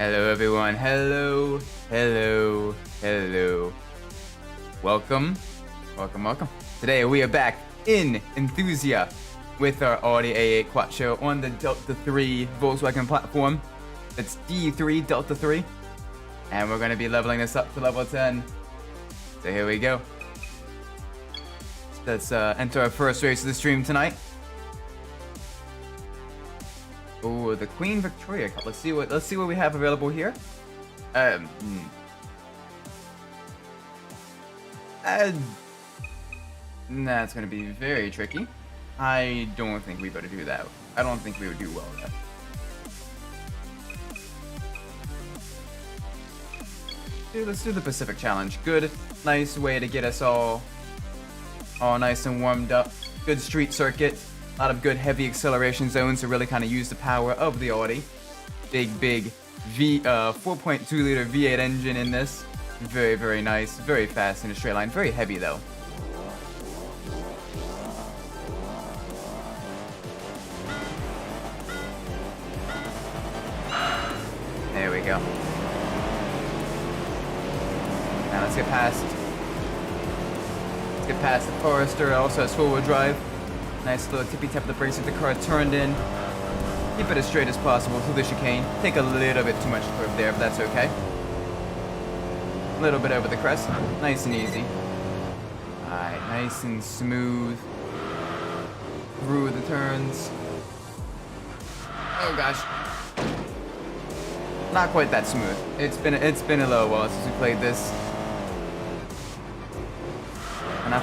Hello everyone, hello, hello, hello. Welcome. Today we are back in Enthusia with our Audi A8 Quattro on the Delta 3 Volkswagen platform. It's D3 Delta 3. And we're going to be leveling this up to level 10. So here we go. Let's enter our first race of the stream tonight. Oh, the Queen Victoria Cup. Let's see what we have available here. That's gonna be very tricky. I don't think we better do that. I don't think we would do well there. Let's do the Pacific Challenge. Good, nice way to get us all nice and warmed up. Good street circuit. A lot of good heavy acceleration zones to really kind of use the power of the Audi. Big 4.2 liter V8 engine in this. Very, very nice. Very fast in a straight line. Very heavy though. There we go. Now let's get past the Forester. Also has four-wheel drive. Nice little tippy tap of the brakes with the car turned in. Keep it as straight as possible through the chicane. Take a little bit too much curve there, but that's okay. A little bit over the crest. Nice and easy. Alright, nice and smooth. Through the turns. Oh gosh. Not quite that smooth. It's been a little while since we played this. And I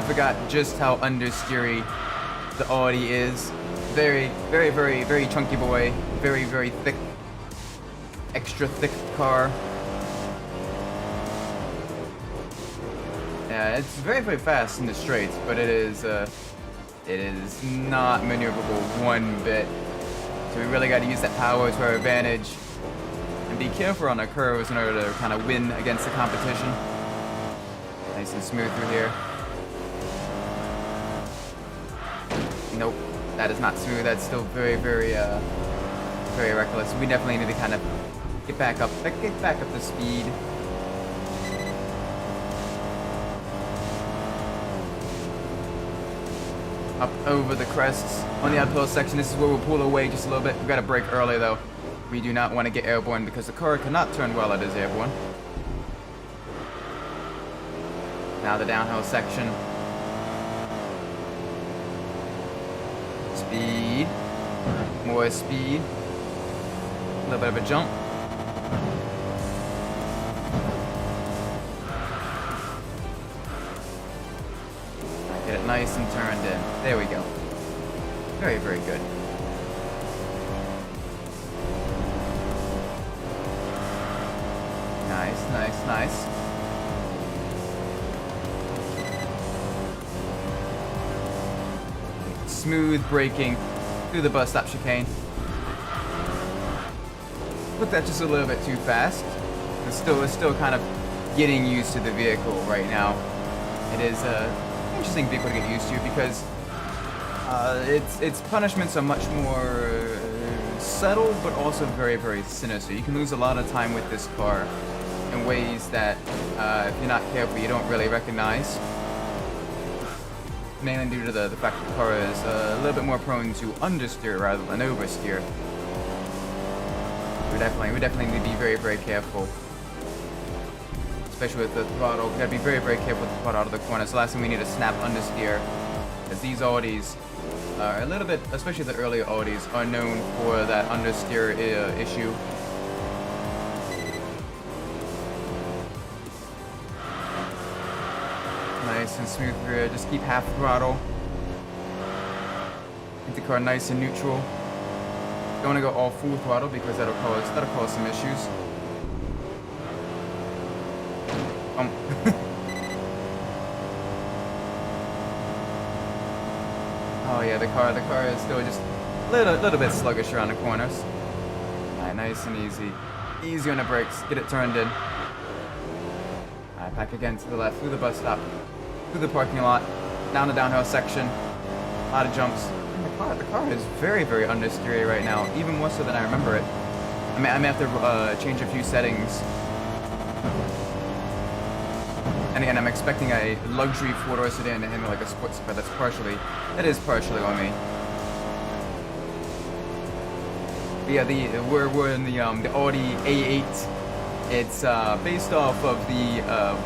forgot just how understeery the Audi is. Very chunky boy. Very thick. Extra thick car. Yeah, it's very fast in the straights, but it is not maneuverable one bit. So we really got to use that power to our advantage and be careful on our curves in order to kind of win against the competition. Nice and smooth through here. Nope, that is not smooth. That's still very reckless. We definitely need to kind of get back up to speed. Up over the crests on the uphill section. This is where we'll pull away just a little bit. We've got to brake early though. We do not want to get airborne because the car cannot turn while it is airborne. Now the downhill section. Speed. More speed. A little bit of a jump. Get it nice and turned in. There we go. Very good. Nice. Smooth braking through the bus stop chicane. Put that just a little bit too fast. It's still kind of getting used to the vehicle right now. It is an interesting vehicle to get used to because its punishments are much more subtle, but also very sinister. You can lose a lot of time with this car in ways that, if you're not careful, you don't really recognize. Mainly due to the fact that the car is a little bit more prone to understeer rather than oversteer. We definitely need to be very careful. Especially with the throttle. We gotta be very careful with the throttle out of the corner. So last thing we need to snap understeer. As these Audis are a little bit, especially the earlier Audis, are known for that understeer issue. Nice and smooth through. Just keep half throttle. Keep the car nice and neutral. Don't want to go all full throttle because that'll cause some issues. Oh yeah, the car is still just a little bit sluggish around the corners. Alright, nice and easy. Easy on the brakes. Get it turned in. Alright, back again to the left through the bus stop. Through the parking lot, down the downhill section, a lot of jumps. And the car is very understeery right now, even more so than I remember it. I may have to change a few settings. And again, I'm expecting a luxury four-door sedan to handle like a sports car. That is partially on me. But yeah, we're in the Audi A8. It's based off of the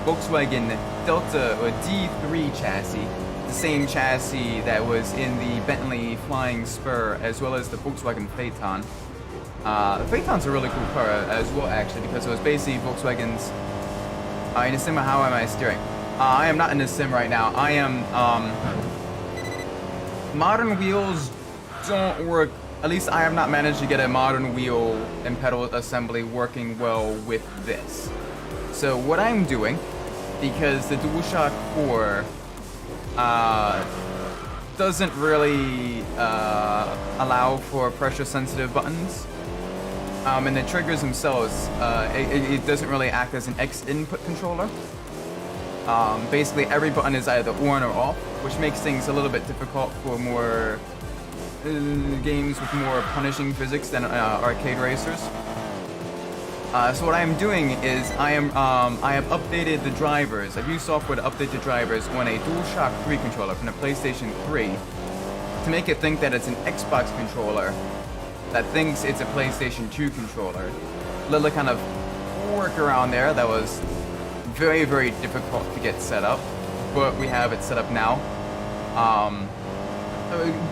Volkswagen Delta or D3 chassis, the same chassis that was in the Bentley Flying Spur, as well as the Volkswagen Phaeton. The Phaeton's a really cool car as well, actually, because it was basically Volkswagen's. In a sim, how am I steering? I am not in a sim right now. I am. Modern wheels don't work. At least I have not managed to get a modern wheel and pedal assembly working well with this. So what I'm doing, because the DualShock 4 doesn't really allow for pressure-sensitive buttons, and the triggers themselves, it doesn't really act as an X input controller. Basically, every button is either on or off, which makes things a little bit difficult for more games with more punishing physics than arcade racers. So what I'm doing is I have updated the drivers. I've used software to update the drivers on a DualShock 3 controller from the PlayStation 3 to make it think that it's an Xbox controller that thinks it's a PlayStation 2 controller. Little kind of workaround there that was very, very difficult to get set up, but we have it set up now.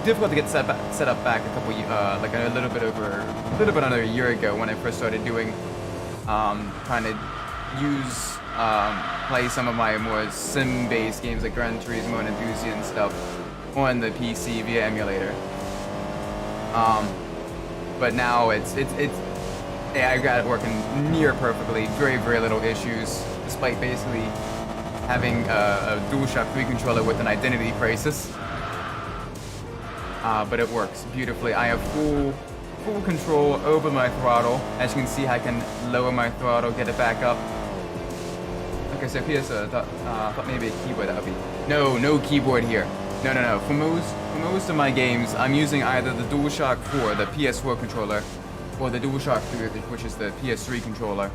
Difficult to get set up back a couple, like a little bit under a year ago when I first started doing, trying to play some of my more sim-based games like Gran Turismo and Enthusia and stuff on the PC via emulator. But now yeah, I got it working near perfectly, very, very little issues, despite basically having a DualShock 3 controller with an identity crisis. But it works beautifully. I have full control over my throttle. As you can see, I can lower my throttle, get it back up. Okay, so PS, thought maybe a keyboard that would be. No keyboard here. No. For most of my games, I'm using either the DualShock 4, the PS4 controller, or the DualShock 3, which is the PS3 controller.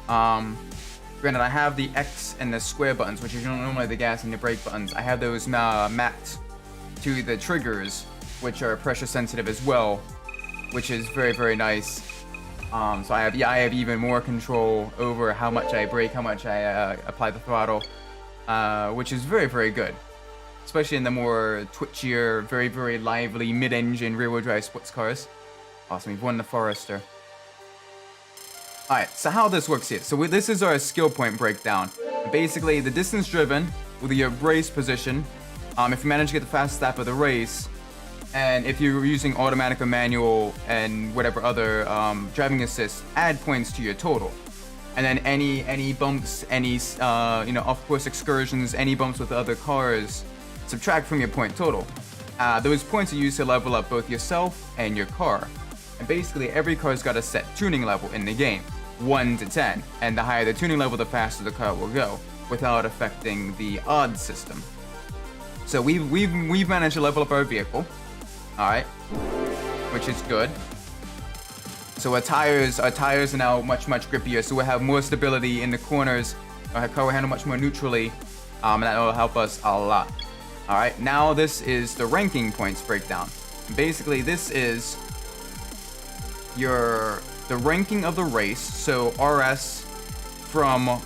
Granted, I have the X and the square buttons, which are normally the gas and the brake buttons. I have those mapped to the triggers, which are pressure sensitive as well, which is very, very nice. So I have even more control over how much I brake, how much I apply the throttle, which is very, very good, especially in the more twitchier, very, very lively mid-engine rear-wheel drive sports cars. Awesome, we've won the Forester. Alright, so how this works here. So this is our skill point breakdown. Basically, the distance driven with your brace position, if you manage to get the fastest lap of the race, and if you're using automatic or manual and whatever other driving assist, add points to your total. And then any bumps, any off-course excursions, any bumps with other cars, subtract from your point total. Those points are used to level up both yourself and your car. And basically, every car's got a set tuning level in the game, 1 to 10. And the higher the tuning level, the faster the car will go, without affecting the odds system. So we've managed to level up our vehicle, all right, which is good. So our tires are now much grippier, so we'll have more stability in the corners. Our car will handle much more neutrally, and that will help us a lot. All right, now this is the ranking points breakdown. Basically, this is the ranking of the race. So RS from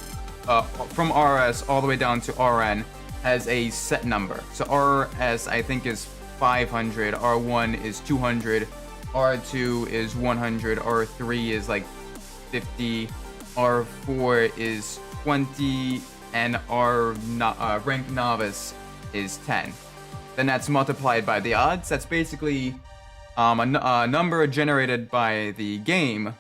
RS all the way down to RN has a set number. So RS I think is 500, R1 is 200, R2 is 100, R3 is like 50, R4 is 20, and rank novice is 10. Then that's multiplied by the odds. That's basically a number generated by the game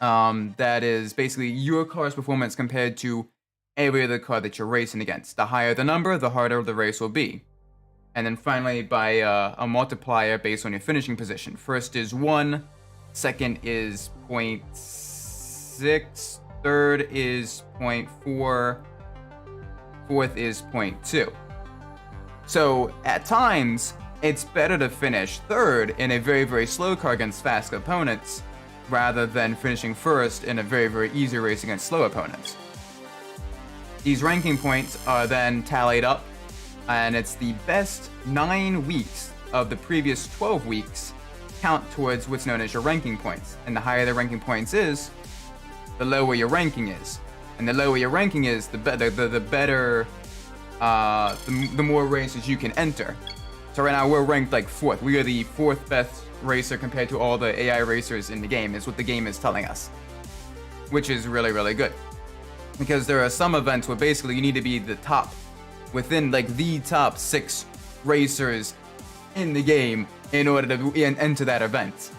that is basically your car's performance compared to every other car that you're racing against. The higher the number, the harder the race will be. And then finally by a multiplier based on your finishing position. First is 1, second is 0.6, third is 0.4, fourth is 0.2. So at times, it's better to finish third in a very, very slow car against fast opponents rather than finishing first in a very, very easy race against slow opponents. These ranking points are then tallied up, and it's the best 9 weeks of the previous 12 weeks count towards what's known as your ranking points. And the higher the ranking points is, the lower your ranking is. And the lower your ranking is, the better, the more races you can enter. So right now we're ranked like 4th. We are the 4th best racer compared to all the AI racers in the game, is what the game is telling us. Which is really, really good. Because there are some events where basically you need to be the top, within like the top 6 racers in the game in order to enter that event.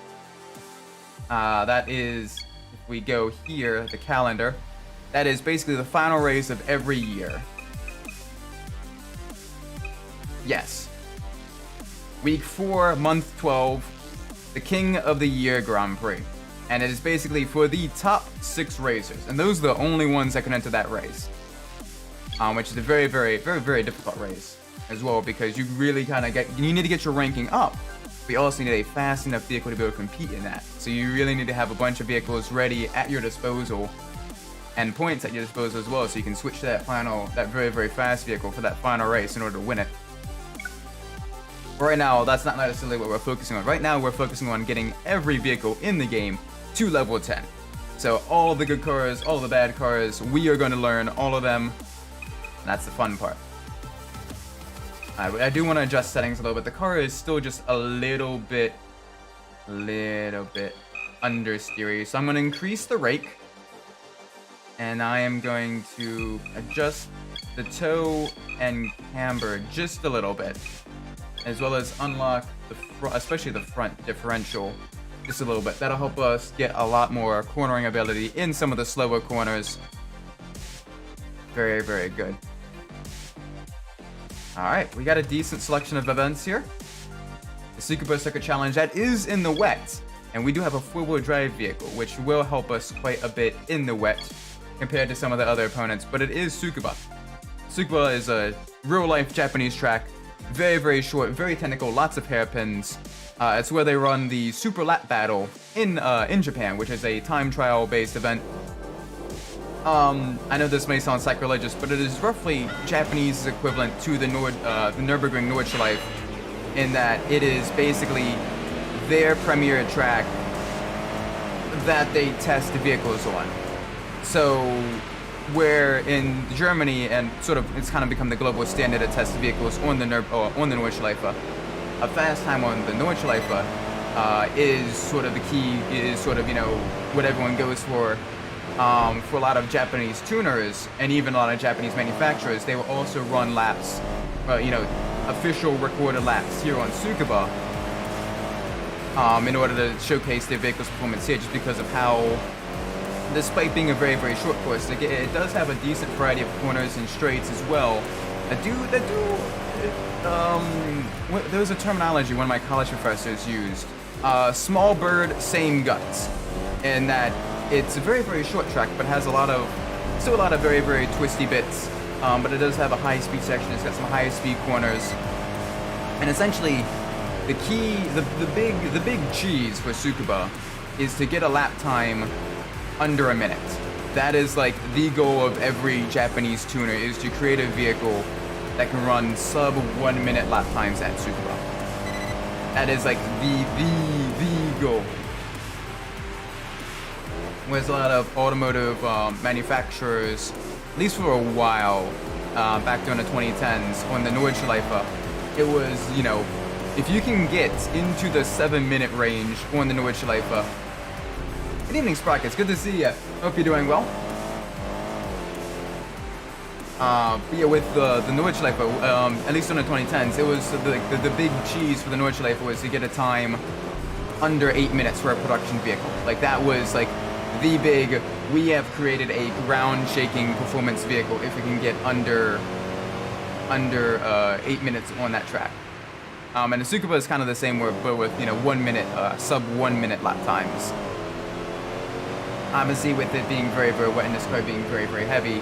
That is, if we go here, the calendar, that is basically the final race of every year. Yes. Week 4, month 12, the King of the Year Grand Prix. And it is basically for the top 6 racers. And those are the only ones that can enter that race. Which is a very, very, very, very difficult race as well, because you really kind of you need to get your ranking up. But you also need a fast enough vehicle to be able to compete in that. So you really need to have a bunch of vehicles ready at your disposal and points at your disposal as well, so you can switch to that very, very fast vehicle for that final race in order to win it. Right now, that's not necessarily what we're focusing on. Right now, we're focusing on getting every vehicle in the game to level 10. So all the good cars, all the bad cars, we are going to learn all of them. And that's the fun part. I do want to adjust settings a little bit. The car is still just a little bit understeery. So I'm going to increase the rake. And I am going to adjust the toe and camber just a little bit, as well as unlock especially the front differential just a little bit. That'll help us get a lot more cornering ability in some of the slower corners. Very, very good. Alright, we got a decent selection of events here. The Tsukuba Circuit Challenge, that is in the wet. And we do have a 4-wheel drive vehicle, which will help us quite a bit in the wet compared to some of the other opponents, but it is Tsukuba. Tsukuba is a real-life Japanese track. Very, very short, very technical, lots of hairpins. It's where they run the Super Lap Battle in Japan, which is a time trial-based event. I know this may sound sacrilegious, but it is roughly Japanese equivalent to the Nürburgring Nordschleife, in that it is basically their premier track that they test vehicles on. So, where in Germany and sort of it's kind of become the global standard to test vehicles on the Nordschleife, a fast time on the Nordschleife is sort of the key, is sort of, you know, what everyone goes for a lot of Japanese tuners and even a lot of Japanese manufacturers. They will also run laps, you know, official recorded laps here on Tsukuba in order to showcase their vehicle's performance here, just because of how, despite being a very, very short course, it does have a decent variety of corners and straights as well. There was a terminology one of my college professors used. Small bird, same guts. In that it's a very, very short track, but has still a lot of very, very twisty bits. But it does have a high-speed section. It's got some high-speed corners. And essentially, the key, the big cheese for Tsukuba is to get a lap time under a minute. That is like the goal of every Japanese tuner, is to create a vehicle that can run sub 1 minute lap times at Tsukuba. That is like the goal. There's a lot of automotive manufacturers, at least for a while, back during the 2010s, on the Nordschleife, it was, you know, if you can get into the 7-minute range on the Nordschleife. Good evening, Sprockets. Good to see you. Hope you're doing well. But yeah, with the Nordschleife, at least in the 2010s, it was the big cheese for the Nordschleife was to get a time under 8 minutes for a production vehicle. Like, that was like the big, we have created a ground-shaking performance vehicle if we can get under 8 minutes on that track. And the Tsukuba is kind of the same, but with, you know, 1 minute, sub 1 minute lap times. Obviously, with it being very, very wet and this car being very, very heavy,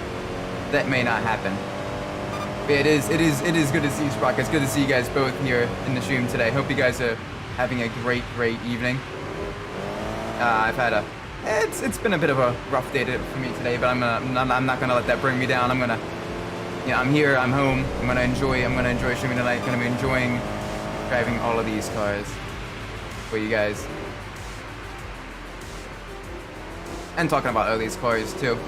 that may not happen. But it is good to see you, Sprock. It's good to see you guys both here in the stream today. Hope you guys are having a great evening. I've had it's been a bit of a rough day for me today, but I'm not gonna let that bring me down. I'm here, I'm home. I'm gonna enjoy streaming tonight. Gonna be enjoying driving all of these cars for you guys. And talking about all these cars too.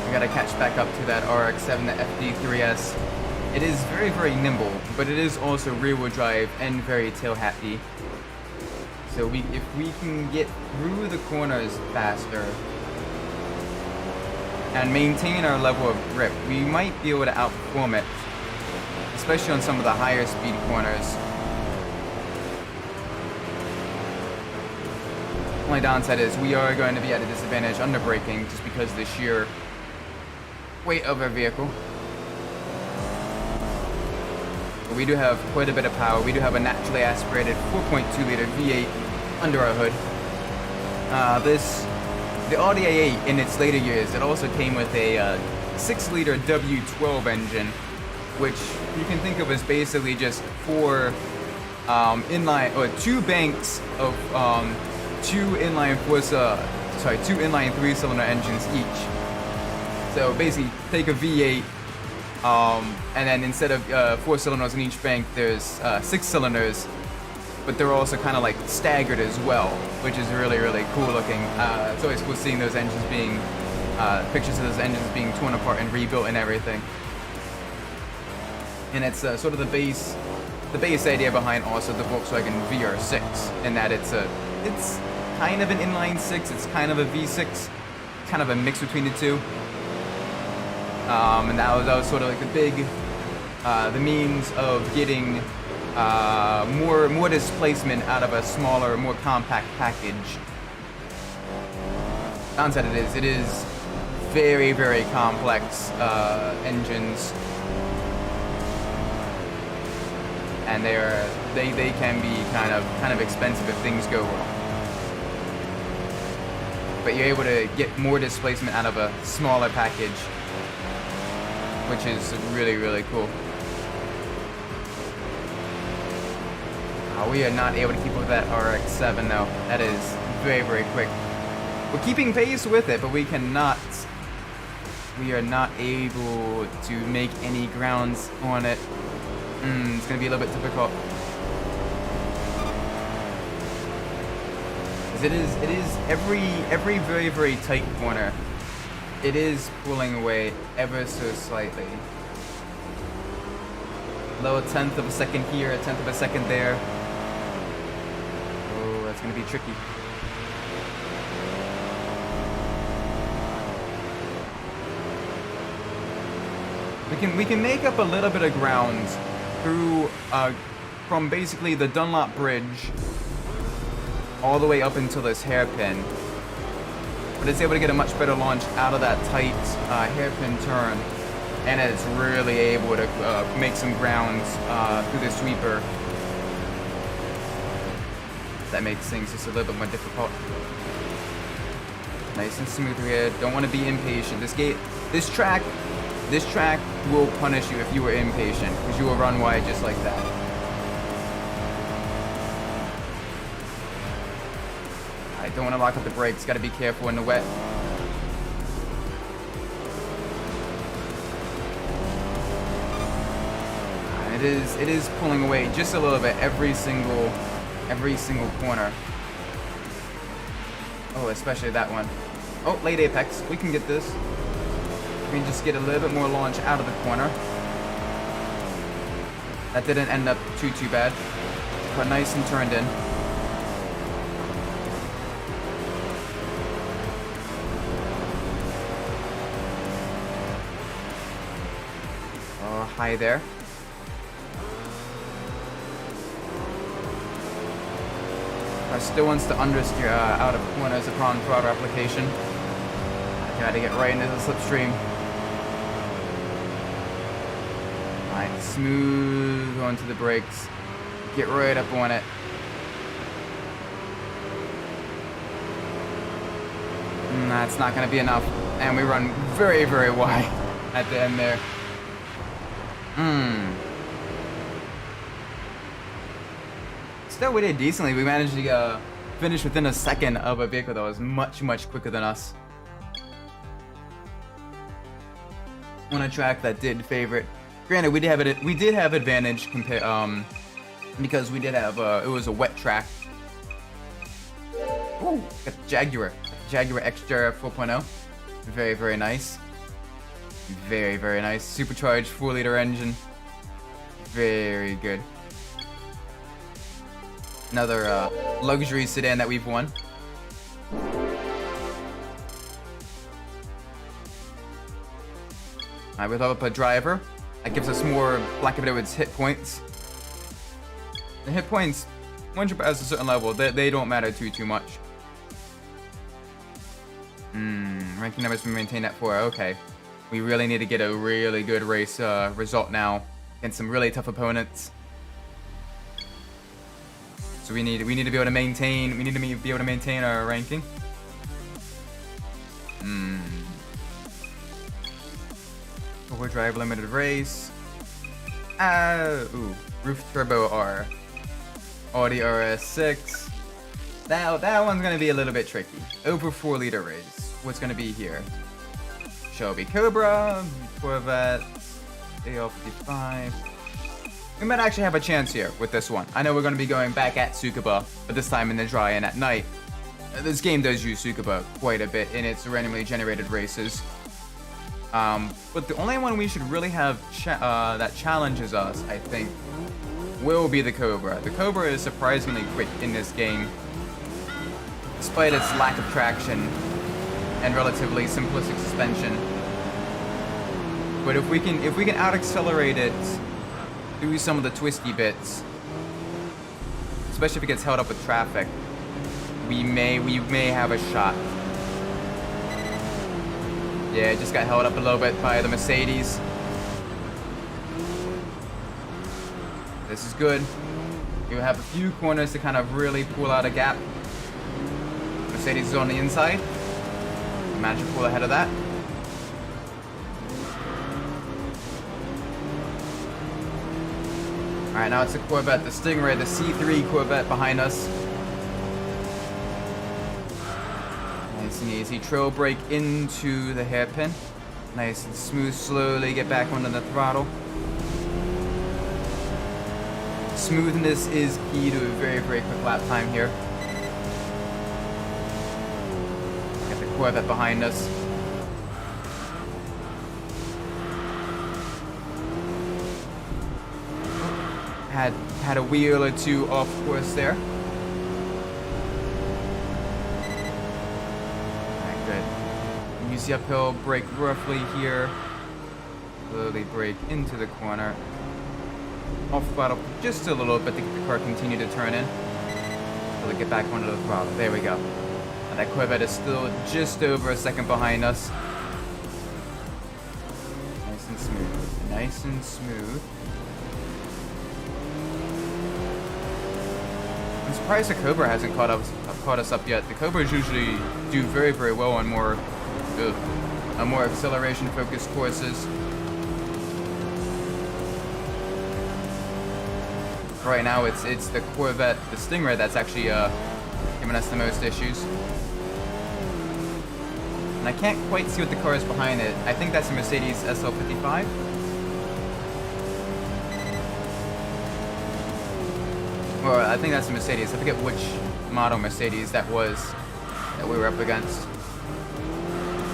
We gotta catch back up to that RX-7, the FD3S. It is very nimble, but it is also rear-wheel drive and very tail-happy. So if we can get through the corners faster and maintain our level of grip, we might be able to outperform it, especially on some of the higher speed corners. Only downside is we are going to be at a disadvantage under braking just because of the sheer weight of our vehicle. But we do have quite a bit of power. We do have a naturally aspirated 4.2 liter V8 under our hood. The Audi A8 in its later years, it also came with a 6 liter W12 engine, which you can think of as basically just two banks of two inline 3-cylinder engines each. So basically, take a V8, and then instead of 4 cylinders in each bank, there's 6 cylinders, but they're also kind of like staggered as well, which is really cool looking. It's always cool seeing those engines being, pictures of those engines being torn apart and rebuilt and everything. And it's sort of the base idea behind also the Volkswagen VR6, in that it's kind of an inline 6, it's kind of a V6, kind of a mix between the two. And that was sort of like the means of getting more displacement out of a smaller, more compact package. Downside it is very complex engines, and they can be kind of expensive if things go wrong. But you're able to get more displacement out of a smaller package, which is really cool. We are not able to keep up with that RX-7 though. That is very quick. We're keeping pace with it, but we are not able to make any grounds on it. It's gonna be a little bit difficult. It is every very tight corner. It is pulling away ever so slightly. Low 1/10 of a second here, 1/10 of a second there. Oh, that's gonna be tricky. We can make up a little bit of ground through from basically the Dunlop Bridge all the way up until this hairpin. But it's able to get a much better launch out of that tight hairpin turn, and it's really able to make some ground through the sweeper. That makes things just a little bit more difficult. Nice and smooth here. Don't want to be impatient. This track will punish you if you are impatient, because you will run wide just like that. I don't want to lock up the brakes. Got to be careful in the wet. It is pulling away just a little bit every single corner. Oh, especially that one. Oh, late apex. We can get this. We can just get a little bit more launch out of the corner. That didn't end up too bad. But nice and turned in. Oh, hi there. I still wants to understeer out of corners upon throttle application. I gotta get right into the slipstream. Alright, smooth onto the brakes. Get right up on it. That's not gonna be enough. And we run very wide. at the end there. Still, we did decently. We managed to finish within a second of a vehicle that was much, much quicker than us. On a track that did favor it. Granted, we did have advantage compared because we did have it was a wet track. Ooh, got the Jaguar Extra 4.0. Very, very nice. Very, very nice. Supercharged 4-liter engine. Very good. Another luxury sedan that we've won. Alright, we level up a driver. That gives us more, lack of it, it's hit points. The hit points, once you pass a certain level, they don't matter too much. Ranking numbers we maintain at 4. Okay. We really need to get a really good race result now against some really tough opponents. So we need to be able to maintain our ranking. Overdrive limited race. Roof Turbo R. Audi RS6. That one's gonna be a little bit tricky. Over 4-liter race. What's gonna be here? Shelby Cobra, Corvette, AL55. We might actually have a chance here with this one. I know we're gonna be going back at Tsukuba, but this time in the dry and at night. This game does use Tsukuba quite a bit in its randomly generated races. But the only one we should really have that challenges us, I think, will be the Cobra. The Cobra is surprisingly quick in this game, despite its lack of traction and relatively simplistic suspension. But if we can out-accelerate it through some of the twisty bits, especially if it gets held up with traffic, we may have a shot. Yeah, it just got held up a little bit by the Mercedes. This is good. You have a few corners to kind of really pull out a gap. Mercedes is on the inside. Managed to pull ahead of that. Alright, now it's a Corvette, the Stingray, the C3 Corvette behind us. Nice and easy. Trail brake into the hairpin. Nice and smooth. Slowly get back onto the throttle. Smoothness is key to a very, very quick lap time here. Got the Corvette behind us. Had a wheel or two off course there. Alright, good. Use the uphill, brake roughly here. Slowly brake into the corner. Off throttle just a little bit to get the car continue to turn in. Until we get back onto the throttle. There we go. And that Corvette is still just over a second behind us. Nice and smooth. Nice and smooth. I'm surprised the Cobra hasn't caught us up yet. The Cobras usually do very, very well on more acceleration-focused courses. Right now, it's the Corvette, the Stingray, that's actually giving us the most issues. And I can't quite see what the car is behind it. I think that's a Mercedes SL55. Or I think that's a Mercedes. I forget which model Mercedes that was that we were up against.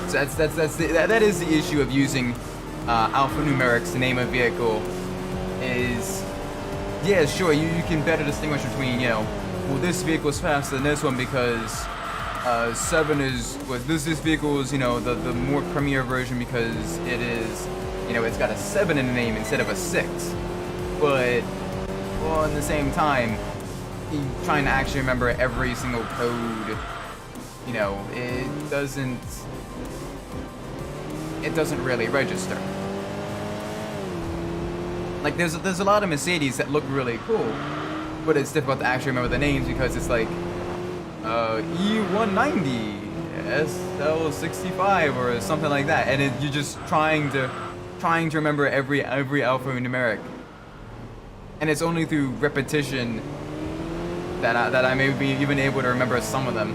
So that is the issue of using alphanumerics to name a vehicle. Is yeah, sure, you can better distinguish between, you know, well, this vehicle is faster than this one because 7 is this vehicle is, you know, the more premier version because it is, you know, it's got a 7 in the name instead of a 6. But well, in the same time, trying to actually remember every single code, you know, it doesn't really register. Like there's a lot of Mercedes that look really cool, but it's difficult to actually remember the names because it's like E190 SL65 or something like that, and you're just trying to remember every alphanumeric, and it's only through repetition that I may be even able to remember some of them.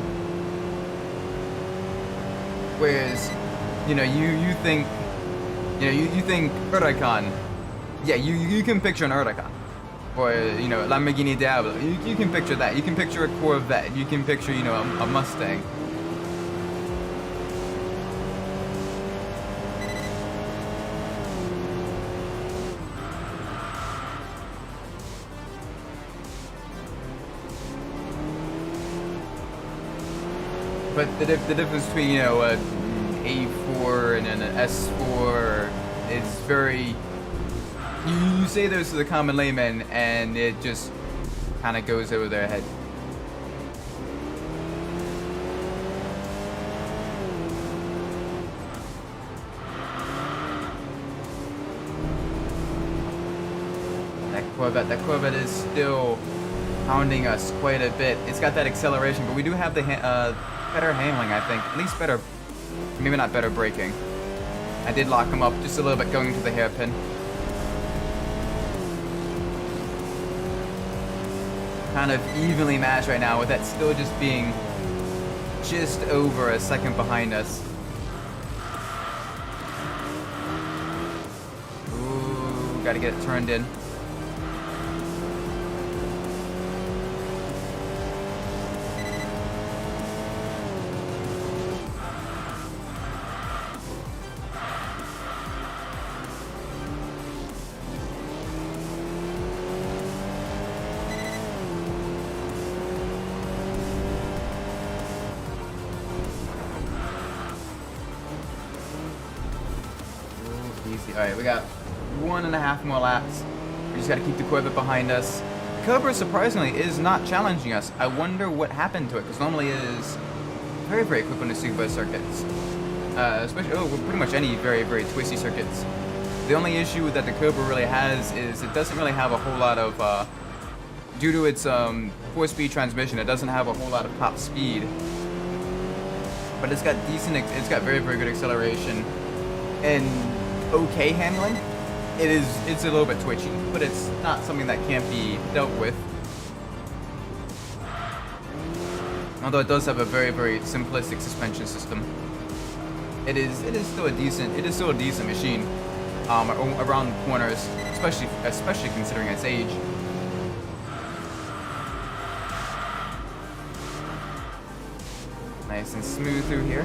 Whereas, you know, you think Huracan, yeah, you can picture an Huracan, or you know, Lamborghini Diablo. You can picture that. You can picture a Corvette. You can picture, you know, a Mustang. But the difference between, you know, an A4 and an S4 is very... You say those to the common layman, and it just kind of goes over their head. That Corvette is still pounding us quite a bit. It's got that acceleration, but we do have the better handling, I think. At least better, maybe not better braking. I did lock him up just a little bit going into the hairpin. Kind of evenly matched right now, with that still just being just over a second behind us. Ooh, gotta get it turned in. Alright, we got 1.5 more laps. We just gotta keep the Corvette behind us. Cobra, surprisingly, is not challenging us. I wonder what happened to it, because normally it is very, very quick on the super circuits. Especially, pretty much any very, very twisty circuits. The only issue that the Cobra really has is it doesn't really have a whole lot of, due to its 4-speed transmission, it doesn't have a whole lot of top speed. But it's got very, very good acceleration. And okay handling. It's a little bit twitchy, but it's not something that can't be dealt with. Although it does have a very, very simplistic suspension system. It is still a decent machine around corners, especially considering its age. Nice and smooth through here.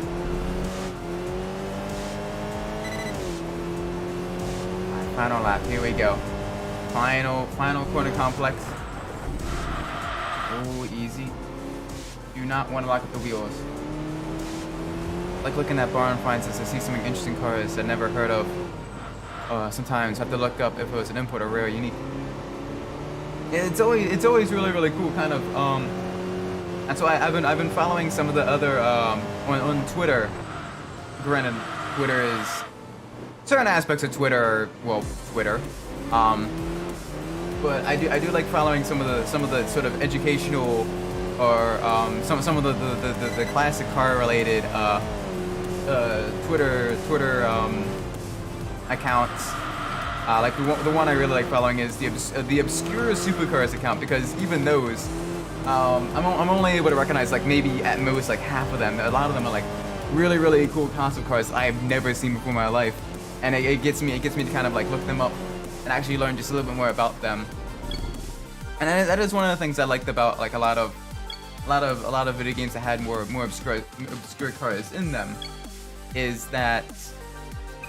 Final lap, here we go. Final corner complex. Oh, easy. Do not want to lock up the wheels. Like looking at barn finds us to see some interesting cars I never heard of. Sometimes have to look up if it was an import or rare or unique. It's always really, really cool, kind of. That's why I've been following some of the other on Twitter. Granted, Twitter is. Certain aspects of Twitter are, well, Twitter, but I do like following some of the sort of educational or some of the classic car related Twitter accounts. Like the one I really like following is the obscure supercars account, because even those I'm only able to recognize like maybe at most like half of them. A lot of them are like really, really cool concept cars I've never seen before in my life. And it gets me to kind of like look them up and actually learn just a little bit more about them. And that is one of the things I liked about like a lot of video games that had more obscure cars in them, is that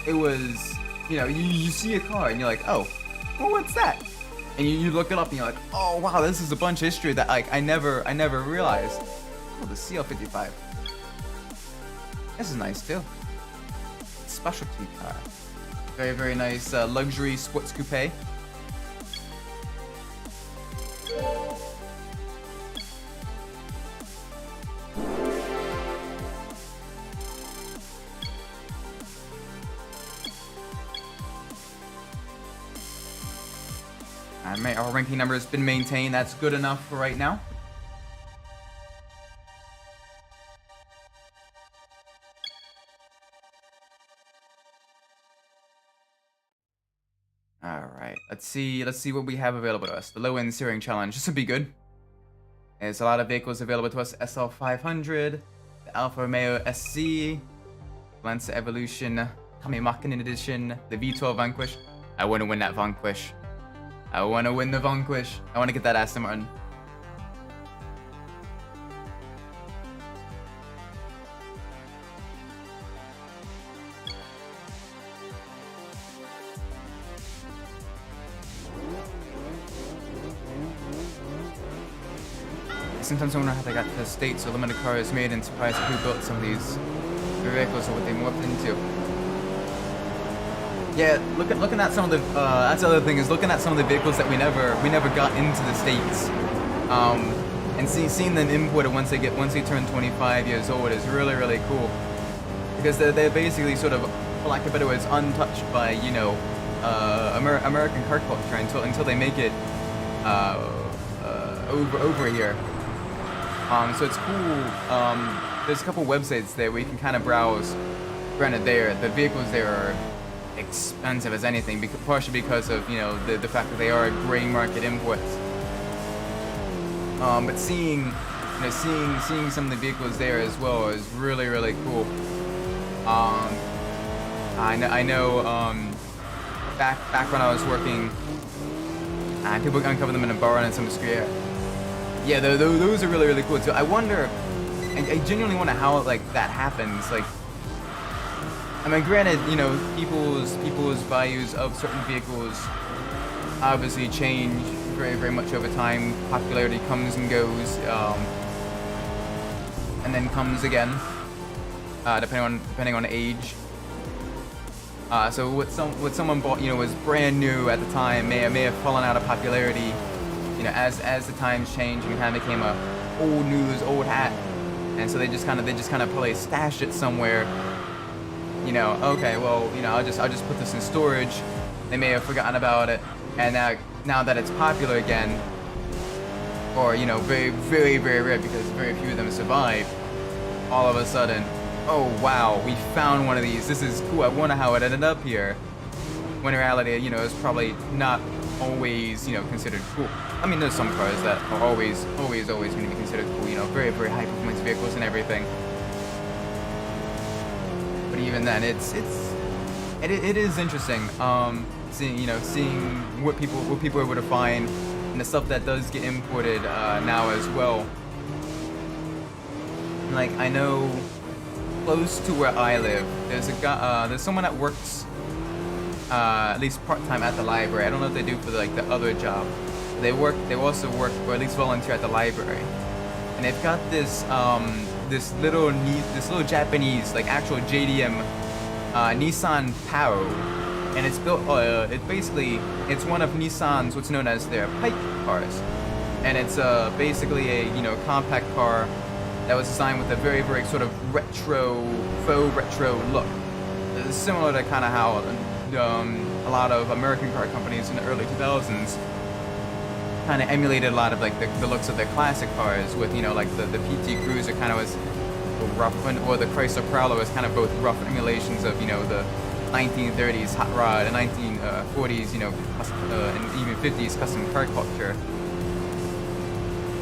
it was, you know, you see a car and you're like, oh, well, what's that? And you look it up and you're like, oh wow, this is a bunch of history that like I never realized. Oh, the CL55. This is nice too. Specialty car. Very, very nice luxury sports coupe. Our ranking number has been maintained. That's good enough for right now. Let's see what we have available to us. The low-end steering challenge. This would be good. There's a lot of vehicles available to us. SL500, the Alfa Romeo SC, Lancer Evolution, Kamimakin Edition, the V12 Vanquish. I want to win that Vanquish. I want to win the Vanquish. I want to get that Aston Martin. Sometimes I wonder how they got to the States or limited cars made, and surprised at who built some of these vehicles or what they morphed into. Yeah, looking at some of the that's the other thing, is looking at some of the vehicles that we never got into the States, and seeing them imported once they turn 25 years old is really cool, because they're basically sort of, for lack of better words, untouched by, you know, American car culture until they make it over here. So it's cool. There's a couple websites there where you can kind of browse. Granted, the vehicles there are expensive as anything, partially because of, you know, the fact that they are gray market imports. But seeing some of the vehicles there as well is really cool. I know. Back when I was working, people uncover them in a bar and some street. Yeah, those are really cool too. I wonder, I genuinely wonder how like that happens. Like, I mean, granted, you know, people's values of certain vehicles obviously change very much over time. Popularity comes and goes, and then comes again, depending on age. So what someone bought, you know, was brand new at the time may have fallen out of popularity. You know, as the times change, and it kind of became a old news, old hat, and so they just kind of probably stashed it somewhere. You know, okay, well, you know, I'll just put this in storage. They may have forgotten about it, and now that it's popular again, or, you know, very rare, because very few of them survive. All of a sudden, oh wow, we found one of these. This is cool. I wonder how it ended up here. When in reality, you know, it's probably not always, you know, considered cool. I mean, there's some cars that are always going to be considered cool, you know, very high performance vehicles and everything. But even then, it is interesting, seeing what people are able to find, and the stuff that does get imported now as well. Like, I know close to where I live, there's someone that works at least part-time at the library. I don't know if they do for like the other job. They also work, or at least volunteer at the library. And they've got this little Japanese, like, actual JDM Nissan Pao, and it's built. It's one of Nissan's what's known as their pipe cars, and it's basically a, you know, compact car that was designed with a very sort of faux retro look, similar to kind of how a lot of American car companies in the early 2000s kind of emulated a lot of like the looks of their classic cars, with, you know, like the PT Cruiser kind of was rough, or the Chrysler Prowler was kind of both rough emulations of, you know, the 1930s hot rod and 1940s, you know, and even 50s custom car culture.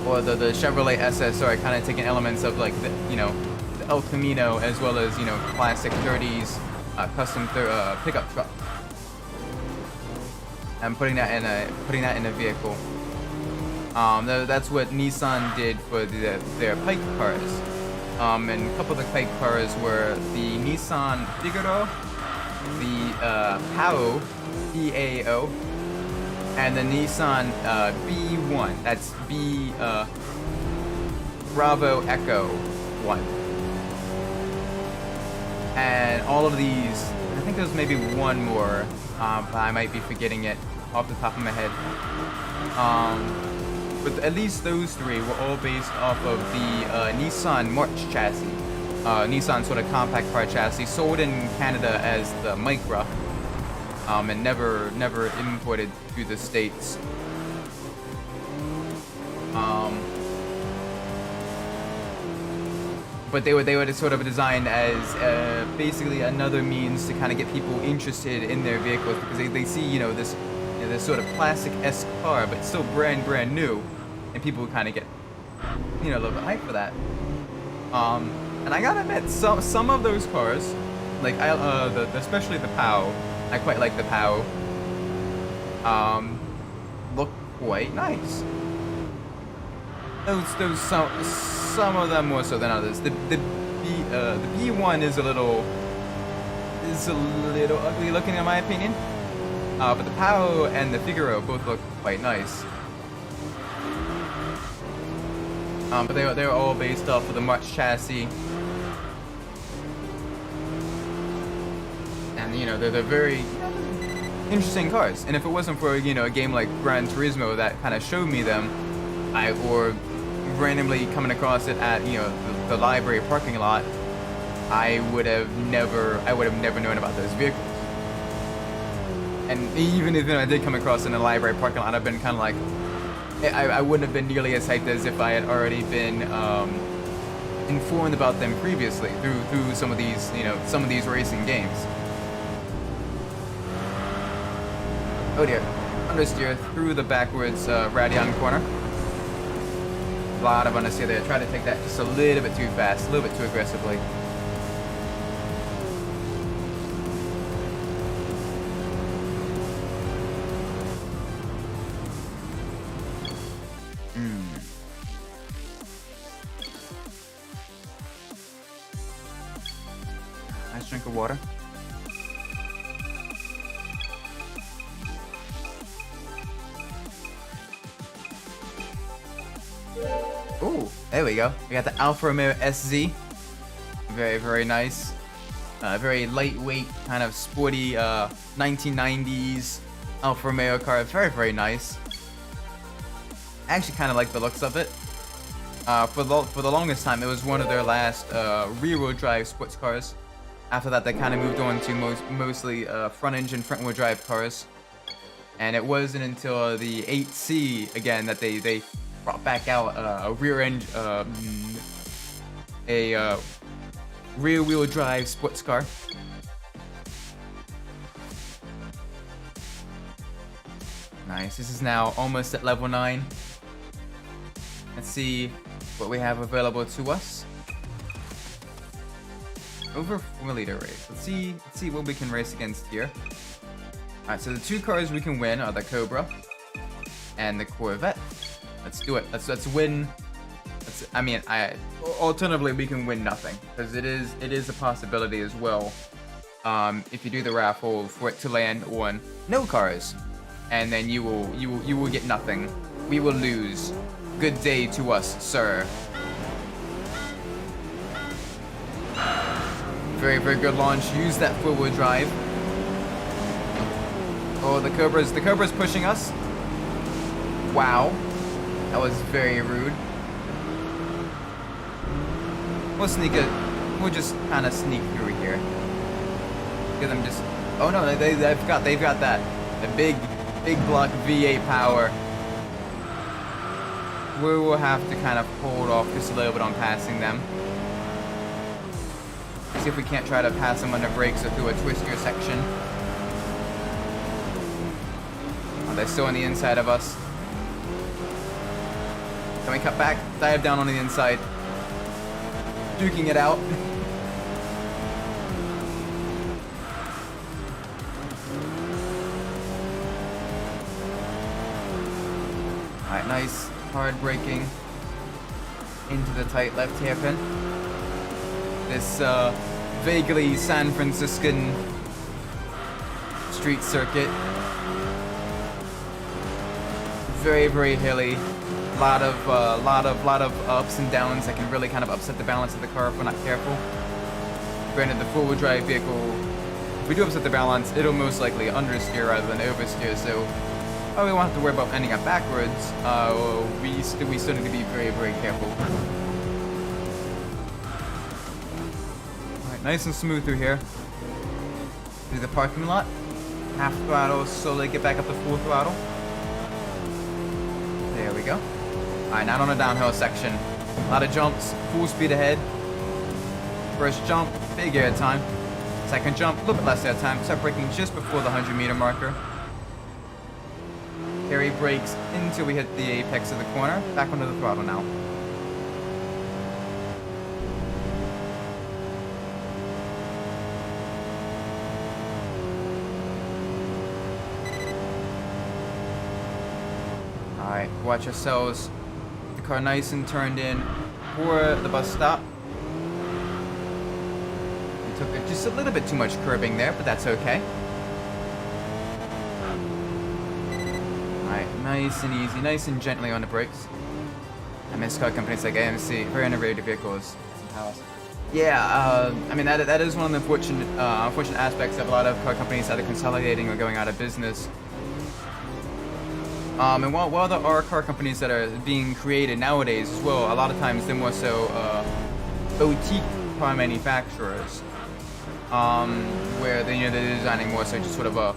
Or the Chevrolet SSR kind of taking elements of like the, you know, the El Camino, as well as, you know, classic 30s custom pickup truck, and putting that in a vehicle. That's what Nissan did for their pipe cars. And a couple of the pipe cars were the Nissan Figaro, the Pao, PAO, and the Nissan B1. That's Bravo Echo 1. And all of these, I think there's maybe one more, but I might be forgetting it off the top of my head. But at least those three were all based off of the Nissan March chassis. Nissan sort of compact car chassis, sold in Canada as the Micra, and never imported to the States. But they were sort of designed as basically another means to kind of get people interested in their vehicles, because they see, you know, this know, this sort of classic-esque car, but still brand new, and people kind of get, you know, a little bit hyped for that. And I gotta admit, some of those cars, like especially the POW, I quite like the POW. Look quite nice. Some of them more so than others. The B1 is a little ugly looking in my opinion. But the POW and the Figaro both look quite nice. But they're all based off of the March chassis. And you know, they're very interesting cars. And if it wasn't for, you know, a game like Gran Turismo that kind of showed me them, or randomly coming across it at, you know, the library parking lot, I would have never known about those vehicles. And even if I did come across in a library parking lot, I've been kind of like, I wouldn't have been nearly as hyped as if I had already been informed about them previously through some of these, you know, some of these racing games. Oh dear, understeer through the backwards Radion corner. A lot of understeer there. Try to take that just a little bit too fast, a little bit too aggressively. Nice drink of water. Ooh, there we go. We got the Alfa Romeo SZ. Very, very nice. Very lightweight, kind of sporty 1990s Alfa Romeo car. Very, very nice. I actually kind of like the looks of it. For the longest time, it was one of their last rear-wheel drive sports cars. After that, they kind of moved on to mostly front-engine, front-wheel drive cars. And it wasn't until the 8C again that they brought back out a rear-wheel drive sports car. Nice. This is now almost at level 9. Let's see what we have available to us. Over 4-liter race. Let's see what we can race against here. Alright, so the two cars we can win are the Cobra and the Corvette. Let's do it. Let's win. Alternatively, we can win nothing, because it is a possibility as well. If you do the raffle, for it to land on no cars, and then you will get nothing. We will lose. Good day to us, sir. Very, very good launch. Use that four-wheel drive. Oh, the Cobra's pushing us. Wow. That was very rude. We'll just kind of sneak through here. Get them just. Oh no, they've got that. The big block V8 power. We will have to kind of hold off just a little bit on passing them. See if we can't try to pass them under brakes or through a twistier section. Oh, they're still on the inside of us. Can we cut back? Dive down on the inside. Duking it out. Alright, nice. Hard braking into the tight left hairpin. This vaguely San Franciscan street circuit. Very, very hilly. Lot of ups and downs that can really kind of upset the balance of the car if we're not careful. Granted, the four-wheel drive vehicle, if we do upset the balance, it'll most likely understeer rather than oversteer. So, we won't have to worry about ending up backwards. We still need to be very, very careful. Alright, nice and smooth through here. Through the parking lot. Half throttle, slowly get back up to full throttle. There we go. Alright, not on a downhill section. A lot of jumps, full speed ahead. First jump, big air time. Second jump, a little bit less air time. Start braking just before the 100-meter marker. carry brakes until we hit the apex of the corner. Back onto the throttle now. Alright, watch ourselves. The car nice and turned in for the bus stop. We took just a little bit too much curbing there, but that's okay. Alright, nice and easy, nice and gently on the brakes. I miss car companies like AMC, very innovative vehicles. Yeah, I mean that is one of the unfortunate aspects of a lot of car companies either consolidating or going out of business. And while there are car companies that are being created nowadays as well, a lot of times they're more so boutique car manufacturers, where they're designing more so just sort of a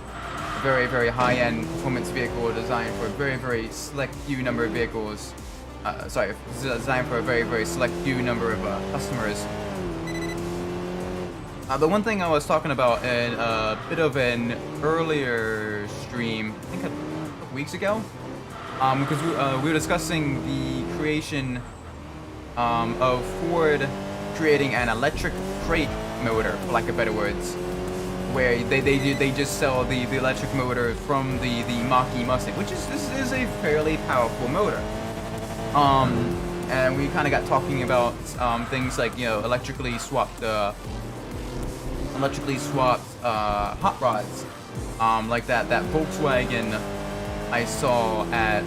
very, very high-end performance vehicle designed for a very, very select few number of vehicles. Designed for a very, very select few number of customers. The one thing I was talking about in a bit of an earlier stream, I think a couple weeks ago, because we were discussing the creation of Ford creating an electric crate motor, for lack of better words, where they just sell the electric motor from the Mach-E Mustang, which this is a fairly powerful motor. And we kind of got talking about things like, you know, electrically swapped hot rods, like that Volkswagen I saw at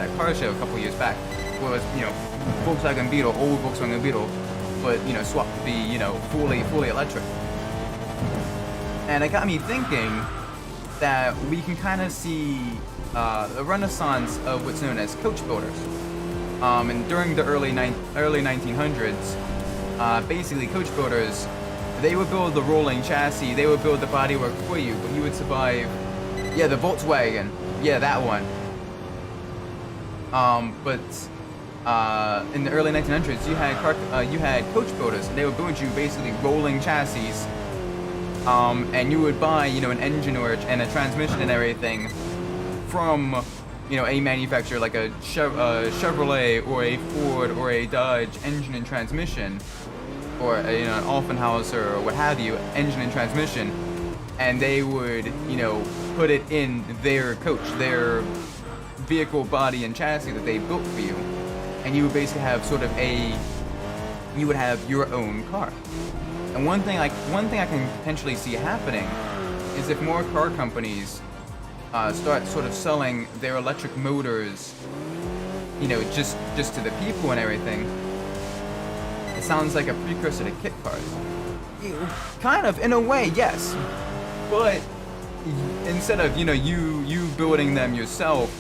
a car show a couple years back. It was, you know, Volkswagen Beetle, old Volkswagen Beetle, but, you know, swapped to be, you know, fully electric. And it got me thinking that we can kind of see a renaissance of what's known as coach builders. And during the early 1900s, basically coach builders, they would build the rolling chassis, they would build the bodywork for you, but you would survive. Yeah, the Volkswagen, yeah, that one. But in the early 1900s, you had coach builders, and they would build you basically rolling chassis. And you would buy, you know, an engine and a transmission and everything from, you know, a manufacturer like a Chevrolet or a Ford or a Dodge engine and transmission, or a, you know, an Offenhauser or what have you, engine and transmission, and they would, you know, put it in their coach, their vehicle body and chassis that they built for you, and you would basically have sort of you would have your own car. And one thing I can potentially see happening is if more car companies start sort of selling their electric motors, you know, just to the people and everything. It sounds like a precursor to kit cars. Kind of, in a way, yes. But instead of, you know, you building them yourself,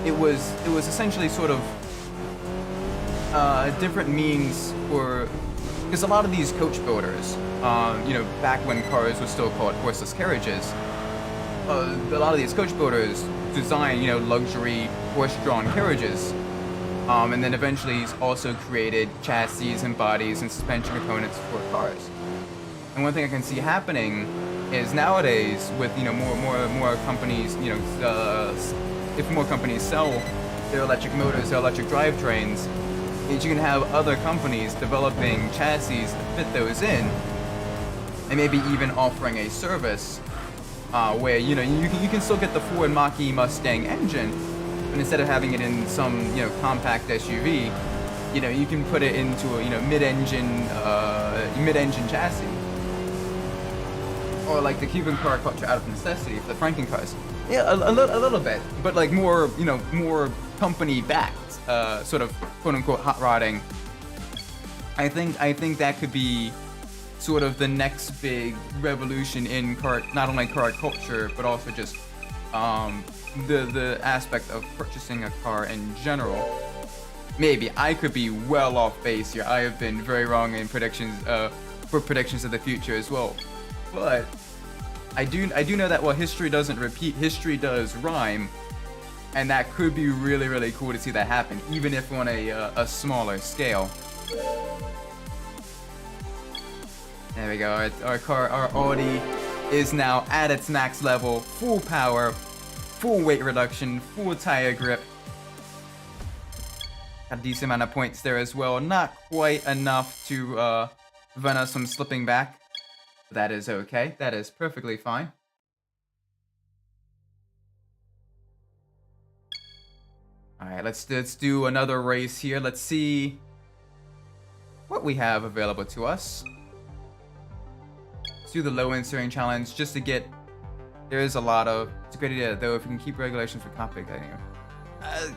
it was essentially sort of a different means for. Because a lot of these coach builders, you know, back when cars were still called horseless carriages, a lot of these coach builders design, you know, luxury horse-drawn carriages, and then eventually also created chassis and bodies and suspension components for cars. And one thing I can see happening is nowadays, with, you know, more companies, you know, if more companies sell their electric motors, their electric drivetrains, is you can have other companies developing chassis that fit those in, and maybe even offering a service where, you know, you can still get the Ford Mach-E Mustang engine, but instead of having it in some, you know, compact SUV, you know, you can put it into a, you know, mid-engine chassis, or like the Cuban car culture out of necessity for the Franken cars. Yeah, a little bit, but like more, you know, more company backed. Sort of quote-unquote hot rodding. I think that could be sort of the next big revolution in not only car culture, but also just the aspect of purchasing a car in general. Maybe I could be well off base here. I have been very wrong in predictions of the future as well. But I do know that while history doesn't repeat, history does rhyme. And that could be really, really cool to see that happen, even if on a smaller scale. There we go. Our Audi is now at its max level, full power, full weight reduction, full tire grip. Got a decent amount of points there as well. Not quite enough to prevent us from slipping back. But that is okay. That is perfectly fine. Alright, let's do another race here. Let's see what we have available to us. Let's do the low end steering challenge just to get... There is a lot of... It's a great idea, though, if we can keep regulations for cockpit anyway.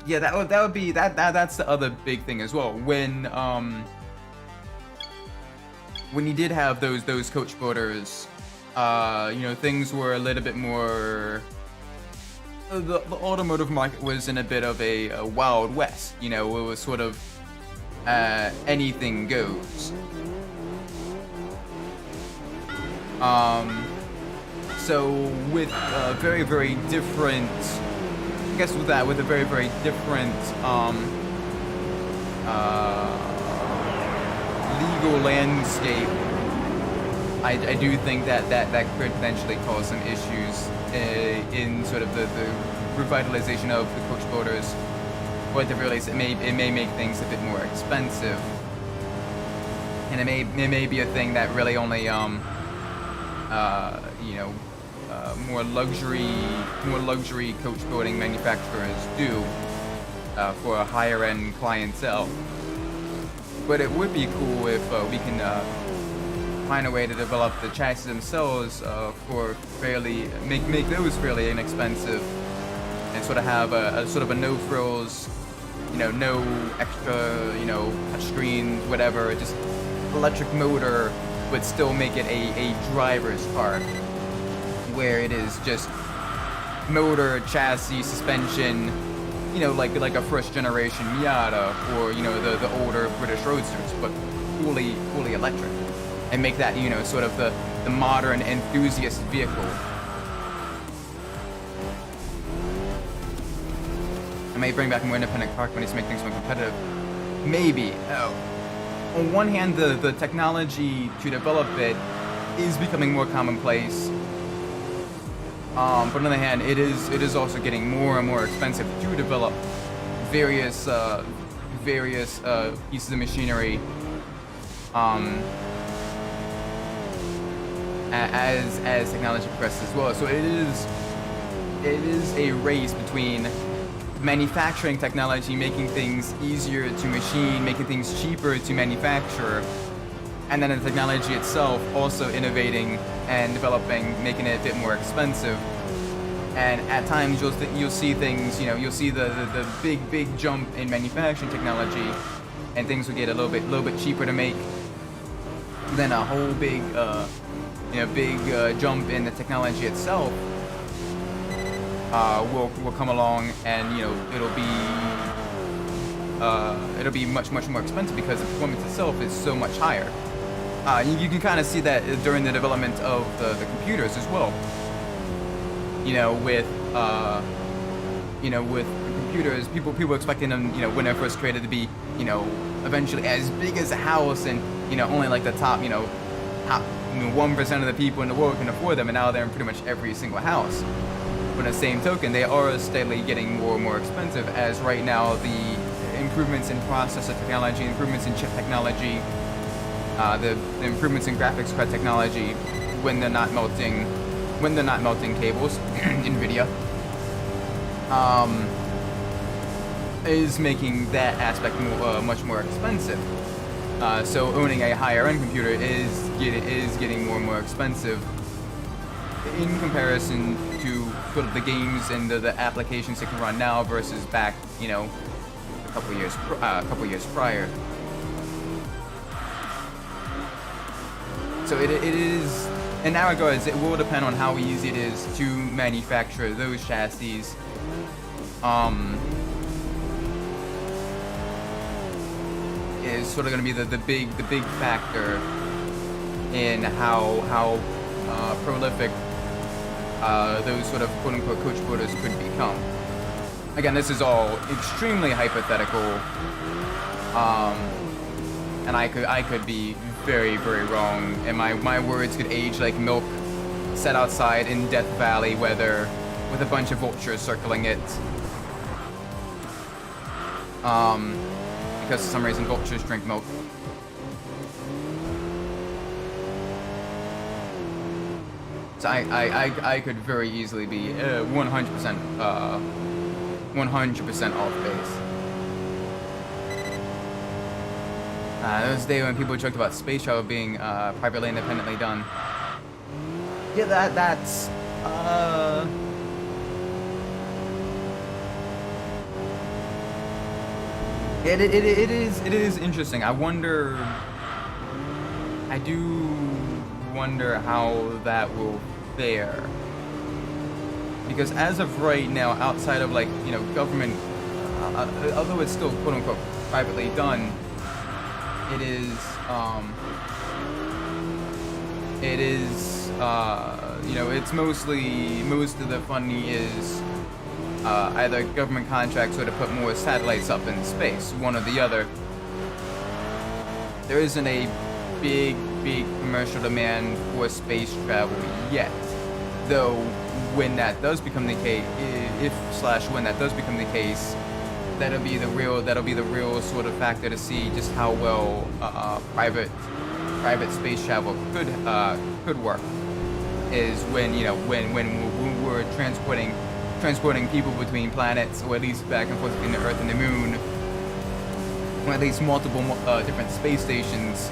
Yeah, that would be that's the other big thing as well. When you did have those coach boaters, you know, things were a little bit more. The automotive market was in a bit of a wild west. You know, it was sort of anything goes. So with very, very different. I guess with a very, very different legal landscape, I do think that could potentially cause some issues in sort of the revitalization of the coach boaters. Or at the very least, it may make things a bit more expensive, and it may be a thing that really only you know. More luxury coach boating manufacturers do for a higher end clientele. But it would be cool if we can find a way to develop the chassis themselves for fairly make those fairly inexpensive, and sort of have a sort of a no frills, you know, no extra, you know, touch screens, whatever, just electric motor, but still make it a driver's car, where it is just motor, chassis, suspension, you know, like a first generation Miata, or, you know, the older British Roadsters, but fully electric, and make that, you know, sort of the modern enthusiast vehicle. I may bring back more independent car companies to make things more competitive. Maybe. On one hand, the technology to develop it is becoming more commonplace. But on the other hand, it is also getting more and more expensive to develop various pieces of machinery. As technology progresses as well. So it is a race between manufacturing technology, making things easier to machine, making things cheaper to manufacture, and then the technology itself also innovating and developing, making it a bit more expensive. And at times you'll see things, you know, you'll see the big jump in manufacturing technology, and things will get a little bit cheaper to make. Then a whole big jump in the technology itself will come along, and, you know, it'll be much more expensive because the performance itself is so much higher. You can kind of see that during the development of the computers as well. You know, with computers, people expecting them, you know, when they're first created, to be, you know, eventually as big as a house, and, you know, only like the top 1% of the people in the world can afford them, and now they're in pretty much every single house. But in the same token, they are steadily getting more and more expensive, as right now the improvements in processor technology, improvements in chip technology, the improvements in graphics card technology, when they're not melting cables, NVIDIA, is making that aspect much more expensive. So owning a higher end computer is getting more and more expensive in comparison to sort of the games and the applications it can run now versus back, you know, a couple years prior. So it is, in that regards, it will depend on how easy it is to manufacture those chassis. Is sort of going to be the big factor in how prolific those sort of quote unquote coach boaters could become. Again, this is all extremely hypothetical, and I could be very wrong, and my words could age like milk set outside in Death Valley weather, with a bunch of vultures circling it. Because for some reason vultures drink milk. So I could very easily be 100% 100% off base. There was a day when people joked about space travel being privately independently done. Yeah, that's it is interesting. I do wonder how that will fare, because as of right now, outside of like, you know, government, although it's still quote unquote privately done, it is you know, it's most of the funding is either government contracts or to put more satellites up in space, one or the other. There isn't a big commercial demand for space travel yet, though when that does become the case, when that does become the case, that'll be the real sort of factor to see just how well private space travel could work, is when, you know, when we're transporting people between planets, or at least back and forth between the Earth and the Moon, or at least multiple different space stations.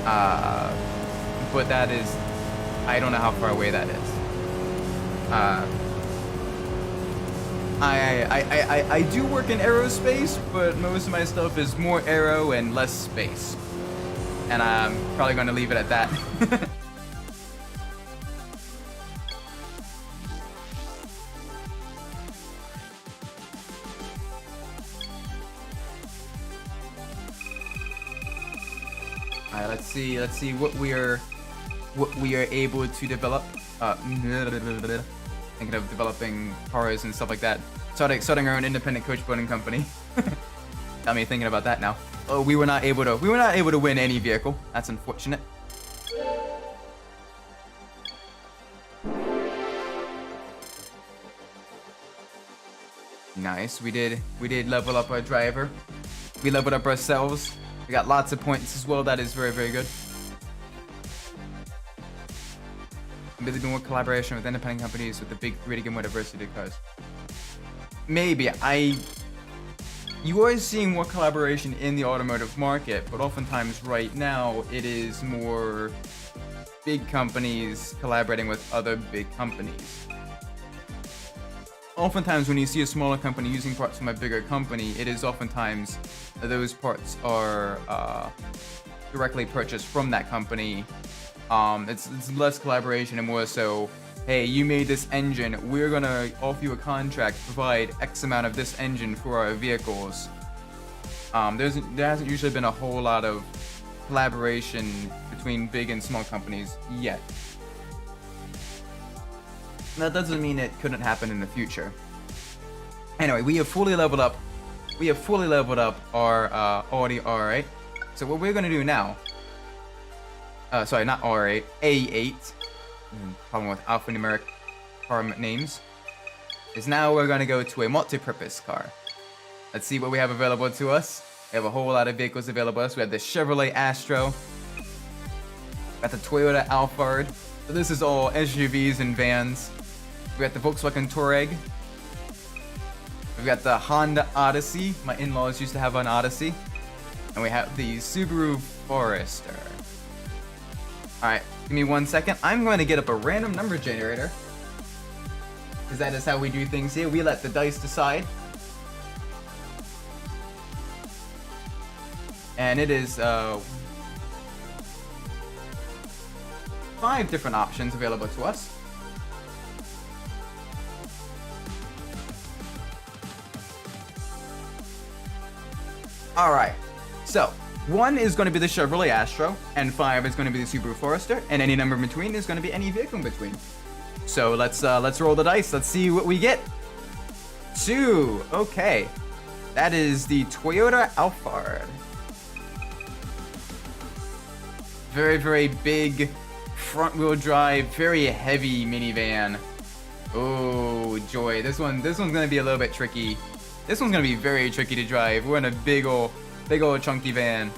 But that is, I don't know how far away that is. I do work in aerospace, but most of my stuff is more aero and less space. And I'm probably going to leave it at that. Alright, let's see what we are able to develop. Thinking of developing cars and stuff like that. Starting our own independent coach building company. Got me thinking about that now. Oh, we were not able to win any vehicle. That's unfortunate. Nice. We did level up our driver. We leveled up ourselves. We got lots of points as well. That is very, very good. Maybe more collaboration with independent companies with the big 3 to get more diversity of cars. Maybe. You are seeing more collaboration in the automotive market, but oftentimes right now it is more big companies collaborating with other big companies. Oftentimes when you see a smaller company using parts from a bigger company, it is oftentimes those parts are directly purchased from that company. It's less collaboration and more so, hey, you made this engine, we're gonna offer you a contract to provide X amount of this engine for our vehicles. There hasn't usually been a whole lot of collaboration between big and small companies yet. That doesn't mean it couldn't happen in the future. Anyway, we have fully leveled up our Audi A8. So what we're gonna do now, sorry, not R8, A8. Problem with alphanumeric car names. Is now we're gonna go to a multi-purpose car. Let's see what we have available to us. We have a whole lot of vehicles available to us. We have the Chevrolet Astro. Got the Toyota Alphard. So this is all SUVs and vans. We got the Volkswagen Touareg. We've got the Honda Odyssey. My in-laws used to have an Odyssey. And we have the Subaru Forester. Alright, give me 1 second. I'm going to get up a random number generator. Because that is how we do things here. We let the dice decide. And it is 5 different options available to us. Alright, so 1 is going to be the Chevrolet Astro, and 5 is going to be the Subaru Forester, and any number in between is going to be any vehicle in between. So let's roll the dice. Let's see what we get. 2. Okay, that is the Toyota Alphard. Very, very big front-wheel drive, very heavy minivan. Oh, joy. This one's gonna be a little bit tricky. This one's gonna be very tricky to drive. We're in a big old chunky van.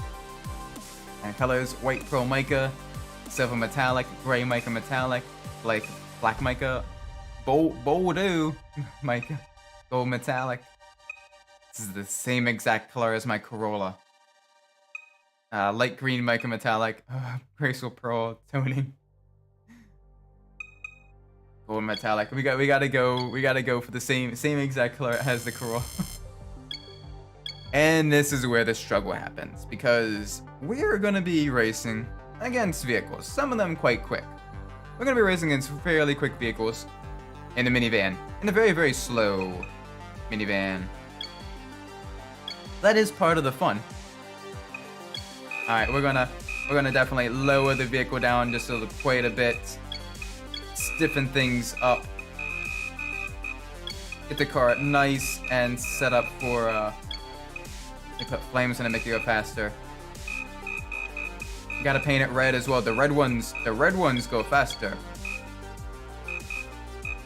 And colors, white pearl mica, silver metallic, gray mica metallic, like black mica, Bordeaux mica, gold metallic. This is the same exact color as my Corolla. Light green mica metallic, graceful pearl toning. Gold metallic. We gotta go for the same exact color as the Corolla. And this is where the struggle happens, because we're gonna be racing against vehicles, some of them quite quick. We're gonna be racing against fairly quick vehicles in the minivan, in a very, very slow minivan. That is part of the fun. Alright, we're gonna definitely lower the vehicle down just quite a bit. Stiffen things up. Get the car nice and set up for they put flames in it, make it go faster. You gotta paint it red as well. The red ones go faster.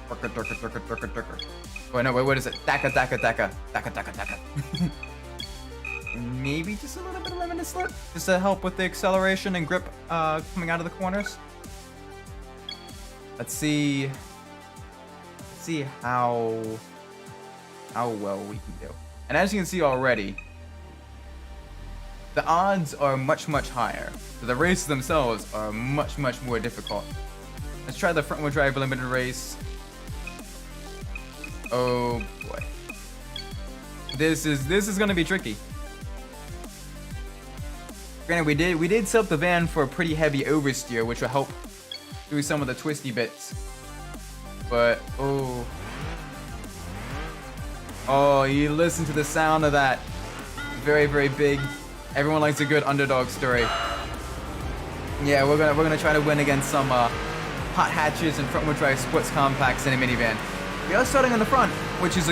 Oh no, wait, what is it? Daka. Maybe just a little bit of limited slip, just to help with the acceleration and grip coming out of the corners. Let's see how well we can do. And as you can see already, the odds are much higher. So the races themselves are much more difficult. Let's try the front wheel drive limited race. Oh boy. This is gonna be tricky. Granted, we did set up the van for a pretty heavy oversteer, which will help do some of the twisty bits. But oh, you listen to the sound of that. Very, very big. Everyone likes a good underdog story. Yeah, we're gonna try to win against some hot hatches and front wheel drive sports compacts in a minivan. We are starting on the front, which is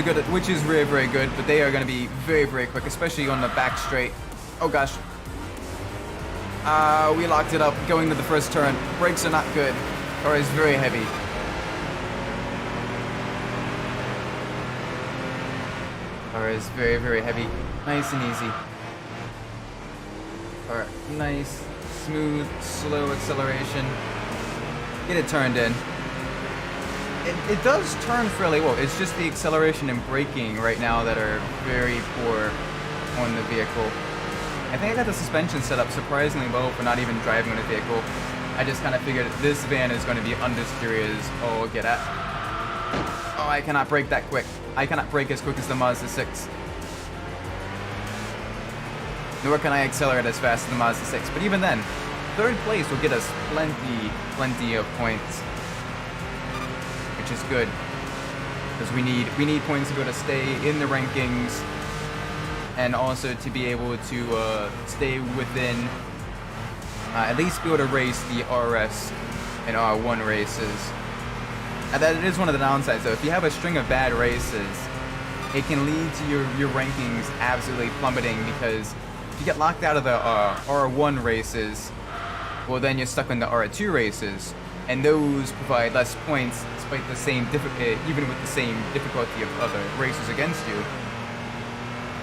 very, very good, but they are gonna be very, very quick, especially on the back straight. Oh gosh. We locked it up going to the first turn. Brakes are not good. Car is very heavy. Car is very, very heavy. Nice and easy. Alright, nice, smooth, slow acceleration. Get it turned in. It does turn fairly well. It's just the acceleration and braking right now that are very poor on the vehicle. I think I got the suspension set up surprisingly well for not even driving on a vehicle. I just kind of figured this van is going to be understeer as all get at. Oh, I cannot brake that quick. I cannot brake as quick as the Mazda 6. Nor can I accelerate as fast as the Mazda 6. But even then, third place will get us plenty of points, which is good, because we need points to be able to stay in the rankings, and also to be able to stay within, at least be able to race the RS and R1 races. And that is one of the downsides, though. If you have a string of bad races, it can lead to your rankings absolutely plummeting, because if you get locked out of the R1 races, well, then you're stuck in the R2 races, and those provide less points despite the same even with the same difficulty of other racers against you.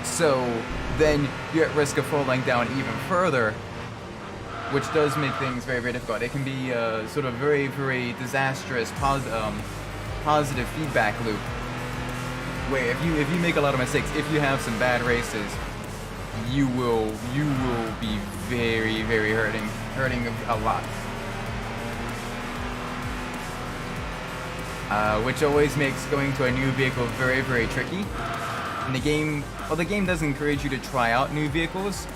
So then you're at risk of falling down even further, which does make things very, very difficult. It can be a sort of very, very disastrous positive feedback loop, where if you make a lot of mistakes, if you have some bad races, you will be very, very hurting a lot. Which always makes going to a new vehicle very, very tricky. And the game does encourage you to try out new vehicles.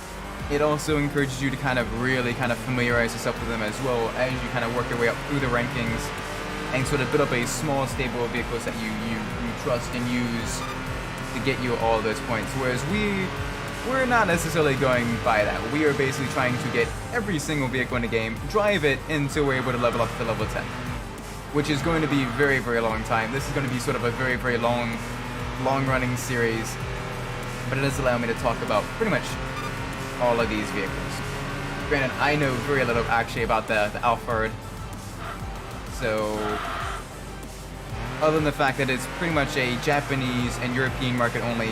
It also encourages you to kind of really familiarize yourself with them as well, as you kind of work your way up through the rankings and sort of build up a small stable of vehicles that you trust and use to get you all those points. Whereas we're not necessarily going by that. We are basically trying to get every single vehicle in the game, drive it until we're able to level up to level 10, which is going to be a very, very long time. This is going to be sort of a very, very long-running series, but it does allow me to talk about pretty much all of these vehicles. Granted, I know very little actually about the Alphard, so other than the fact that it's pretty much a Japanese and European market only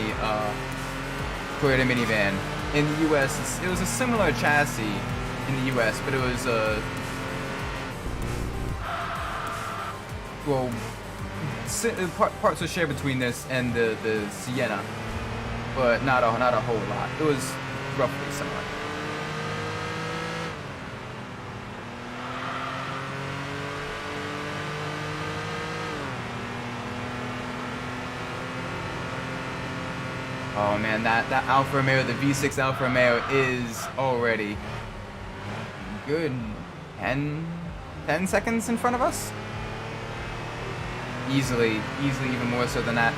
Toyota minivan. In the US, it was a similar chassis in the US, but it was well, parts were shared between this and the Sienna, but not a whole lot. It was roughly similar. Oh man, that Alfa Romeo, the V6 Alfa Romeo is already good 10 seconds in front of us. Easily even more so than that.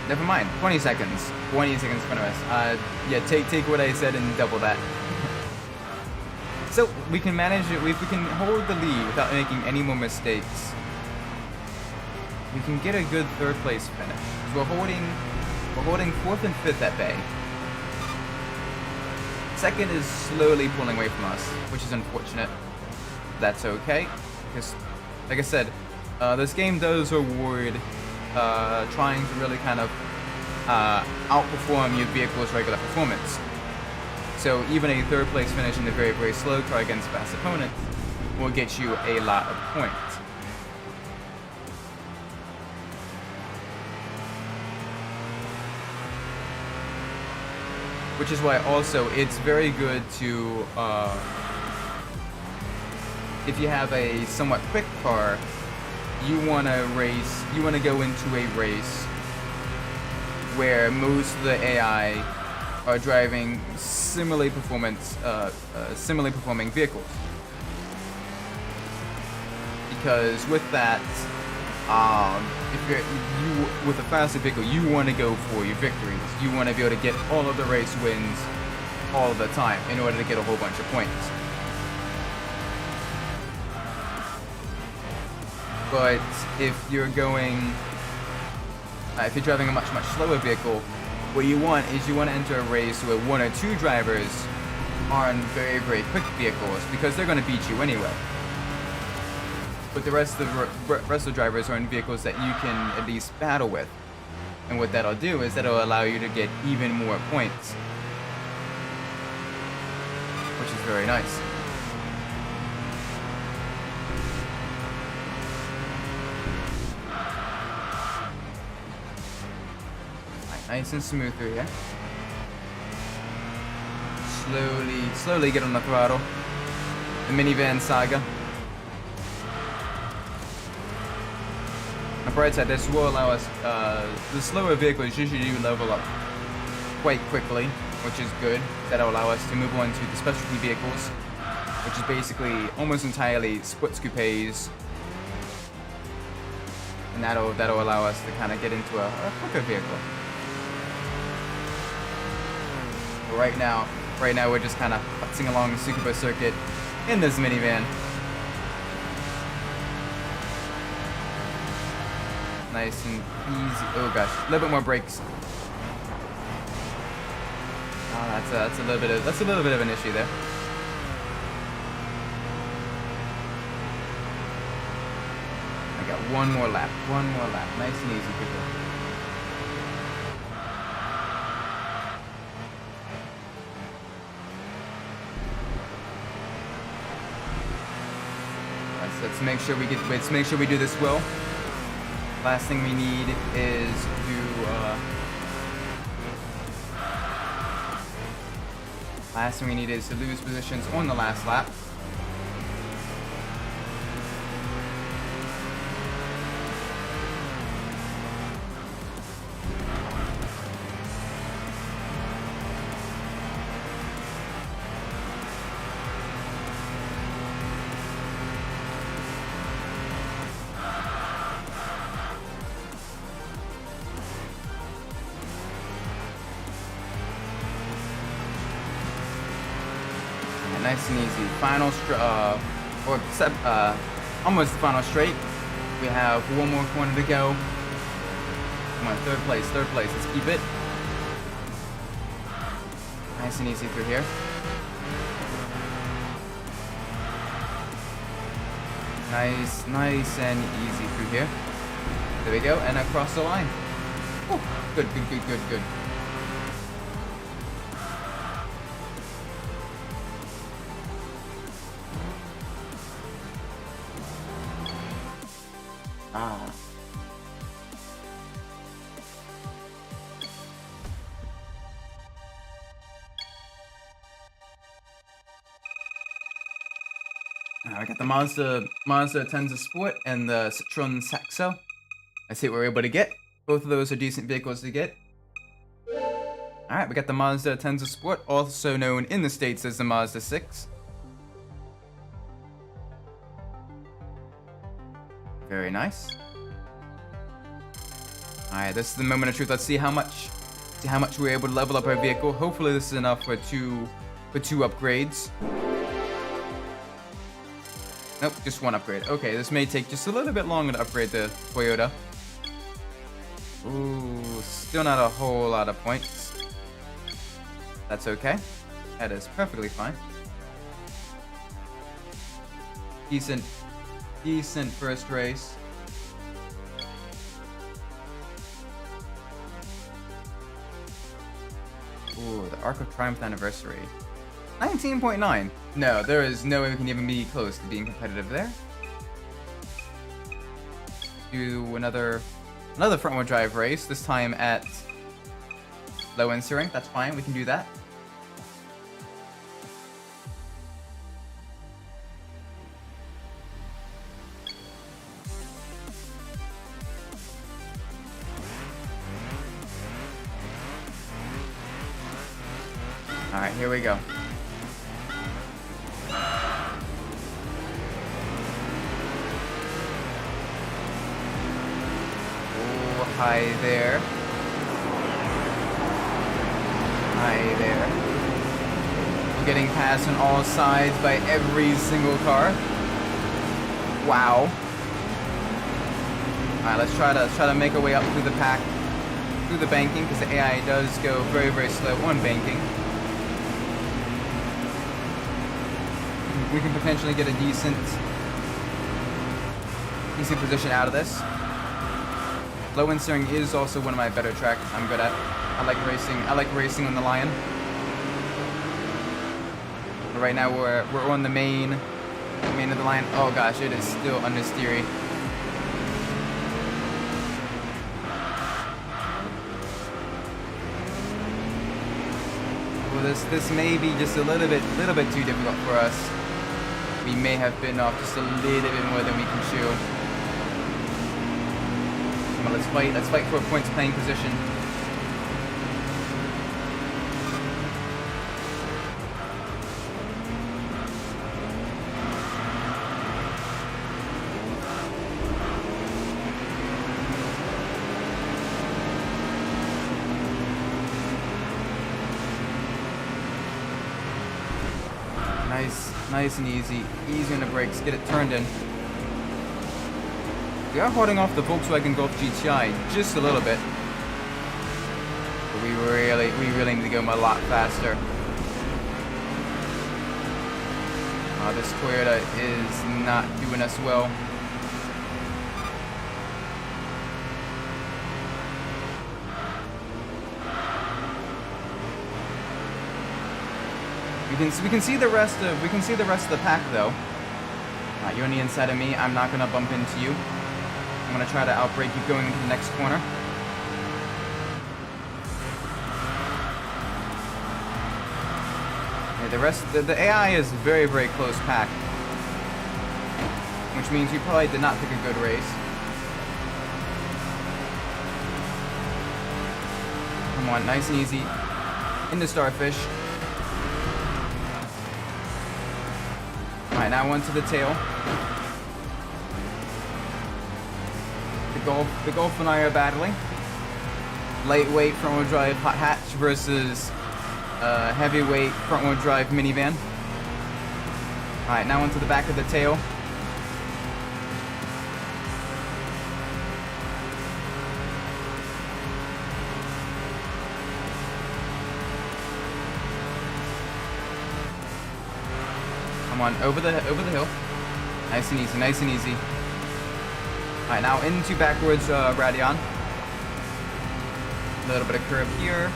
Never mind, 20 seconds. 20 seconds in front of us. Yeah, take what I said and double that. So we can manage it. We can hold the lead without making any more mistakes. We can get a good third place finish. We're holding fourth and fifth at bay. Second is slowly pulling away from us, which is unfortunate. That's okay, because, like I said, this game does reward trying to really kind of outperform your vehicle's regular performance. So even a third place finish in a very, very slow car against fast opponents will get you a lot of points. Which is why also it's very good to, if you have a somewhat quick car, you want to go into a race where most of the AI are driving similarly performing vehicles. Because with that, if with a faster vehicle, you want to go for your victories. You want to be able to get all of the race wins all of the time in order to get a whole bunch of points. But if you're driving a much slower vehicle, what you want is you want to enter a race where one or two drivers are on very, very quick vehicles because they're going to beat you anyway. But the rest of the drivers are in vehicles that you can at least battle with. And what that'll do is that'll allow you to get even more points. Which is very nice. Right, nice and smooth through here. Slowly get on the throttle. The minivan saga. On the bright side, this will allow us, the slower vehicles usually do level up quite quickly, which is good. That'll allow us to move on to the specialty vehicles, which is basically almost entirely sports coupes. And that'll allow us to kind of get into a quicker vehicle. But right now we're just kind of putzing along the Tsukuba circuit in this minivan. Nice and easy. Oh gosh, a little bit more brakes. Oh, that's a little bit of an issue there. I got one more lap. Nice and easy, people. Let's make sure we do this well. Last thing we need is to lose positions on the last lap. Nice and easy. Almost the final straight. We have one more corner to go. Come on, third place. Let's keep it. Nice and easy through here. Nice and easy through here. There we go, and across the line. Oh, good. Ah. We got the Mazda Tenza Sport and the Citroen Saxo. I see what we're able to get. Both of those are decent vehicles to get. Alright, we got the Mazda Tenza Sport, also known in the States as the Mazda 6. Very nice. Alright, this is the moment of truth. Let's see how much we're able to level up our vehicle. Hopefully this is enough for two upgrades. Nope, just one upgrade. Okay, this may take just a little bit longer to upgrade the Toyota. Ooh, still not a whole lot of points. That's okay. That is perfectly fine. Decent first race. Ooh, the Arc of Triumph anniversary. 19.9. No, there is no way we can even be close to being competitive there. Do another front-wheel drive race, this time at low end steering. That's fine, we can do that. Alright, here we go. Hi there. Hi there. I'm getting passed on all sides by every single car. Wow. Alright, let's try to make our way up through the pack, through the banking, because the AI does go very, very slow on banking. We can potentially get a decent position out of this. Low end steering is also one of my better tracks I'm good at. I like racing on the Lion. But right now we're on the main of the Lion. Oh gosh, it is still understeery. Well, this may be just a little bit too difficult for us. We may have bitten off just a little bit more than we can chew. Come on, let's fight for a points playing position. Nice and easy on the brakes, get it turned in. We are holding off the Volkswagen Golf GTI just a little bit. But we really need to go a lot faster. This Toyota is not doing us well. We can see the rest of the pack though. You're on the inside of me. I'm not gonna bump into you. I'm gonna try to outbrake you going into the next corner. Yeah, the AI is very, very close pack, which means you probably did not pick a good race. Come on, nice and easy into Starfish. Alright, now onto the tail. The Golf and I are battling. Lightweight front-wheel drive hot hatch versus heavyweight front-wheel drive minivan. Alright, now onto the back of the tail. Come on, over the hill. Nice and easy, nice and easy. Alright, now into backwards Radeon. A little bit of curb here.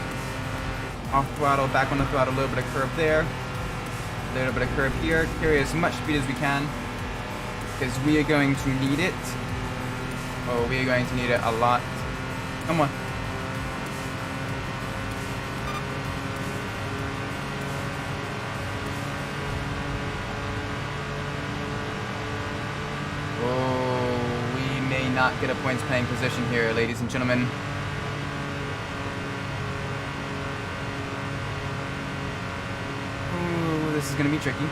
Off throttle, back on the throttle, a little bit of curb there. A little bit of curb here. Carry as much speed as we can, because we are going to need it. Oh, we are going to need it a lot. Come on. Oh, we may not get a points playing position here, ladies and gentlemen. Ooh, this is going to be tricky.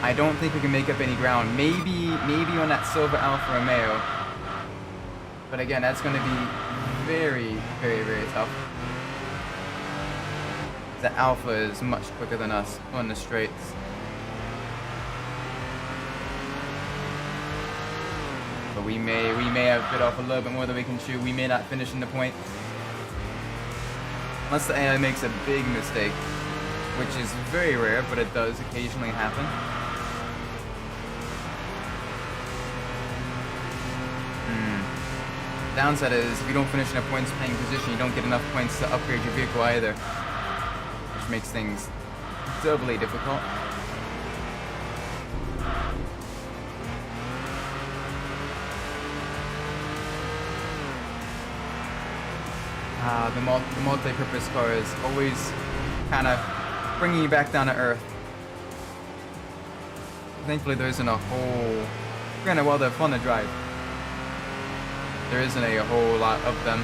I don't think we can make up any ground. Maybe on that silver Alfa Romeo. But again, that's going to be very, very, very tough. The Alpha is much quicker than us on the straights. But we may have bit off a little bit more than we can chew. We may not finish in the point. Unless the AI makes a big mistake, which is very rare, but it does occasionally happen. Downside is, if you don't finish in a points paying position, you don't get enough points to upgrade your vehicle either, which makes things doubly difficult. The multi-purpose car is always kind of bringing you back down to earth. Thankfully, there isn't a whole... Granted, while they're fun to drive, there isn't a whole lot of them.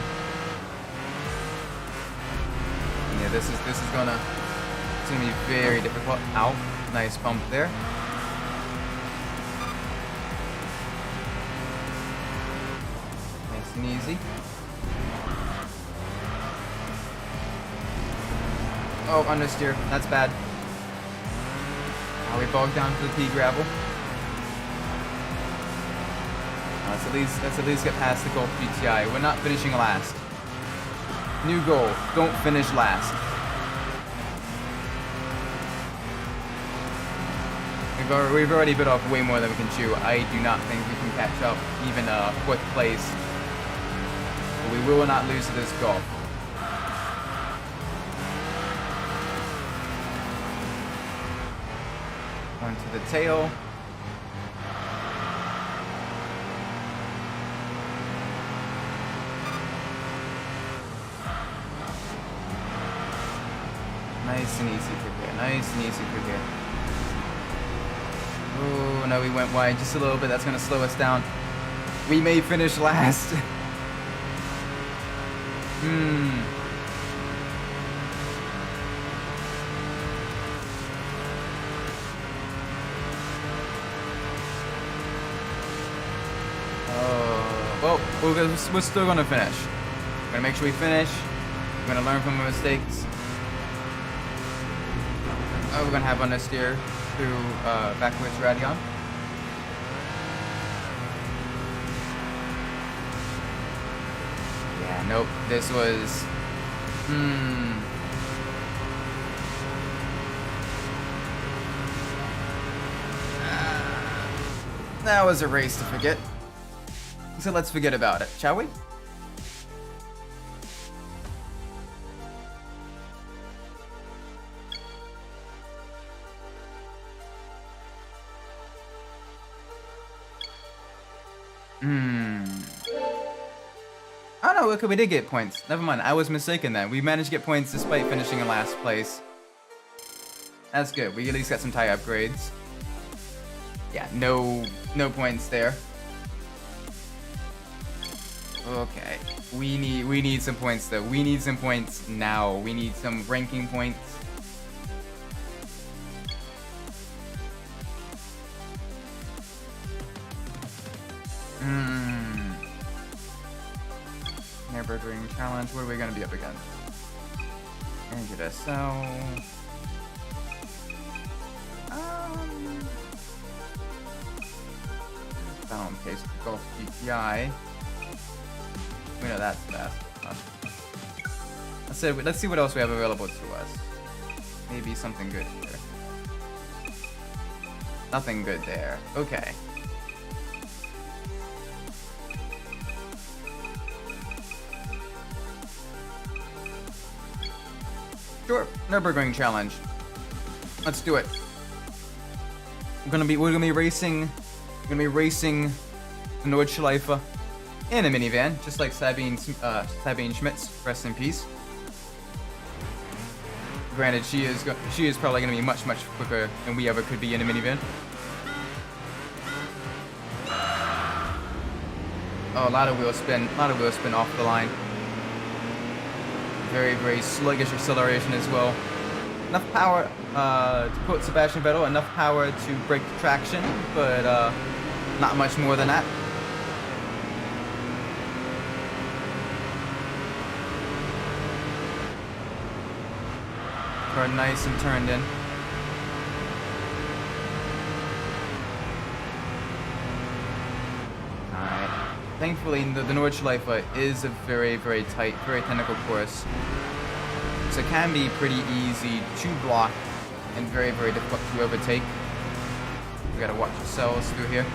And yeah, this is gonna be very difficult. Ow, nice bump there. Nice and easy. Oh, understeer. That's bad. Now we bogged down to the pea gravel. Let's at least get past the Golf GTI. We're not finishing last. New goal: don't finish last. We've already bit off way more than we can chew. I do not think we can catch up, even 4th place. But we will not lose to this Golf. Onto the tail. Nice and easy through here. Nice and easy through here. Oh, no, we went wide just a little bit. That's going to slow us down. We may finish last. Well, we're still going to finish. We're going to make sure we finish. We're going to learn from our mistakes. Oh, we're going to have understeer through backwards Radeon. Yeah, nope. This was... That was a race to forget. So let's forget about it, shall we? Oh no, look, we did get points. Never mind, I was mistaken then. We managed to get points despite finishing in last place. That's good. We at least got some tire upgrades. Yeah, no points there. Okay, we need some points though. We need some points now. We need some ranking points. Neighborhood challenge. What are we gonna be up against? Engine SL. Down pace Golf GTI. We know that's fast. Let's see what else we have available to us. Maybe something good here. Nothing good there. Okay. Sure, Nürburgring challenge. Let's do it. We're gonna be racing the Nordschleife in a minivan, just like Sabine Schmitz. Rest in peace. Granted, she is probably gonna be much quicker than we ever could be in a minivan. Oh, a lot of wheel spin off the line. Very sluggish acceleration as well. Enough power, to quote Sebastian Vettel, enough power to break the traction, but not much more than that. Car nice and turned in. Alright. Thankfully, the Nordschleife is a very tight, very technical course. So it can be pretty easy to block and very difficult to overtake. We gotta watch ourselves through here.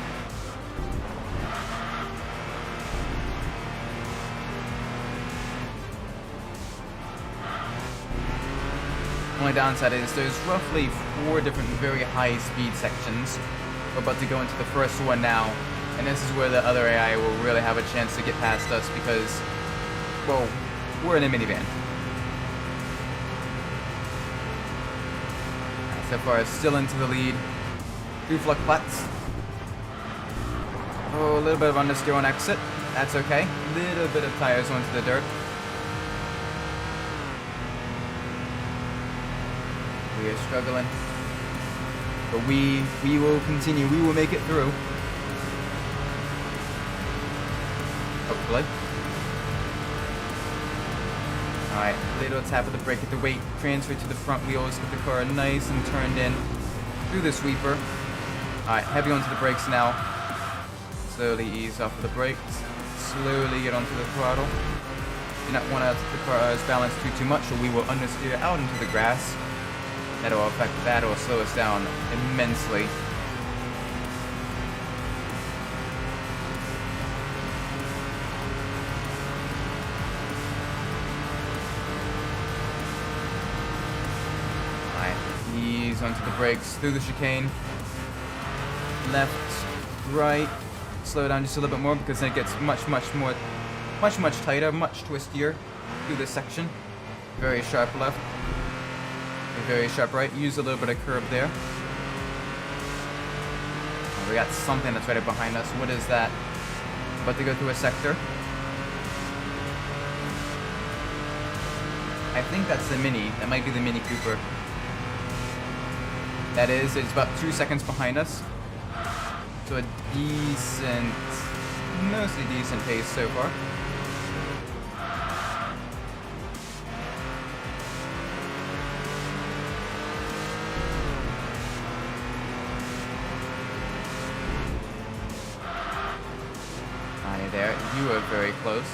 Only downside is there's roughly 4 different very high speed sections. We're about to go into the first one now, and this is where the other AI will really have a chance to get past us because, well, we're in a minivan. So far, still into the lead. 2 fluck flats. Oh, a little bit of understeer on exit. That's okay. Little bit of tires onto the dirt. We are struggling. But we will continue. We will make it through. Hopefully. Alright, little tap of the brake at the weight, transfer to the front wheels, get the car nice and turned in through the sweeper. Alright, heavy onto the brakes now. Slowly ease off of the brakes. Slowly get onto the throttle. Do not want to let the car's balance too much or we will understeer out into the grass. That'll slow us down immensely. Ease onto the brakes through the chicane. Left, right. Slow down just a little bit more because then it gets much tighter, much twistier through this section. Very sharp left. And very sharp right. Use a little bit of curb there. Oh, we got something that's right behind us. What is that? About to go through a sector. I think that's the Mini. That might be the Mini Cooper. That is, it's about 2 seconds behind us. So a decent, mostly decent pace so far. Hi there, you are very close.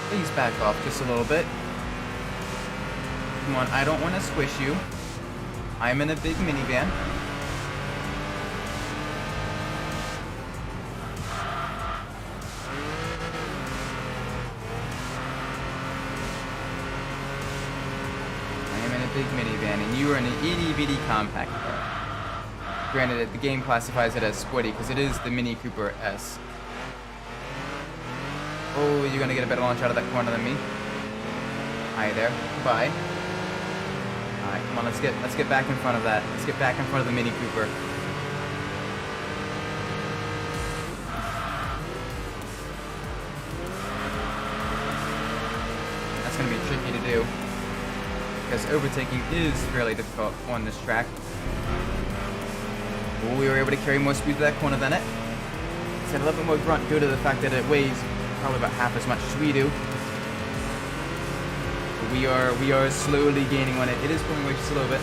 Please back off just a little bit. Come on, I don't want to squish you. I'm in a big minivan. And you are in an itty bitty compact car. Granted, the game classifies it as sporty because it is the Mini Cooper S. Oh, you're gonna get a better launch out of that corner than me. Hi there. Bye. Alright, come on, let's get back in front of that. Let's get back in front of the Mini Cooper. That's gonna be tricky to do. Because overtaking is fairly difficult on this track. Well, we were able to carry more speed to that corner than it. It's had a little bit more grunt due to the fact that it weighs probably about half as much as we do. But we are slowly gaining on it. It is pulling away just a little bit.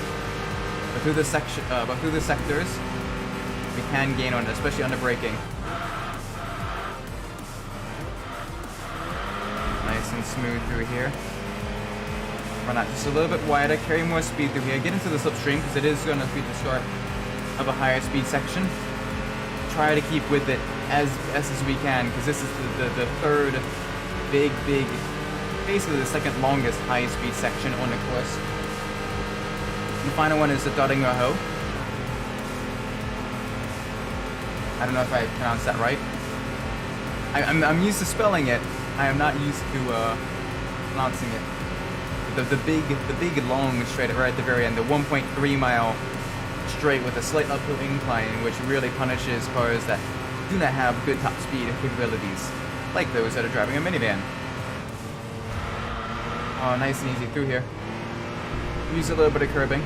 But through the sectors, we can gain on it, especially under braking. Nice and smooth through here. Run out just a little bit wider, carry more speed through here. Get into the slipstream because it is going to feed the start. of a higher speed section. Try to keep with it as best as we can, because this is the third big, basically the second longest high speed section on the course. And the final one is the Ho. I don't know if I pronounced that right. I'm used to spelling it. I am not used to pronouncing it. The big long straight right at the very end, the 1.3 mile straight with a slight uphill incline, which really punishes cars that do not have good top speed capabilities, like those that are driving a minivan. Oh, nice and easy through here. Use a little bit of curbing,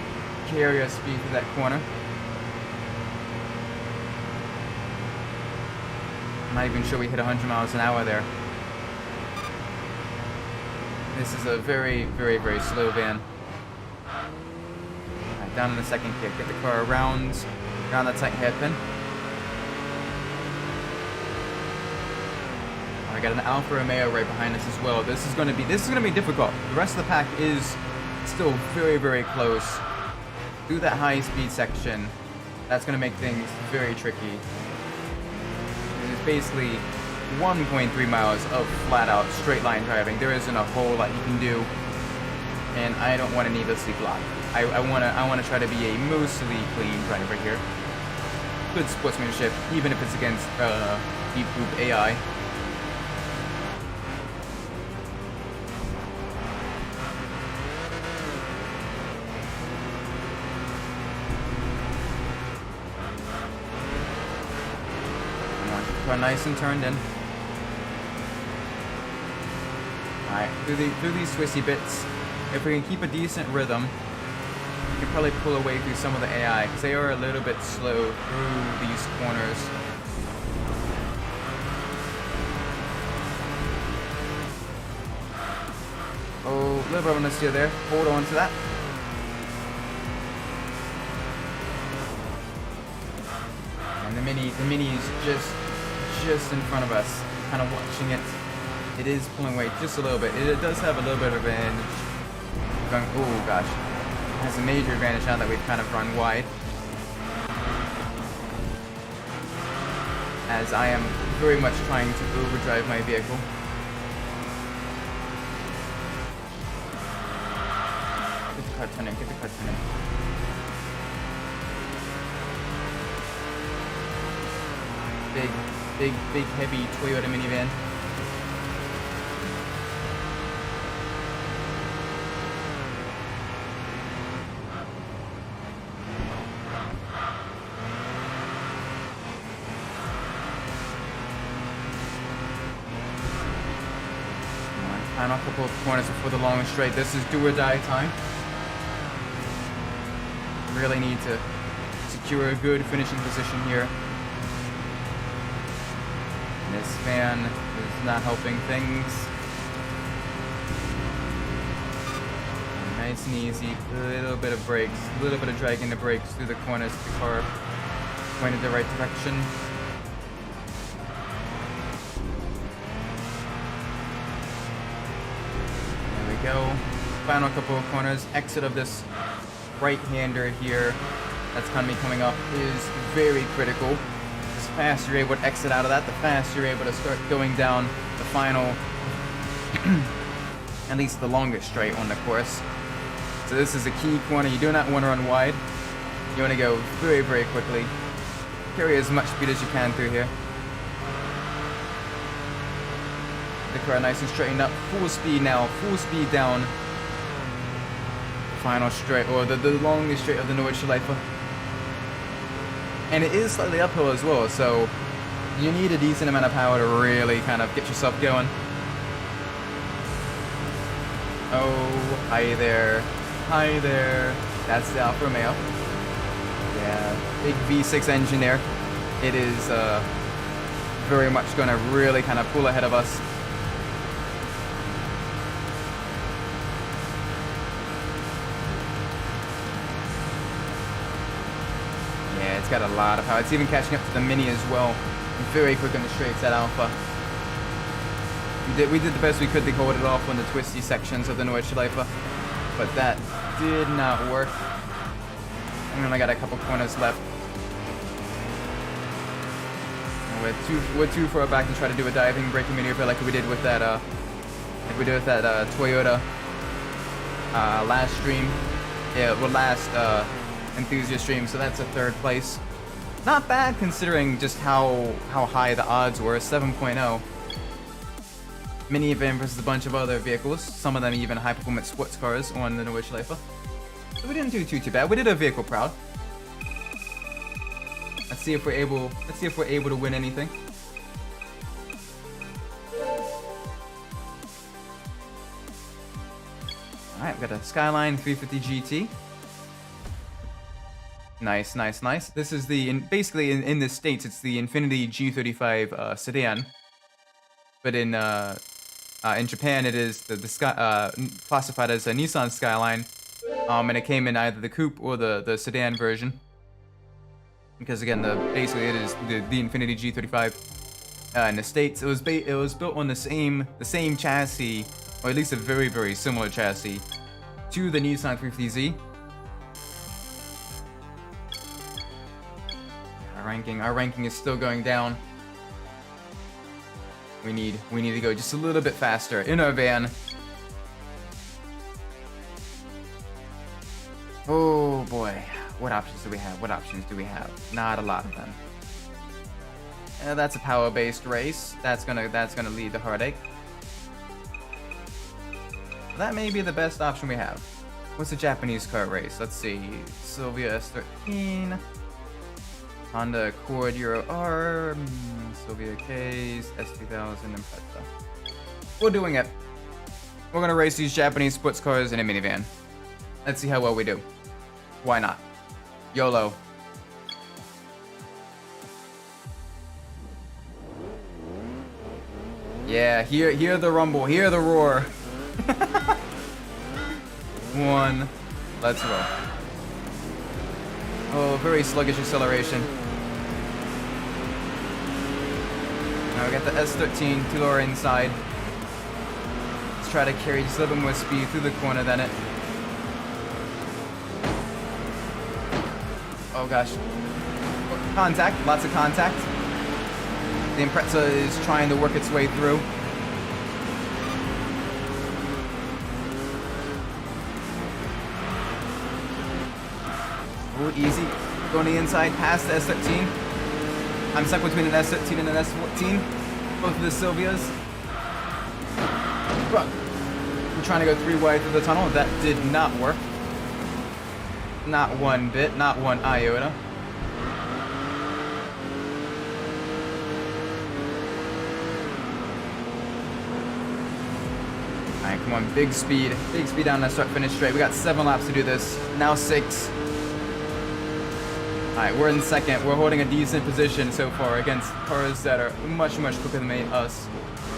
carry our speed through that corner. I'm not even sure we hit 100 miles an hour there. This is a very slow van. Alright, down in the second kick. Get the car around that tight hairpin. I got an Alfa Romeo right behind us as well. This is gonna be difficult. The rest of the pack is still very close. Through that high speed section, that's gonna make things very tricky. It's basically 1.3 miles of flat-out straight-line driving. There isn't a whole lot you can do, and I don't want to needlessly block. I want to try to be a mostly clean driver here. Good sportsmanship, even if it's against Deep Boop AI. Nice and turned in. Alright, through these twisty bits, if we can keep a decent rhythm, we can probably pull away through some of the AI, because they are a little bit slow through these corners. Oh, a little bit of an steer there. Hold on to that. And the mini is just in front of us, kind of watching it. It is pulling away just a little bit. It does have a little bit of advantage. Oh gosh, it has a major advantage now that we've kind of run wide. As I am very much trying to overdrive my vehicle. Get the car turning, get the car turning. Big, heavy Toyota minivan. Final couple of corners before the long straight. This is do or die time. Really need to secure a good finishing position here. This fan is not helping things. Nice and easy. A little bit of brakes. A little bit of dragging the brakes through the corners of the car. Pointed the right direction. There we go. Final couple of corners. Exit of this right-hander here that's going to be coming up is very critical. The faster you're able to exit out of that, the faster you're able to start going down the final, at least the longest straight on the course. So this is a key corner. You do not want to run wide. You want to go very quickly. Carry as much speed as you can through here. The car nice and straightened up. Full speed now. Full speed down. Final straight, or the longest straight of the Nordschleife. And it is slightly uphill as well, so you need a decent amount of power to really kind of get yourself going. Oh, hi there. Hi there. That's the Alfa Romeo. Yeah, big V6 engine there. It is very much going to really kind of pull ahead of us. It's got a lot of power. It's even catching up to the Mini as well. Very quick on the straights, that Alpha. We did the best we could to hold it off on the twisty sections of the Nordschleife, but that did not work. And then I got a couple corners left. We're too far back to try to do a diving braking maneuver like we did with that Toyota last stream. Yeah, well, last Enthusia stream. So that's a 3rd place. Not bad considering just how high the odds were. 7.0. Minivan versus a bunch of other vehicles. Some of them even high-performance sports cars on the Nordschleife. So we didn't do too bad. We did a vehicle proud. Let's see if we're able to win anything. All right, we got a Skyline 350 GT. Nice. This is basically in the States, it's the Infiniti G35 sedan. But in Japan, it is classified as a Nissan Skyline. And it came in either the coupe or the sedan version. Because again, basically it is the Infiniti G35 in the States. It was built on the same chassis, or at least a very similar chassis to the Nissan 350Z. Our ranking is still going down. We need to go just a little bit faster in our van. Oh boy, what options do we have? Not a lot of them. That's a power-based race. That's gonna lead to heartache. That may be the best option we have. What's a Japanese car race? Let's see. Silvia S13. Honda Accord Euro R. Silvia K's. S2000 Impreza. We're doing it. We're gonna race these Japanese sports cars in a minivan. Let's see how well we do. Why not? YOLO. Yeah, hear the rumble, hear the roar. 1. Let's roll. Oh, very sluggish acceleration. Now we got the S13 to our inside. Let's try to carry just a little bit more speed through the corner than it. Oh gosh. Contact, lots of contact. The Impreza is trying to work its way through. Ooh, easy. Going to the inside, past the S13. I'm stuck between an S13 and an S14. Both of the Silvias. I'm trying to go 3 wide through the tunnel. That did not work. Not one bit, not one iota. Alright, come on, big speed down that start-finish straight. We got 7 laps to do this, now 6. Alright, we're in second. We're holding a decent position so far against cars that are much quicker than us.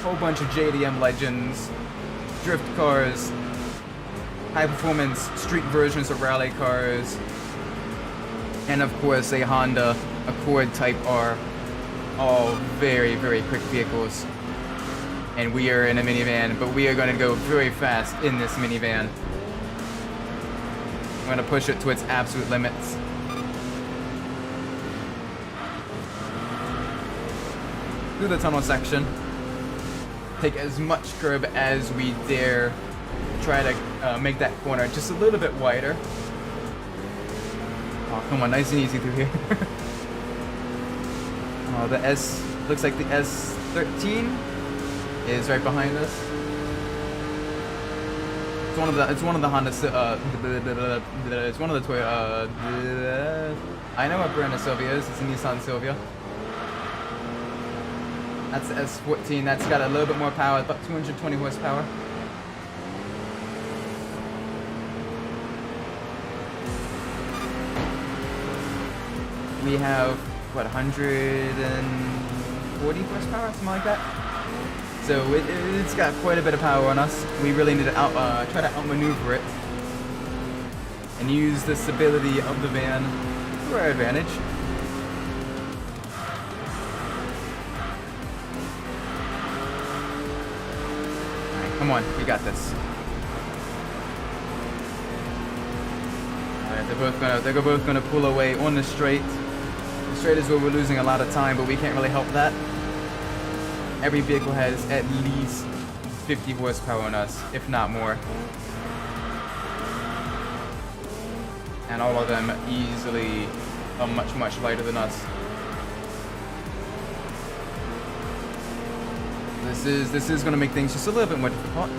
Whole bunch of JDM legends, drift cars, high-performance street versions of rally cars, and of course a Honda Accord Type R. All very quick vehicles. And we are in a minivan, but we are going to go very fast in this minivan. I'm going to push it to its absolute limits. Through the tunnel section. Take as much curb as we dare. Try to make that corner just a little bit wider. Oh, come on, nice and easy through here. Oh, the S, looks like the S13 is right behind us. It's one of the Honda, it's one of the Toyota, I know what brand a Silvia is, it's a Nissan Silvia. That's the S14, that's got a little bit more power, about 220 horsepower. We have, what, 140 horsepower, something like that? So it's got quite a bit of power on us. We really need to try to outmaneuver it and use the stability of the van to our advantage. Alright, come on, we got this. Alright, they're both gonna pull away on the straight. The straight is where we're losing a lot of time, but we can't really help that. Every vehicle has at least 50 horsepower on us, if not more. And all of them easily are much, much lighter than us. This is going to make things just a little bit more difficult.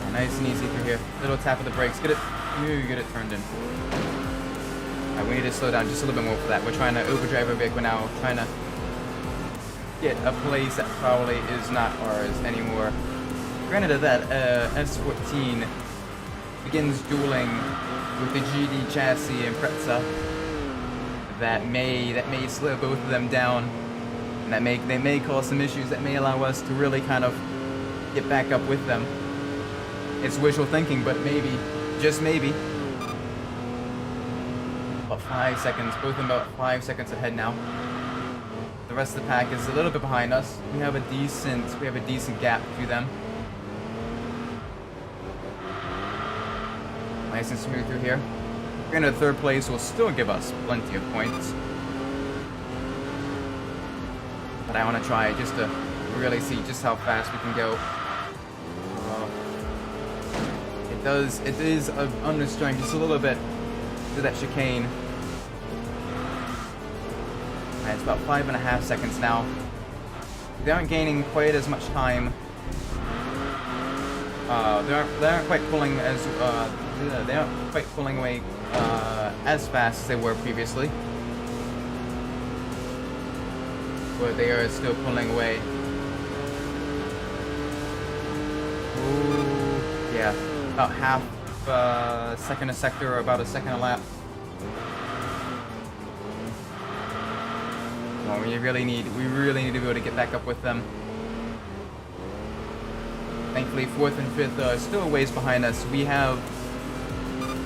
Yeah, nice and easy through here. Little tap of the brakes. Get it turned in. Alright, we need to slow down just a little bit more for that. We're trying to overdrive our vehicle now. Trying to get a place that probably is not ours anymore. Granted that S14 begins dueling with the GD chassis and Preza. That may slow both of them down, and they may cause some issues that may allow us to really kind of get back up with them. It's wishful thinking, but maybe, just maybe. About 5 seconds, both of them about 5 seconds ahead now. The rest of the pack is a little bit behind us. We have a decent gap to them. Nice and smooth through here. Granted, third place will still give us plenty of points. But I want to try just to really see just how fast we can go. It is understeering just a little bit to that chicane. Alright, it's about 5.5 seconds now. They aren't gaining quite as much time. They aren't quite pulling as they aren't quite pulling away as fast as they were previously, but they are still pulling away. Ooh, yeah, about half second a sector, or about a second a lap. Well, we really need to be able to get back up with them. Thankfully, 4th and 5th are still a ways behind us. We have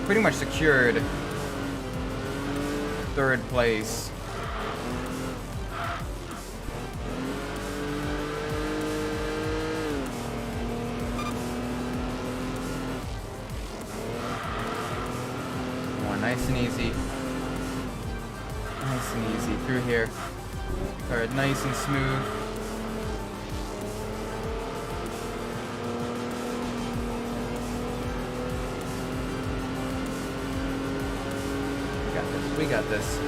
pretty much secured 3rd place. Come on, nice and easy. Nice and easy through here. Card nice and smooth. We got this.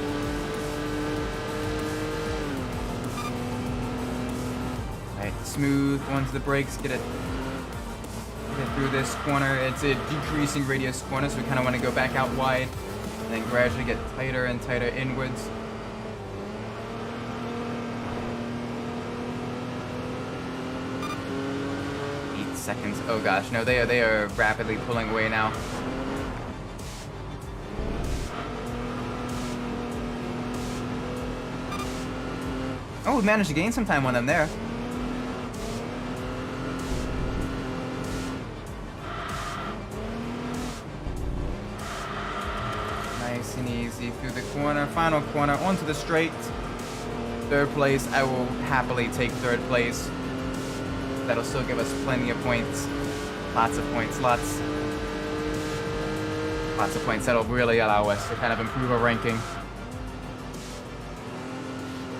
Alright, smooth onto the brakes, get through this corner. It's a decreasing radius corner, so we kind of want to go back out wide and then gradually get tighter and tighter inwards. Seconds. Oh gosh, no, they are rapidly pulling away now. Oh, we managed to gain some time on them there. Nice and easy through the corner, final corner, onto the straight. 3rd place, I will happily take 3rd place. That'll still give us plenty of points. Lots of points, lots of points. That'll really allow us to kind of improve our ranking.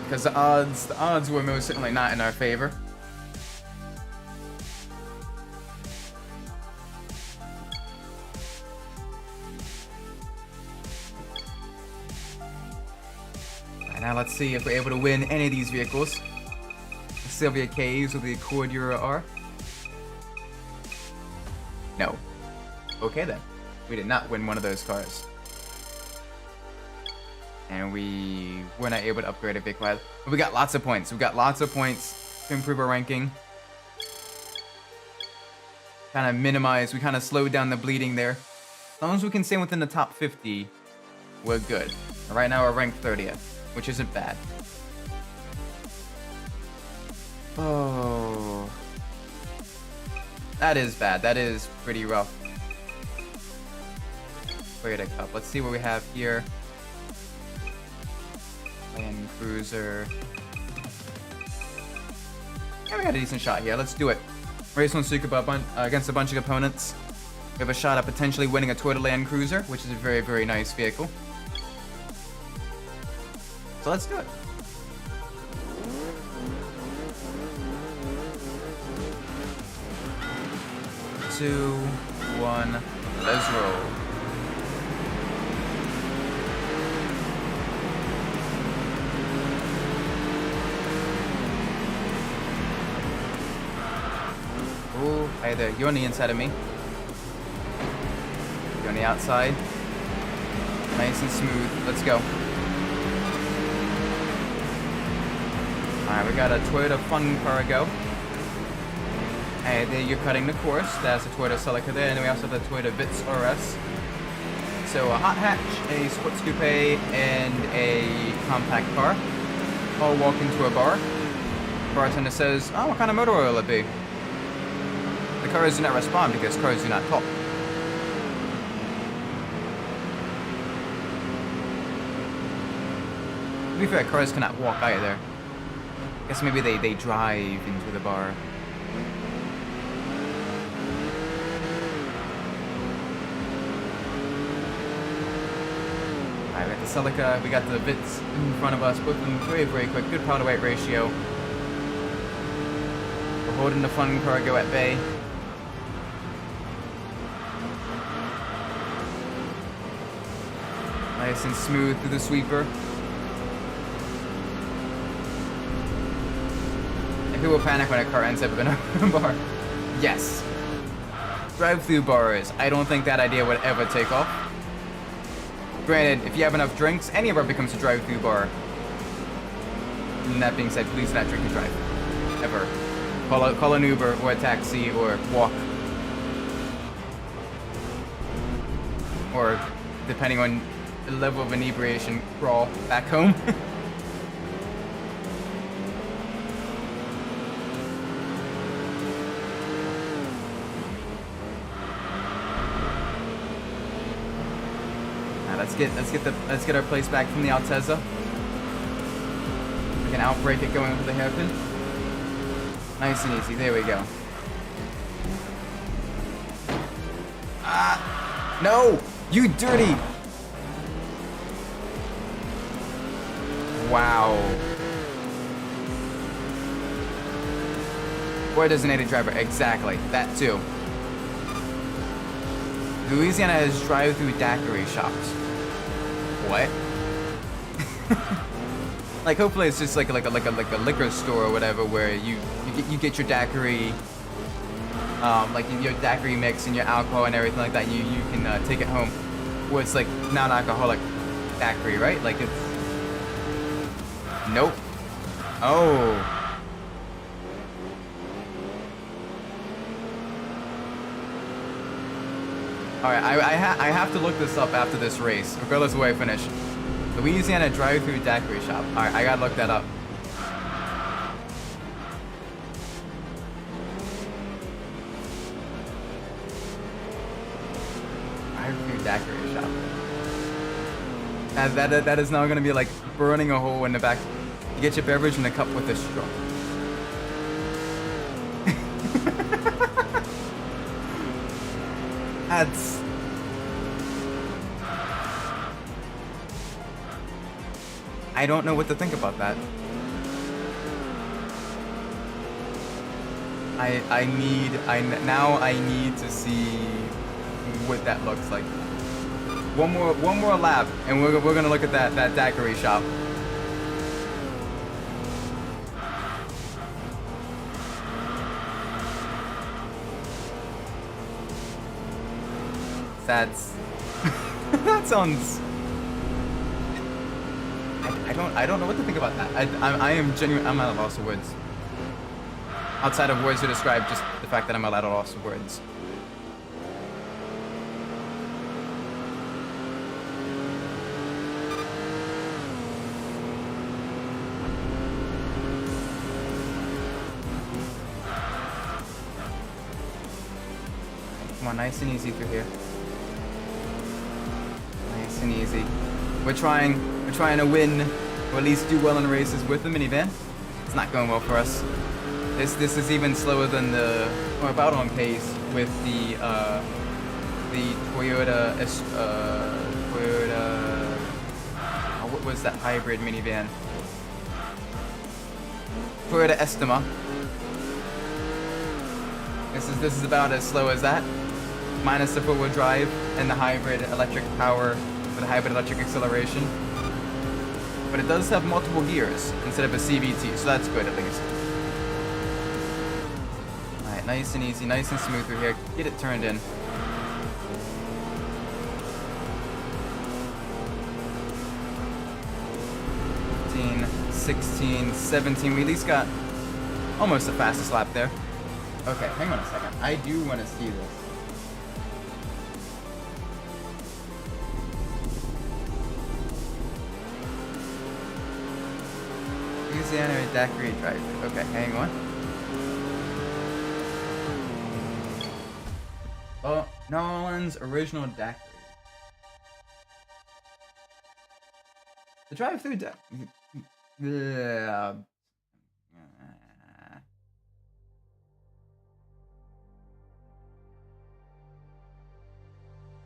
Because the odds were most certainly not in our favor. Alright, now let's see if we're able to win any of these vehicles. Sylvia K's or the Accord Euro R? No. Okay then. We did not win one of those cars. And we were not able to upgrade a vehicle. But we got lots of points. We got lots of points to improve our ranking. Kind of minimize, we kind of slowed down the bleeding there. As long as we can stay within the top 50, we're good. Right now we're ranked 30th, which isn't bad. Oh, that is bad. That is pretty rough. Toyota Cup. Let's see what we have here. Land Cruiser. Yeah, we got a decent shot here. Let's do it. Race on Tsukuba against a bunch of opponents. We have a shot at potentially winning a Toyota Land Cruiser, which is a very, very nice vehicle. So let's do it. Two, one, let's roll. Ooh, hey there, you're on the inside of me. You're on the outside. Nice and smooth, let's go. Alright, we got a Toyota Fun Cargo. And then you're cutting the course. That's a Toyota Celica there. And then we also have the Toyota Vitz RS. So a hot hatch, a sports coupe, and a compact car. All walk into a bar. Bartender says, oh, what kind of motor oil will it be? The cars do not respond because cars do not talk. To be fair, cars cannot walk either. I guess maybe they drive into the bar. Alright, we got the Celica, we got the Vitz in front of us, both of them very, very quick, good power to weight ratio. We're holding the Fun Cargo at bay. Nice and smooth through the sweeper. People panic when a car ends up in a bar. Yes. Drive-through bars. I don't think that idea would ever take off. Granted, if you have enough drinks, any bar becomes a drive-through bar. And that being said, please do not drink and drive. Ever. Call an Uber or a taxi or walk. Or, depending on the level of inebriation, crawl back home. Let's get our place back from the Altezza. We can outbrake it going over the hairpin. Nice and easy. There we go. Ah! No! You dirty! Wow. Or a designated driver. Exactly. That too. Louisiana has drive-through daiquiri shops. What? Like, hopefully it's just like a liquor store or whatever, where you get your daiquiri, like your daiquiri mix and your alcohol and everything like that. You can take it home. Where it's like non-alcoholic daiquiri, right? Like it's. Nope. Oh. Alright, I have to look this up after this race, regardless of where I finish. Louisiana drive-through daiquiri shop. Alright, I gotta look that up. Drive-through daiquiri shop. That is now gonna be like burning a hole in the back. You get your beverage in a cup with a straw. That's... I don't know what to think about that. Now I need to see what that looks like. One more lap, and we're gonna look at that daiquiri shop. That's that sounds. I don't know what to think about that. I am genuine. I'm at a loss of words. Outside of words to describe just the fact that I'm at a loss of words. Come on, nice and easy through here. Nice and easy. We're trying to win, or at least do well in races with the minivan. It's not going well for us. This is even slower than or about on pace with the the Toyota, what was that hybrid minivan? Toyota Estima. This is about as slow as that, minus the four-wheel drive and the hybrid electric power with the hybrid electric acceleration. But it does have multiple gears instead of a CVT, so that's good at least. Alright, nice and easy, nice and smooth through here. Get it turned in. 16, 17. We at least got almost the fastest lap there. Okay, hang on a second. I do want to see this. Louisiana daiquiri drive. Okay, hang on. Oh, New Orleans original daiquiri. The drive-through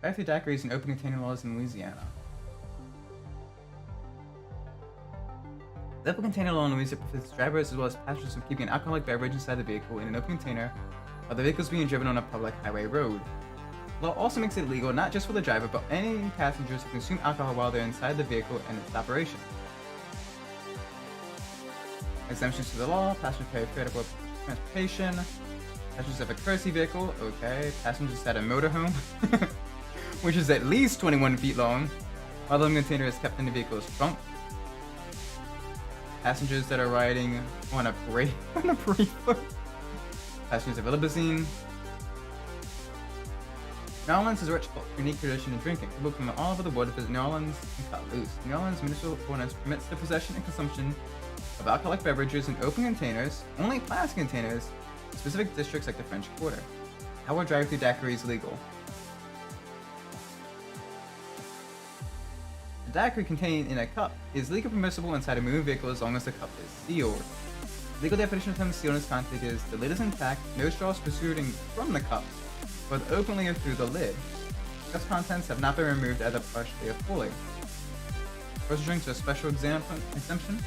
drive-through daiquiris and open container laws in Louisiana. The open container law in Louisiana prohibits drivers as well as passengers from keeping an alcoholic beverage inside the vehicle in an open container while the vehicle is being driven on a public highway road. The law also makes it illegal not just for the driver, but any passengers who consume alcohol while they're inside the vehicle and its operation. Exemptions to the law: passengers pay fair for transportation. Passengers of a courtesy vehicle, okay. Passengers at a motorhome, which is at least 21 feet long, while the container is kept in the vehicle's trunk. Passengers that are riding on a parade, Passengers of a limousine. New Orleans is a rich, unique tradition of drinking. People from all over the world visit New Orleans and cut loose. New Orleans municipal ordinance permits the possession and consumption of alcoholic beverages in open containers, only plastic containers, in specific districts like the French Quarter. How are drive-through daiquiris legal? A daiquiri contained in a cup is legally permissible inside a moving vehicle as long as the cup is sealed. The legal definition of term sealed in this context is the lid is intact, no straws protruding from the cup, but openly or through the lid. Cup's contents have not been removed either partially or fully. First drinks are a special exemption.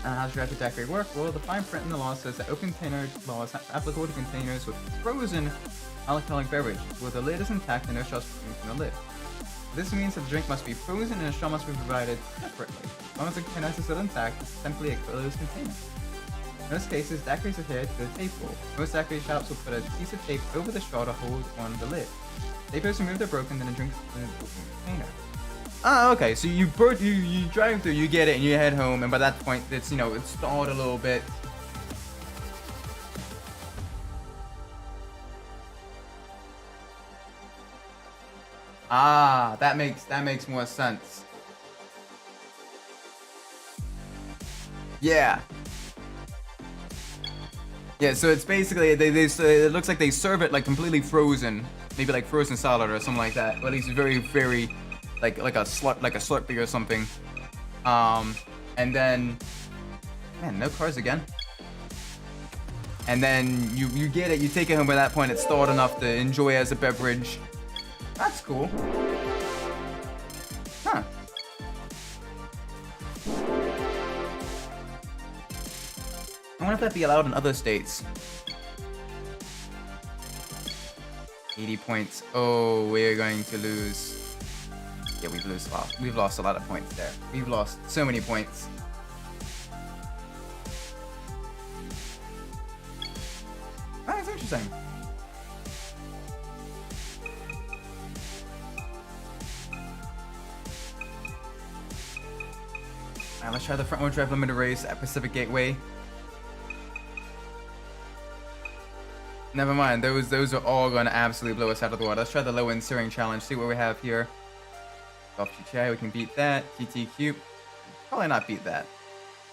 How does drive-through daiquiri work? Well, the fine print in the law says that open container law is applicable to containers with frozen alcoholic beverage, where the lid is intact and no straws protruding from the lid. This means that the drink must be frozen and a straw must be provided separately. As long as the container is still intact, it's simply a closed container. In most cases, daiquiris adhere to the tape rule. Most daiquiri shops will put a piece of tape over the straw to hold on the lid. Tape is removed or broken, then the drink is in an open container. Ah, okay. So you drive through, you get it, and you head home, and by that point, it's it's stalled a little bit. Ah, that makes more sense. Yeah. Yeah, so it's basically it looks like they serve it like completely frozen, maybe like frozen salad or something like that. Or at least very like a Slurpee or something. And then, man, no cars again. And then you get it, you take it home. By that point, it's thawed enough to enjoy as a beverage. That's cool. Huh. I wonder if that'd be allowed in other states. 80 points. Oh, we're going to lose. Yeah, we've lost a lot of points there. We've lost so many points. Oh, that's interesting. Alright, let's try the front wheel drive limited race at Pacific Gateway. Never mind, those are all going to absolutely blow us out of the water. Let's try the low end steering challenge, see what we have here. Golf GTI, we can beat that. TTQ, probably not beat that.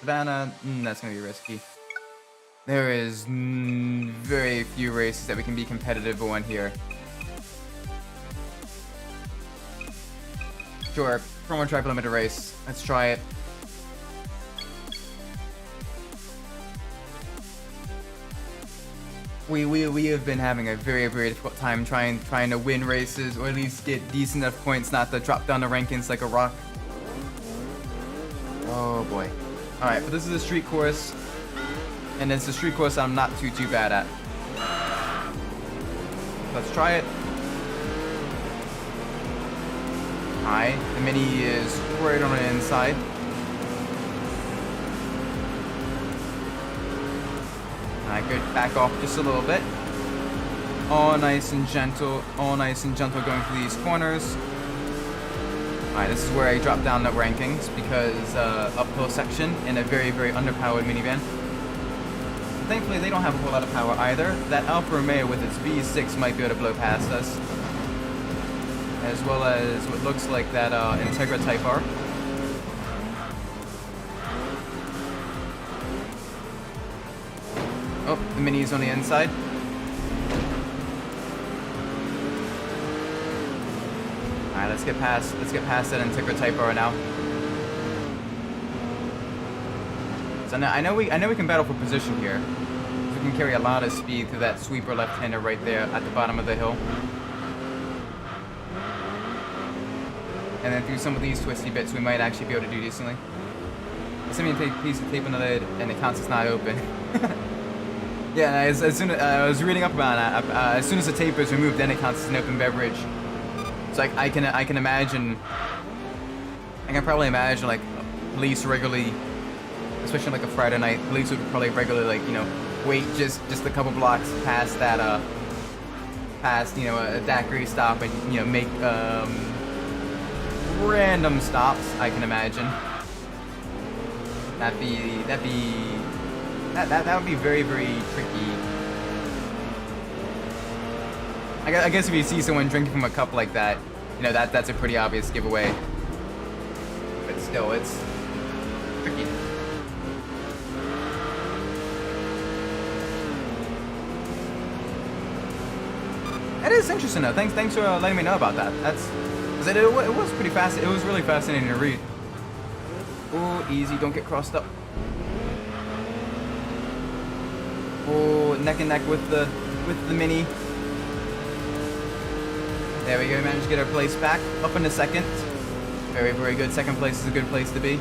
Savannah, that's going to be risky. There is very few races that we can be competitive on here. Sure, front wheel drive limited race. Let's try it. we have been having a very difficult time trying to win races, or at least get decent enough points not to drop down the rankings like a rock. Oh boy. Alright, but this is a street course, and it's a street course I'm not too bad at. Let's try it. Alright, the Mini is right on the inside. Alright, good. Back off just a little bit. All nice and gentle. All nice and gentle going through these corners. Alright, this is where I drop down the rankings because uphill section in a very underpowered minivan. Thankfully, they don't have a whole lot of power either. That Alfa Romeo with its V6 might be able to blow past us, as well as what looks like that Integra Type R. Oh, the Mini's on the inside. Alright, let's get past that Integra Type R now. So now, I know we can battle for position here. We can carry a lot of speed through that sweeper left-hander right there at the bottom of the hill. And then through some of these twisty bits, we might actually be able to do decently. Send me a piece of tape on the lid, and it counts as not open. Yeah, as soon as I was reading up about that, as soon as the tape is removed, then it counts as an open beverage. So I can imagine, I can probably imagine like police regularly, especially like a Friday night, police would probably regularly, like, you know, wait just a couple blocks past that past, you know, a daiquiri stop, and, you know, make random stops. I can imagine that would be very tricky. I guess if you see someone drinking from a cup like that, you know, that's a pretty obvious giveaway. But still, it's tricky. It is interesting though. Thanks for letting me know about that. It was pretty fast. It was really fascinating to read. Oh, easy! Don't get crossed up. Oh, neck and neck with the Mini. There we go. Managed to get our place back. Up in a second. Very good. Second place is a good place to be.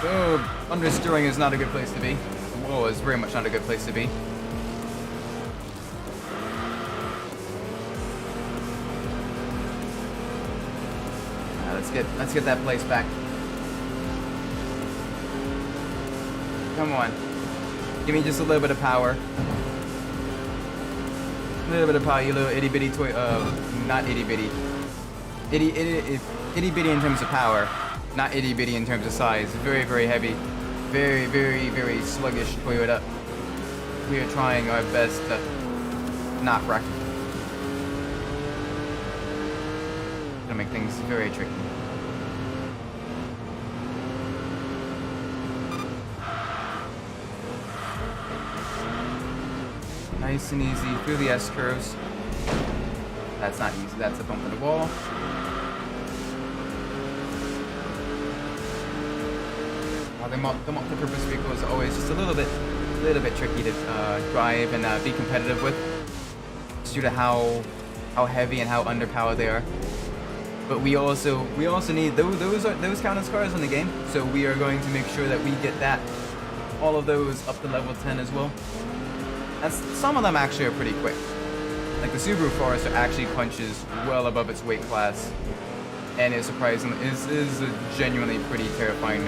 Oh, understeering is not a good place to be. Whoa, is very much not a good place to be. Let's get that place back. Come on. Give me just a little bit of power. A little bit of power, you little itty bitty toy. Not itty bitty. Itty bitty in terms of power, not itty bitty in terms of size. Very heavy. Very sluggish Toyota. We are trying our best to not wreck. Gonna make things very tricky. Nice and easy through the S-curves. That's not easy, that's a bump in the wall. The multi-purpose vehicle is always just a little bit tricky to drive and be competitive with, just due to how heavy and how underpowered they are. But we also need those count as cars in the game, so we are going to make sure that we get all of those up to level 10 as well. And some of them actually are pretty quick. Like the Subaru Forester actually punches well above its weight class, and is genuinely pretty terrifying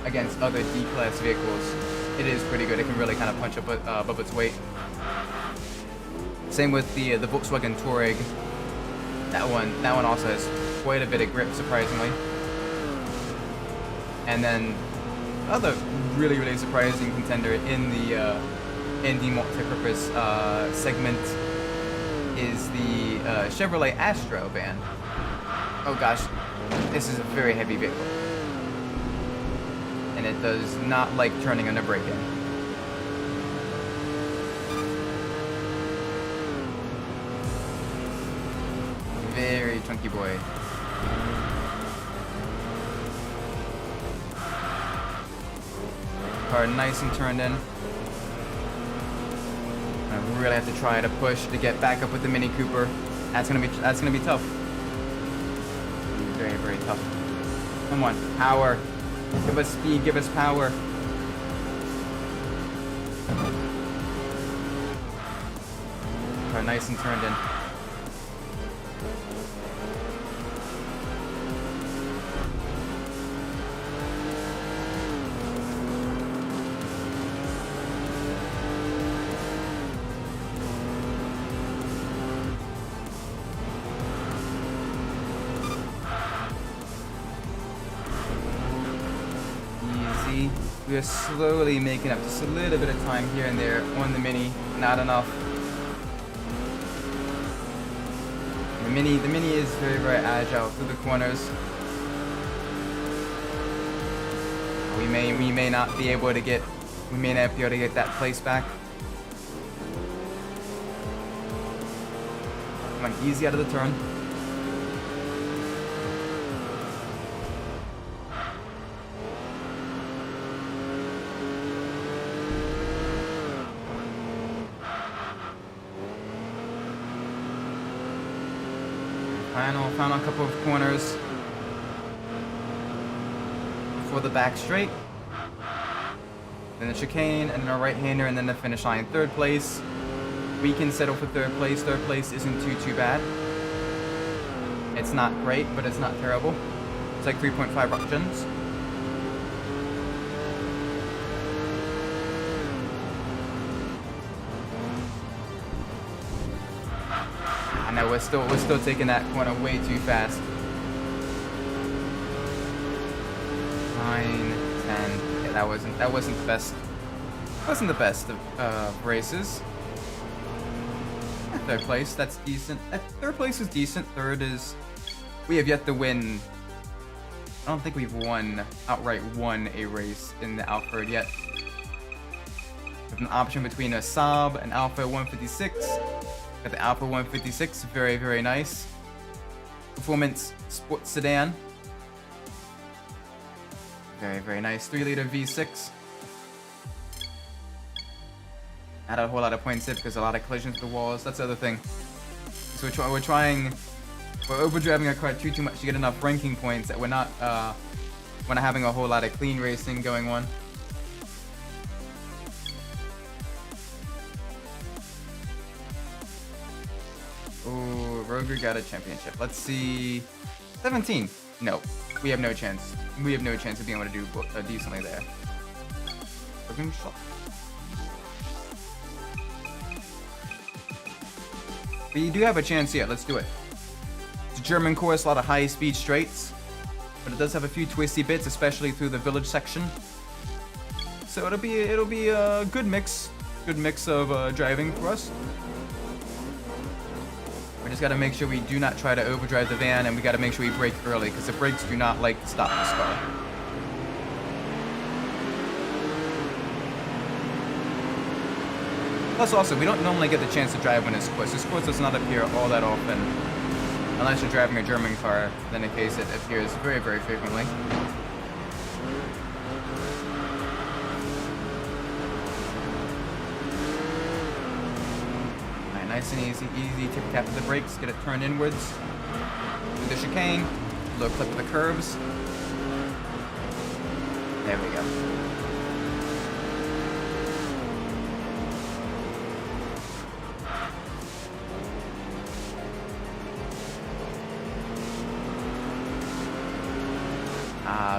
against other D-class vehicles. It is pretty good. It can really kind of punch up above its weight. Same with the Volkswagen Touareg. That one also has quite a bit of grip, surprisingly. And then other really surprising contender in the multi-purpose segment is the Chevrolet Astro van. Oh gosh, this is a very heavy vehicle, and it does not like turning under braking. Very chunky boy. Car nice and turned in. really have to try to push to get back up with the Mini Cooper. That's gonna be tough. Very, very tough. Come on, power. Give us speed, give us power. Are nice and turned in. Easy. We are slowly making up just a little bit of time here and there on the Mini. Not enough. The Mini is very, very agile through the corners. We may not be able to get that place back. Come on, easy out of the turn. Final couple of corners before the back straight. Then the chicane, and then a right-hander, and then the finish line. Third place. We can settle for third place. Third place isn't too bad. It's not great, but it's not terrible. It's like 3.5 options. I know we're still taking that corner way too fast. 9, 10. Yeah, that wasn't the best. Wasn't the best of races. Third place, that's decent. Third place is decent. Third is, we have yet to win. I don't think we've outright won a race in the Alfred yet. We have an option between a Saab and Alpha 156. Got the Alpha 156, very, very nice. Performance sports sedan. Very, very nice. 3-liter V6. Not a whole lot of points hit because a lot of collisions with the walls. That's the other thing. So we're overdriving our car too much to get enough ranking points that we're not having a whole lot of clean racing going on. Ooh, Roger got a championship. Let's see. 17. No, we have no chance. We have no chance of being able to do decently there. But you do have a chance here. Let's do it. It's a German course, a lot of high-speed straights, but it does have a few twisty bits, especially through the village section. So it'll be a good mix of driving for us. We just got to make sure we do not try to overdrive the van, and we got to make sure we brake early, because the brakes do not like to stop this car. Plus also, we don't normally get the chance to drive when this course. This course does not appear all that often. Unless you're driving a German car, then in case it appears very, very frequently. Alright, nice and easy. Easy tip tap of the brakes, get it turned inwards. Do the chicane, low clip of the curves. There we go.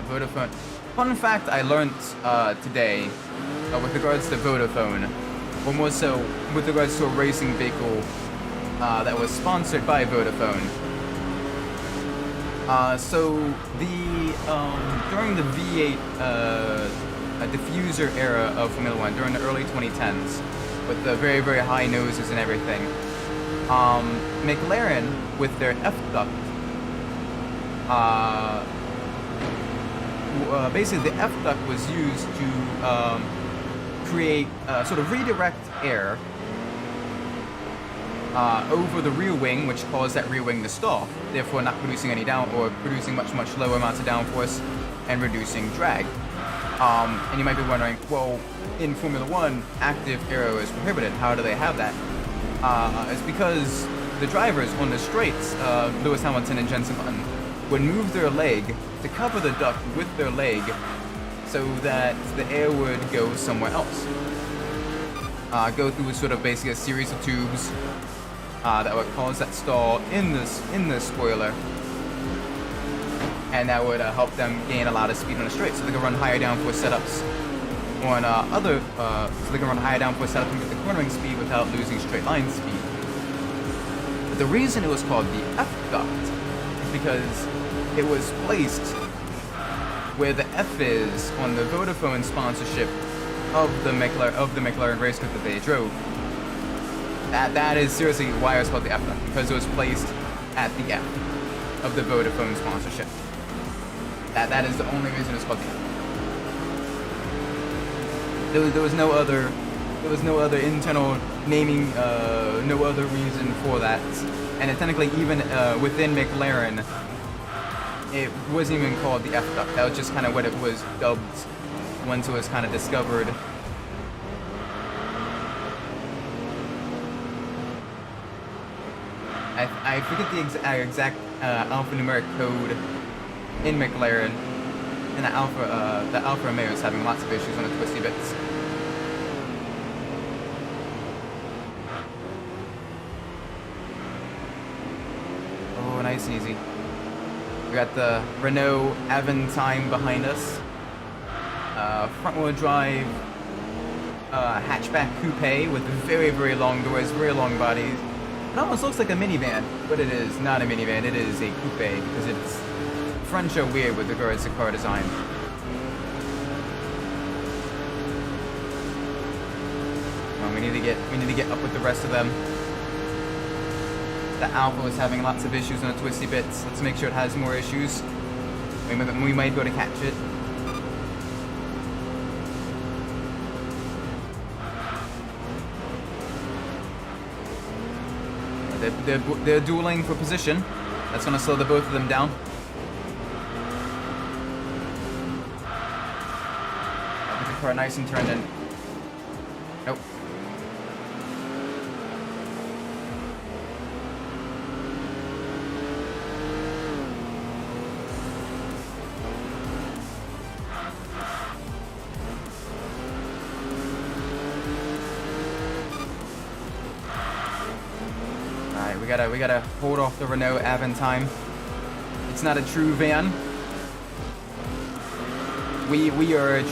Vodafone. Fun fact I learned today with regards to Vodafone, or more so with regards to a racing vehicle that was sponsored by Vodafone. So during the V8 diffuser era of Formula One, during the early 2010s, with the very, very high noses and everything, McLaren with their F-duct. Basically, the F-duct was used to create, sort of redirect air over the rear wing, which caused that rear wing to stall, therefore not producing any down, or producing much, much lower amounts of downforce and reducing drag. And you might be wondering, well, in Formula One, active aero is prohibited. How do they have that? It's because the drivers on the straights, Lewis Hamilton and Jenson Button, would move their leg to cover the duct with their leg so that the air would go somewhere else. Go through sort of basically a series of tubes that would cause that stall in the spoiler, and that would help them gain a lot of speed on the straight, so they can run higher downforce setups on so they can run higher downforce setups and get the cornering speed without losing straight line speed. But the reason it was called the F duct is because it was placed where the F is on the Vodafone sponsorship of the McLaren race car that they drove. That is seriously why it was called the F duct, because it was placed at the F of the Vodafone sponsorship. That is the only reason it's called the F. There was no other internal naming, no other reason for that. And technically, even within McLaren, it wasn't even called the F duct. That was just kind of what it was dubbed once it was kind of discovered. I forget the exact alphanumeric code in McLaren, and the Alfa Romeo is having lots of issues on the twisty bits. Oh, nice and easy. We got the Renault Aventime behind us. Front-wheel drive hatchback coupe with very, very long doors, very long bodies. It almost looks like a minivan, but it is not a minivan. It is a coupe because its fronts are weird with regards to car design. Well, we need to get up with the rest of them. The Alfa is having lots of issues on the twisty bits. Let's make sure it has more issues. We might be able to catch it. They're dueling for position. That's going to slow the both of them down. Get the car nice and turned in. Nope. We gotta hold off the Renault Aventime. It's not a true van. We are a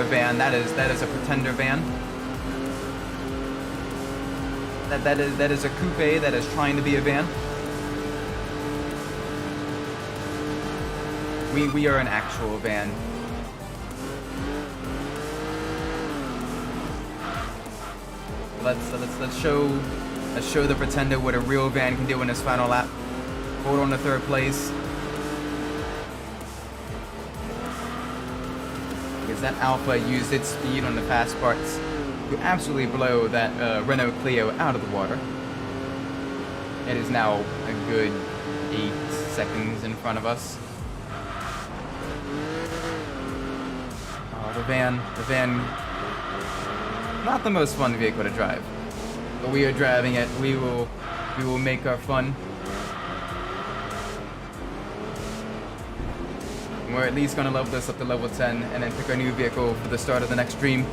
van. That is a pretender van. That is a coupe that is trying to be a van. We are an actual van. Let's show the pretender what a real van can do in his final lap. Hold on to third place. Because that Alfa used its speed on the fast parts to absolutely blow that Renault Clio out of the water. It is now a good 8 seconds in front of us. Oh, the van, not the most fun vehicle to drive. But we are driving it. We will make our fun. We're at least gonna level this up to level 10 and then pick our new vehicle for the start of the next stream.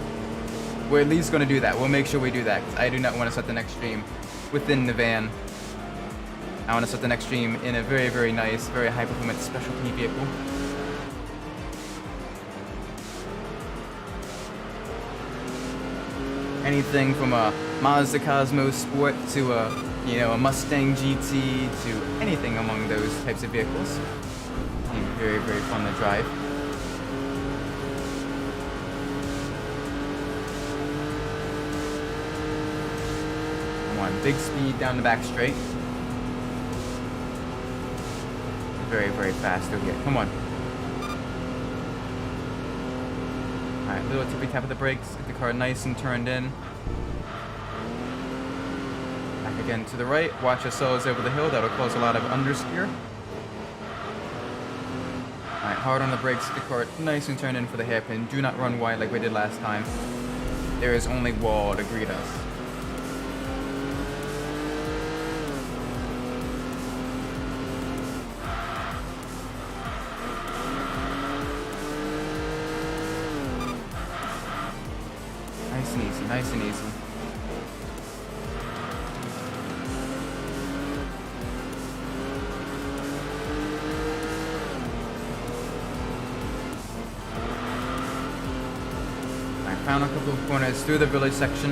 We're at least gonna do that. We'll make sure we do that, because I do not want to start the next stream within the van. I want to start the next stream in a very, very nice, very high performance specialty vehicle. Anything from a Mazda Cosmos Sport to a Mustang GT to anything among those types of vehicles. Very, very fun to drive. Come on, big speed down the back straight. Very, very fast over here. Come on. Alright, little tippy tap of the brakes. Get the car nice and turned in. Back again to the right. Watch ourselves over the hill. That'll cause a lot of understeer. Alright, hard on the brakes, get the car nice and turned in for the hairpin. Do not run wide like we did last time. There is only wall to greet us. Nice and easy, nice and easy. Found a couple of corners through the village section.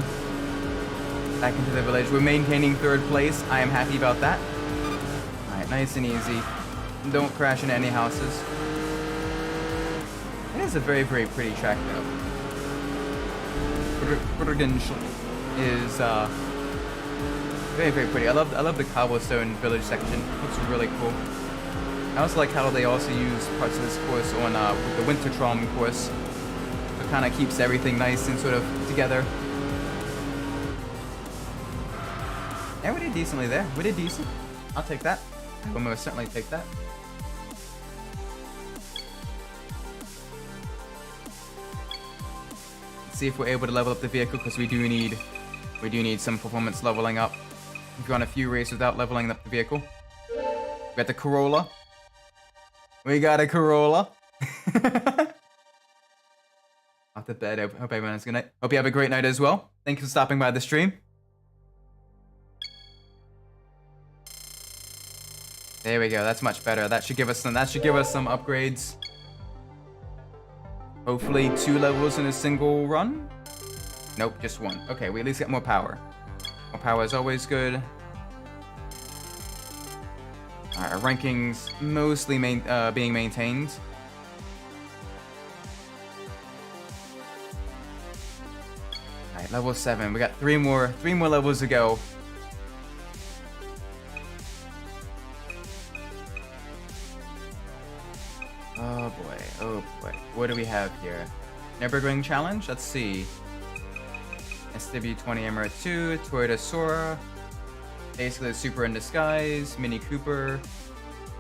Back into the village. We're maintaining third place. I am happy about that. Alright, nice and easy. Don't crash into any houses. It is a very, very pretty track though. Is very, very pretty. I love the cobblestone village section. It looks really cool. I also like how they also use parts of this course on with the Winter Trom course. It kind of keeps everything nice and sort of together. Yeah, we did decently there. We did decent. I'll take that. I will most certainly take that. Let's see if we're able to level up the vehicle, because we do need some performance leveling up. We've gone a few races without leveling up the vehicle. We got the Corolla. We got a Corolla. Off the bed. Hope everyone has a good night. Hope you have a great night as well. Thank you for stopping by the stream. There we go. That's much better. That should give us some upgrades. Hopefully 2 levels in a single run. Nope, just 1. Okay, we at least get more power. More power is always good. Alright, our rankings mostly being maintained. Alright, level 7. We got 3 more levels to go. Oh boy, oh boy. What do we have here? Nürburgring Challenge? Let's see. SW20 Emirate 2, Toyota Sora. Basically Super in Disguise, Mini Cooper,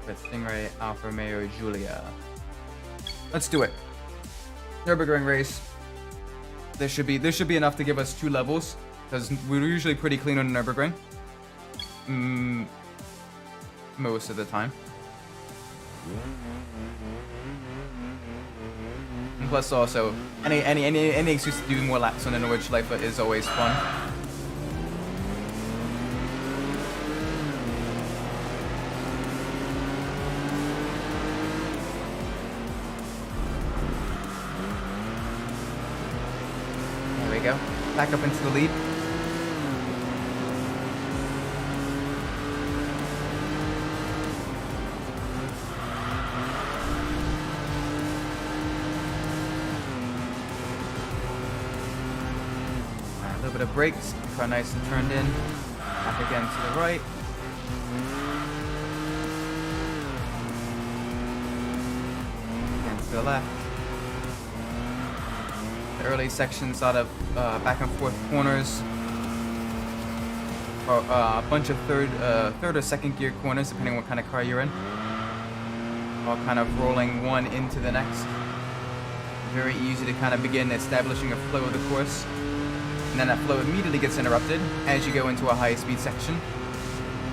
with Stingray, Alfa Romeo, Giulia. Let's do it. Nürburgring race. This should be enough to give us 2 levels, because we're usually pretty clean on Nürburgring. Most of the time. And plus also, any excuse to do more laps on the Nordschleife is always fun. There we go. Back up into the lead. Bit of brakes, car nice and turned in. Back again to the right. Again to the left. The early sections out of back and forth corners. Or a bunch of third or second gear corners, depending on what kind of car you're in. All kind of rolling one into the next. Very easy to kind of begin establishing a flow of the course. And then that flow immediately gets interrupted as you go into a high-speed section.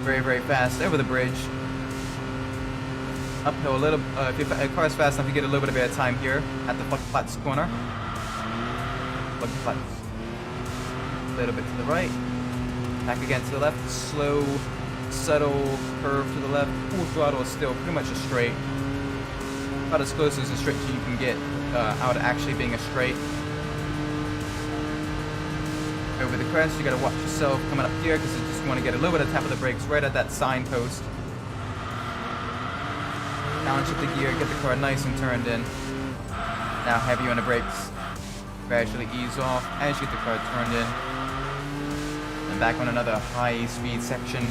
Very, very fast over the bridge. Uphill a little. If your car's fast enough, you get a little bit of air time here at the Flats corner. Flats. A little bit to the right. Back again to the left. Slow, subtle curve to the left. Full throttle is still pretty much a straight. About as close as a straight you can get out actually being a straight. Over the crest, you gotta watch yourself coming up here because you just want to get a little bit of tap of the brakes right at that signpost. Downshift the gear, get the car nice and turned in. Now heavy on the brakes. Gradually ease off as you get the car turned in. And back on another high speed section.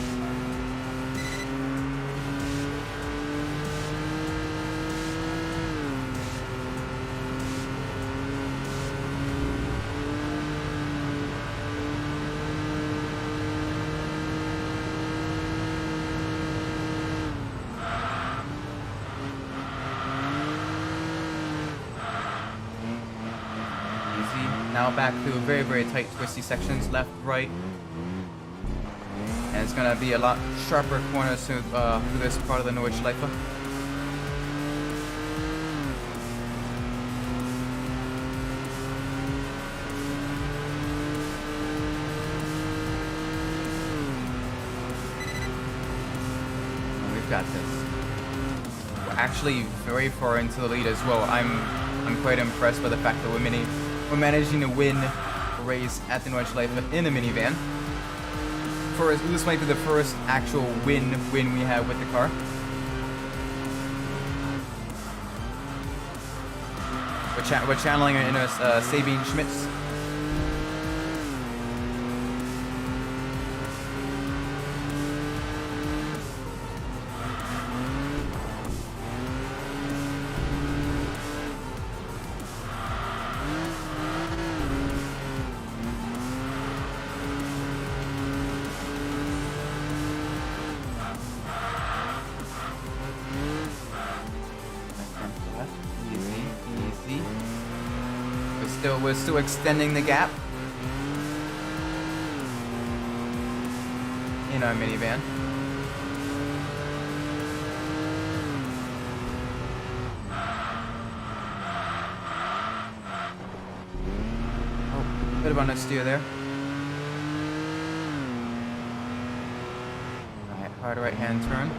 Now back through very, very tight, twisty sections, left, right. And it's gonna be a lot sharper corners through this part of the Nordschleife. We've got this. We're actually very far into the lead as well. I'm quite impressed by the fact that we're managing to win a race at the Nordschleife in a minivan. This might be the first actual win we have with the car. We're channeling our inner Sabine Schmitz. We're still extending the gap in our minivan. Oh, bit of understeer there. Alright, hard right hand turn.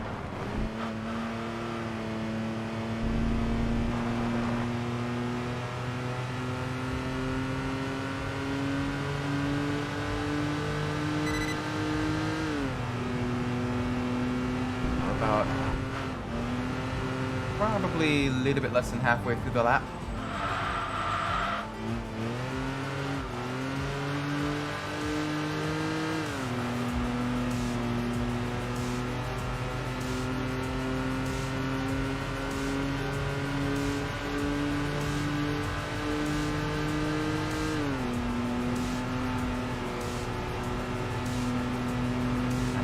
Probably a little bit less than halfway through the lap.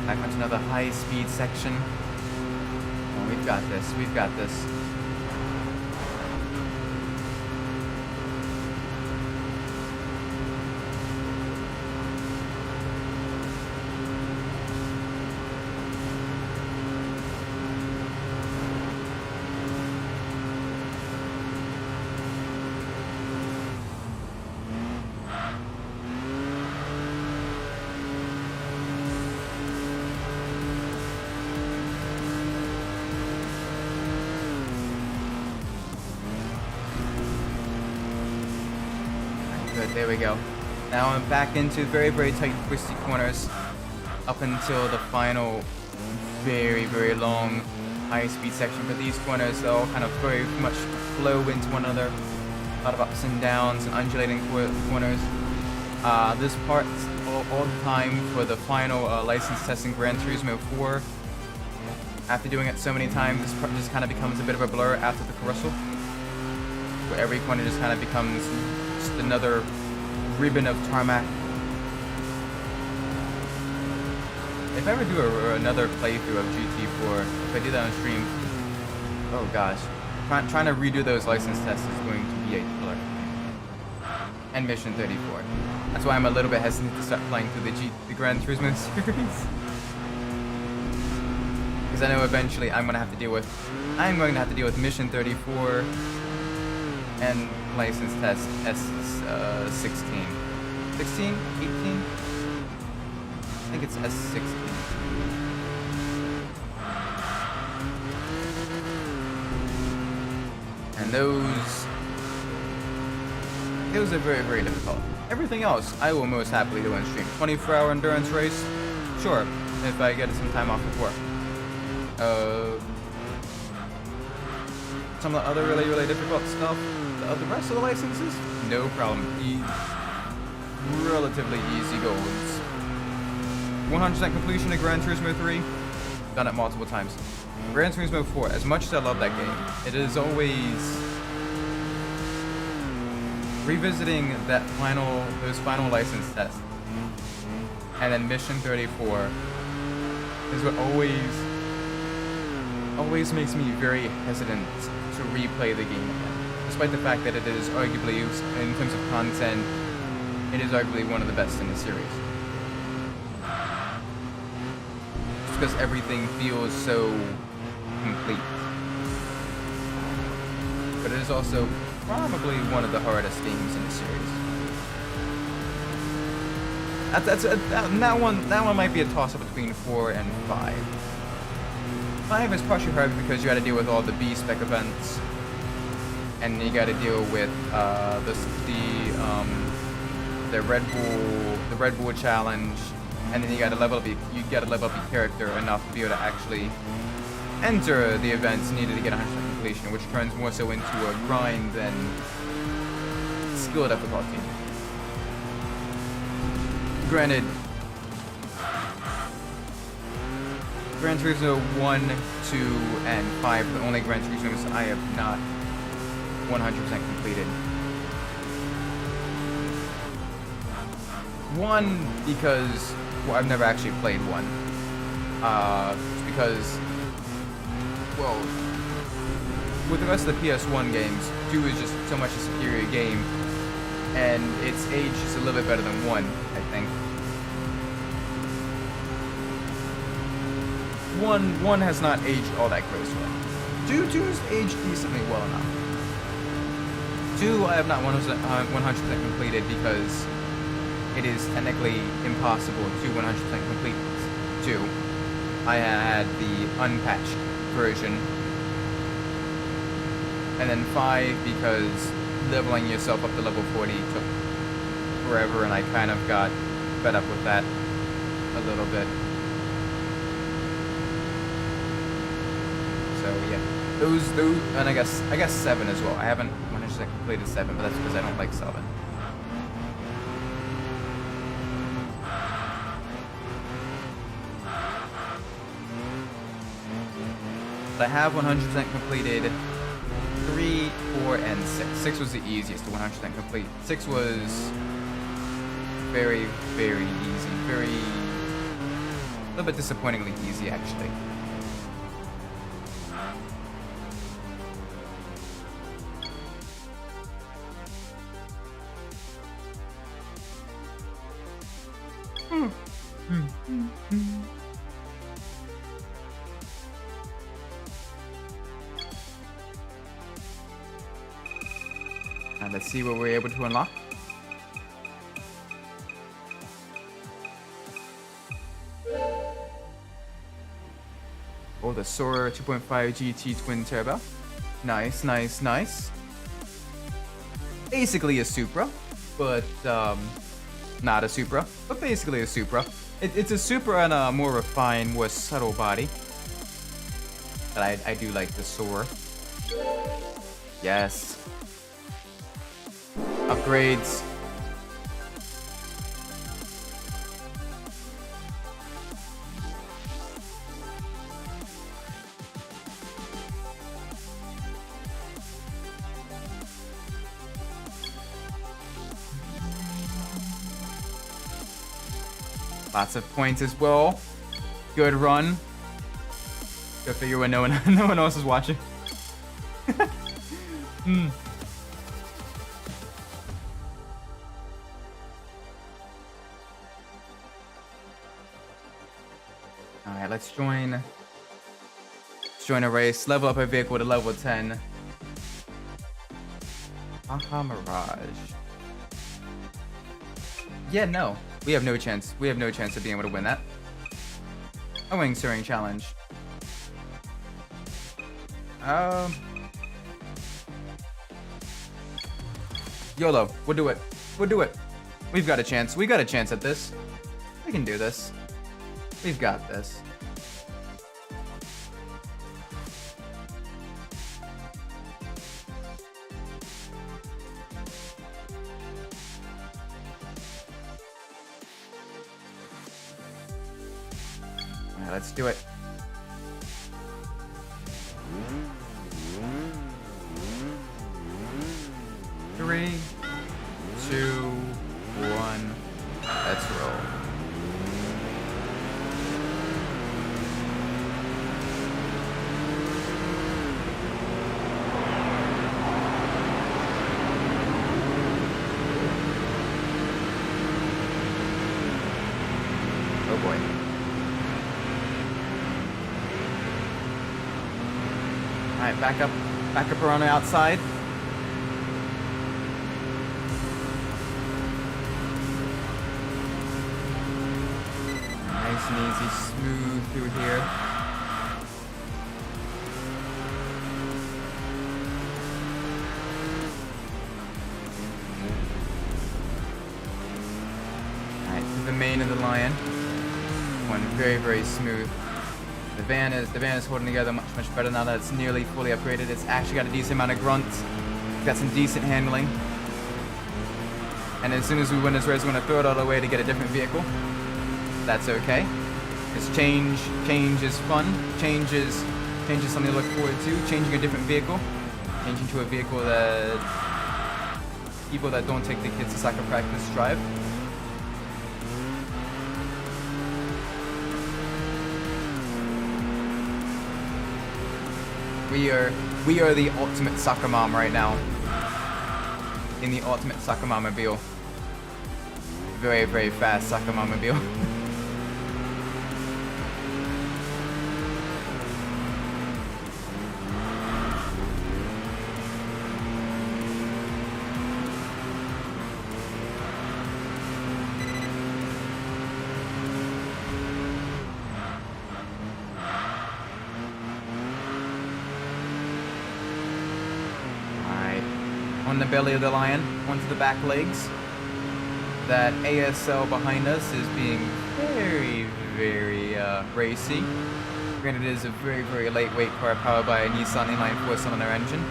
Back onto another high-speed section. Oh, we've got this. We've got this. Good, there we go. Now I'm back into very, very tight, twisty corners up until the final very, very long high-speed section. But these corners, they all kind of very much flow into one another. A lot of ups and downs and undulating corners. This part, all the time for the final license test in Gran Turismo 4. After doing it so many times, this part just kind of becomes a bit of a blur after the carousel, where every corner just kind of becomes just another ribbon of tarmac. If I ever do another playthrough of GT4, if I do that on stream, oh gosh, trying to redo those license tests is going to be a killer. And Mission 34. That's why I'm a little bit hesitant to start playing through the Gran Turismo series. Because I know eventually I'm going to have to deal with Mission 34 and license test S16. 16? 18? I think it's S16. And those are very, very difficult. Everything else, I will most happily do on stream. 24-hour endurance race? Sure, if I get some time off of work. Some of the other really, really difficult stuff, the rest of the licenses, no problem. Relatively easy goals. 100% completion of Gran Turismo 3, done it multiple times. Gran Turismo 4, as much as I love that game, it is always revisiting those final license tests, and then Mission 34 is what always makes me very hesitant to replay the game again, despite the fact that it is arguably, in terms of content, it is arguably one of the best in the series. Just because everything feels so complete. But it is also probably one of the hardest games in the series. That one might be a toss-up between 4 and 5. 5 is partially hard because you got to deal with all the B-spec events, and you got to deal with the Red Bull challenge, and then you got to level up your character enough to be able to actually enter the events needed to get 100% completion, which turns more so into a grind than skill difficulty. Granted, Gran Turismo 1, 2, and 5 are the only Gran Turismos I have not 100% completed. 1, because, well, I've never actually played 1. Because, well, with the rest of the PS1 games, 2 is just so much a superior game, and its age is a little bit better than 1, I think. 1 has not aged all that gracefully. 2's aged decently well enough. 2 I have not 100% completed because it is technically impossible to 100% complete 2. I had the unpatched version. And then 5 because leveling yourself up to level 40 took forever, and I kind of got fed up with that a little bit. So yeah, those, and I guess 7 as well. I haven't 100% completed 7, but that's because I don't like 7. But I have 100% completed 3, 4, and 6. 6 was the easiest to 100% complete. 6 was very, very easy. A little bit disappointingly easy, actually. And let's see what we're able to unlock. Oh, the Sora 2.5 GT Twin Turbo. Nice, nice, nice. Basically a Supra, but not a Supra, but basically a Supra. It's a Supra and a more refined, more subtle body. But I do like the Sora. Yes. Upgrades. Lots of points as well. Good run. Go figure when no one else is watching. Alright, let's join a race. Level up our vehicle to level 10. Aha, Mirage. Yeah, no. We have no chance. We have no chance of being able to win that. A wing soaring challenge. YOLO. We'll do it. We'll do it. We've got a chance. We got a chance at this. We can do this. We've got this. Alright, let's do it. Three, 2, 1. Let's roll. boy. Alright, back up around the outside. Nice and easy, smooth through here. Alright, to the main of the Lion. Going very, very smooth. The van is holding together much better now that it's nearly fully upgraded. It's actually got a decent amount of grunt. It's got some decent handling. And as soon as we win this race, we're going to throw it all away to get a different vehicle. That's okay. Because change is fun. Change is something to look forward to. Changing a different vehicle. Changing to a vehicle that people that don't take the kids to soccer practice drive. We are the ultimate soccer mom right now. In the ultimate soccer mobile. Very, very fast soccer mobile. On the belly of the Lion, onto the back legs. That ASL behind us is being very, very racy. Granted, it is a very, very lightweight car powered by a Nissan inline 4-cylinder engine.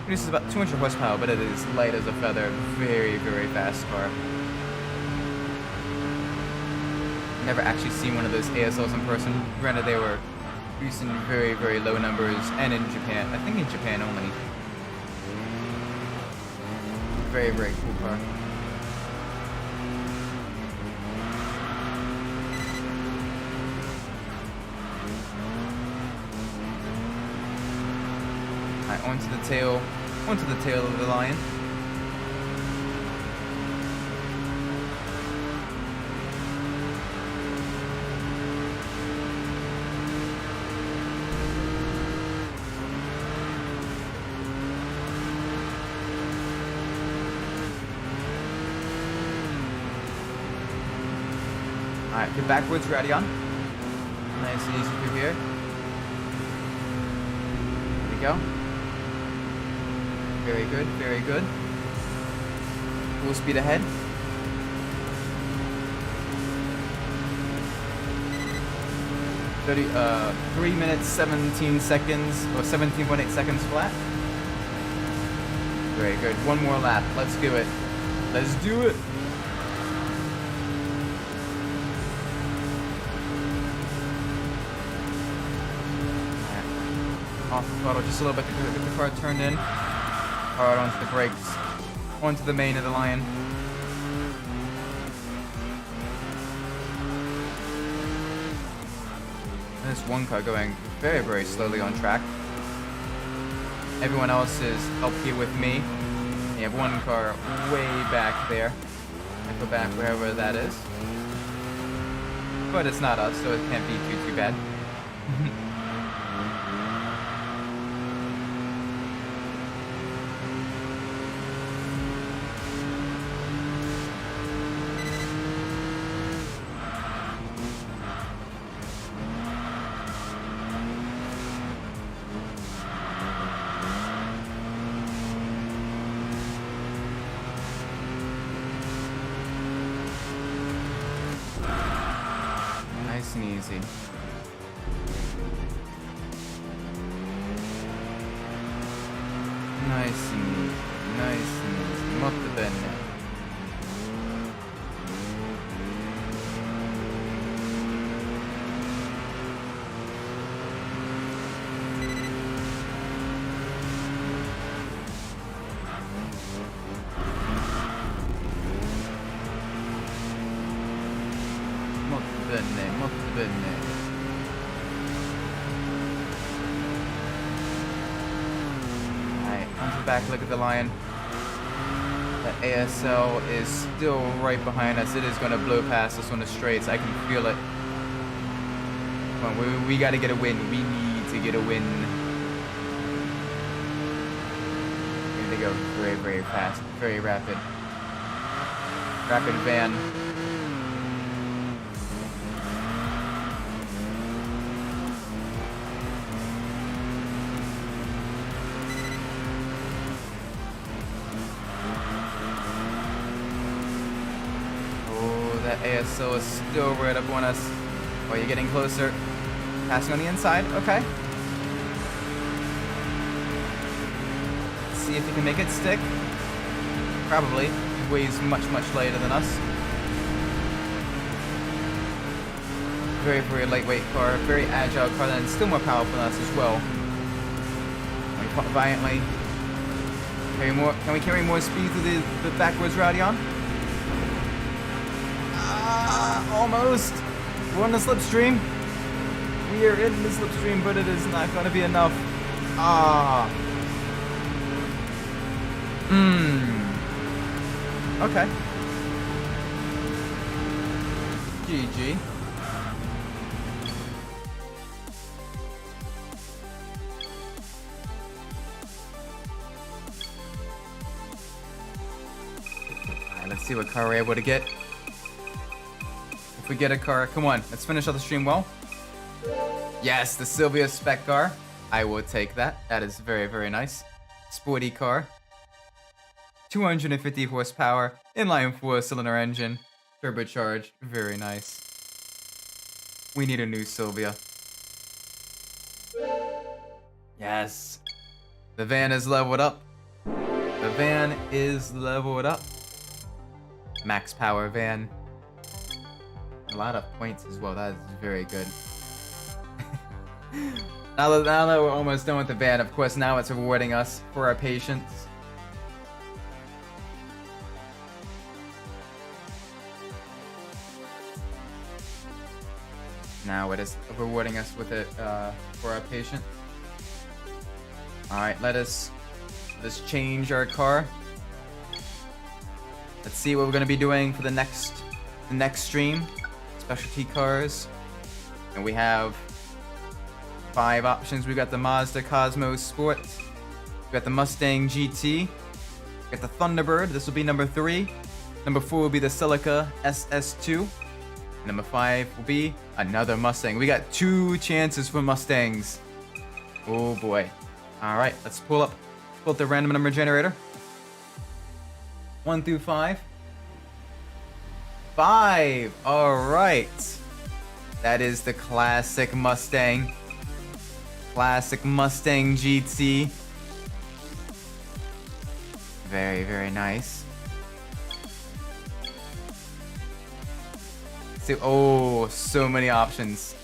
Produces about 200 horsepower, but it is light as a feather. Very, very fast car. Never actually seen one of those ASLs in person. Granted, they were producing very, very low numbers, and in Japan. I think in Japan only. Very, very cool car. Alright, onto the tail of the Lion. Alright, get backwards, Radion. Nice and easy through here. There we go. Very good, very good. Full speed ahead. Thirty, 3 minutes, 17 seconds, or 17.8 seconds flat. Very good. One more lap. Let's do it. Let's do it. Off the throttle just a little bit to get the car turned in. Hard onto the brakes. Onto the main of the Lion. And this one car going very, very slowly on track. Everyone else is up here with me. You have one car way back there. I go back wherever that is. But it's not us, so it can't be too bad. Nice and easy. Nice and easy. Nice and easy. Molto bene. Molto bene. Alright, onto the back, look at the Lion. That ASL is still right behind us. It is going to blow past us on the straights. I can feel it. Come on, we got to get a win. We need to get a win. Here they go. Very, very fast. Very rapid. Rapid van. That ASO is still right up on us. Oh, you're getting closer. Passing on the inside. Okay. Let's see if you can make it stick. Probably. He weighs much, much lighter than us. Very, very lightweight car. Very agile car. And still more powerful than us as well. We fought violently. Carry more. Can we carry more speed through the backwards Radion? Almost. We're on the slipstream. We are in the slipstream, but it is not going to be enough. Okay. GG. Alright, let's see what car we're able to get. If we get a car, come on, let's finish out the stream well. Yes, the Sylvia spec car. I will take that. That is very, very nice. Sporty car. 250 horsepower, inline 4-cylinder engine, turbocharged. Very nice. We need a new Sylvia. Yes. The van is leveled up. The van is leveled up. Max power van. A lot of points as well. That is very good. now that we're almost done with the van, of course, now it's rewarding us for our patience. Now it is rewarding us with it for our patience. All right, let's change our car. Let's see what we're gonna be doing for the next stream. Specialty cars, and we have 5 options. We got the Mazda Cosmos Sport, we got the Mustang GT, we got the Thunderbird. This will be number 3. Number 4 will be the Celica SS2. And number 5 will be another Mustang. We got 2 chances for Mustangs. Oh boy! All right, let's pull up the random number generator. 1 through 5. 5. All right. That is the classic Mustang. Classic Mustang GT. Very, very nice. Oh, so many options.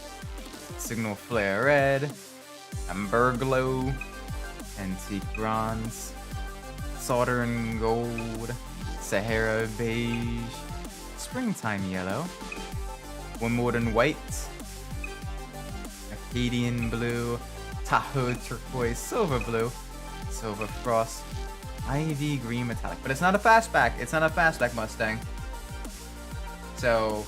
Signal flare red, amber glow, antique bronze, southern gold, Sahara beige, springtime yellow, Wimbledon white, Acadian blue, Tahoe turquoise, silver blue, silver frost, ivy green metallic. But it's not a fastback. It's not a fastback Mustang. So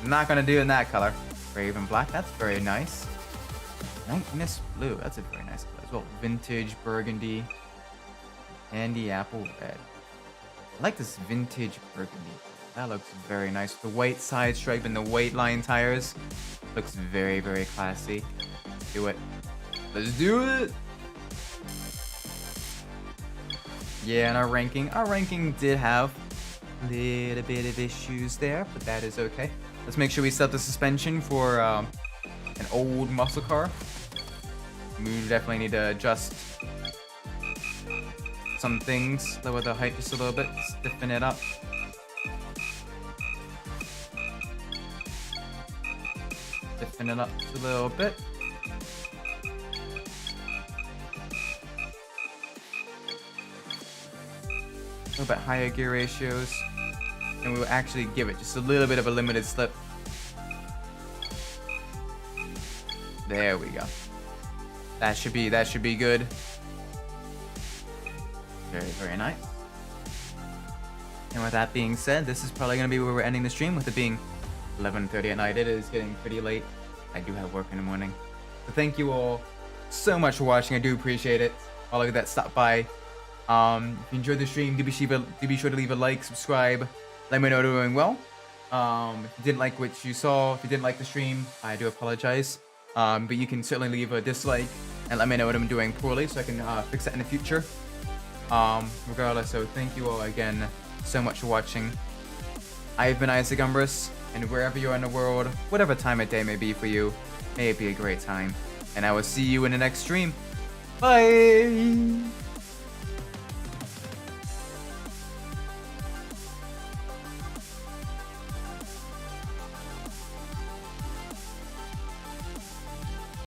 I'm not gonna do in that color. Raven black. That's very nice. Night mist blue. That's a very nice color as well. Vintage burgundy. Candy apple red. I like this vintage burgundy. That looks very nice. The white side stripe and the white line tires. Looks very, very classy. Do it. Let's do it! Yeah, and our ranking did have a little bit of issues there, but that is okay. Let's make sure we set the suspension for an old muscle car. We definitely need to adjust some things. Lower the height just a little bit, stiffen it up. Stiffen it up just a little bit. A little bit higher gear ratios. And we will actually give it just a little bit of a limited slip. There we go. That should be good. Very, very nice. And with that being said, this is probably going to be where we're ending the stream, with it being 11:30 at night. It is getting pretty late. I do have work in the morning. So thank you all so much for watching. I do appreciate it. All of you that stopped by. If you enjoyed the stream, do be sure to leave a like, subscribe. Let me know you're doing well. If you didn't like what you saw, if you didn't like the stream, I do apologize. But you can certainly leave a dislike and let me know what I'm doing poorly so I can fix that in the future. Regardless, so thank you all again so much for watching. I've been Isaac Umbras, and wherever you are in the world, whatever time of day may be for you, may it be a great time. And I will see you in the next stream. Bye!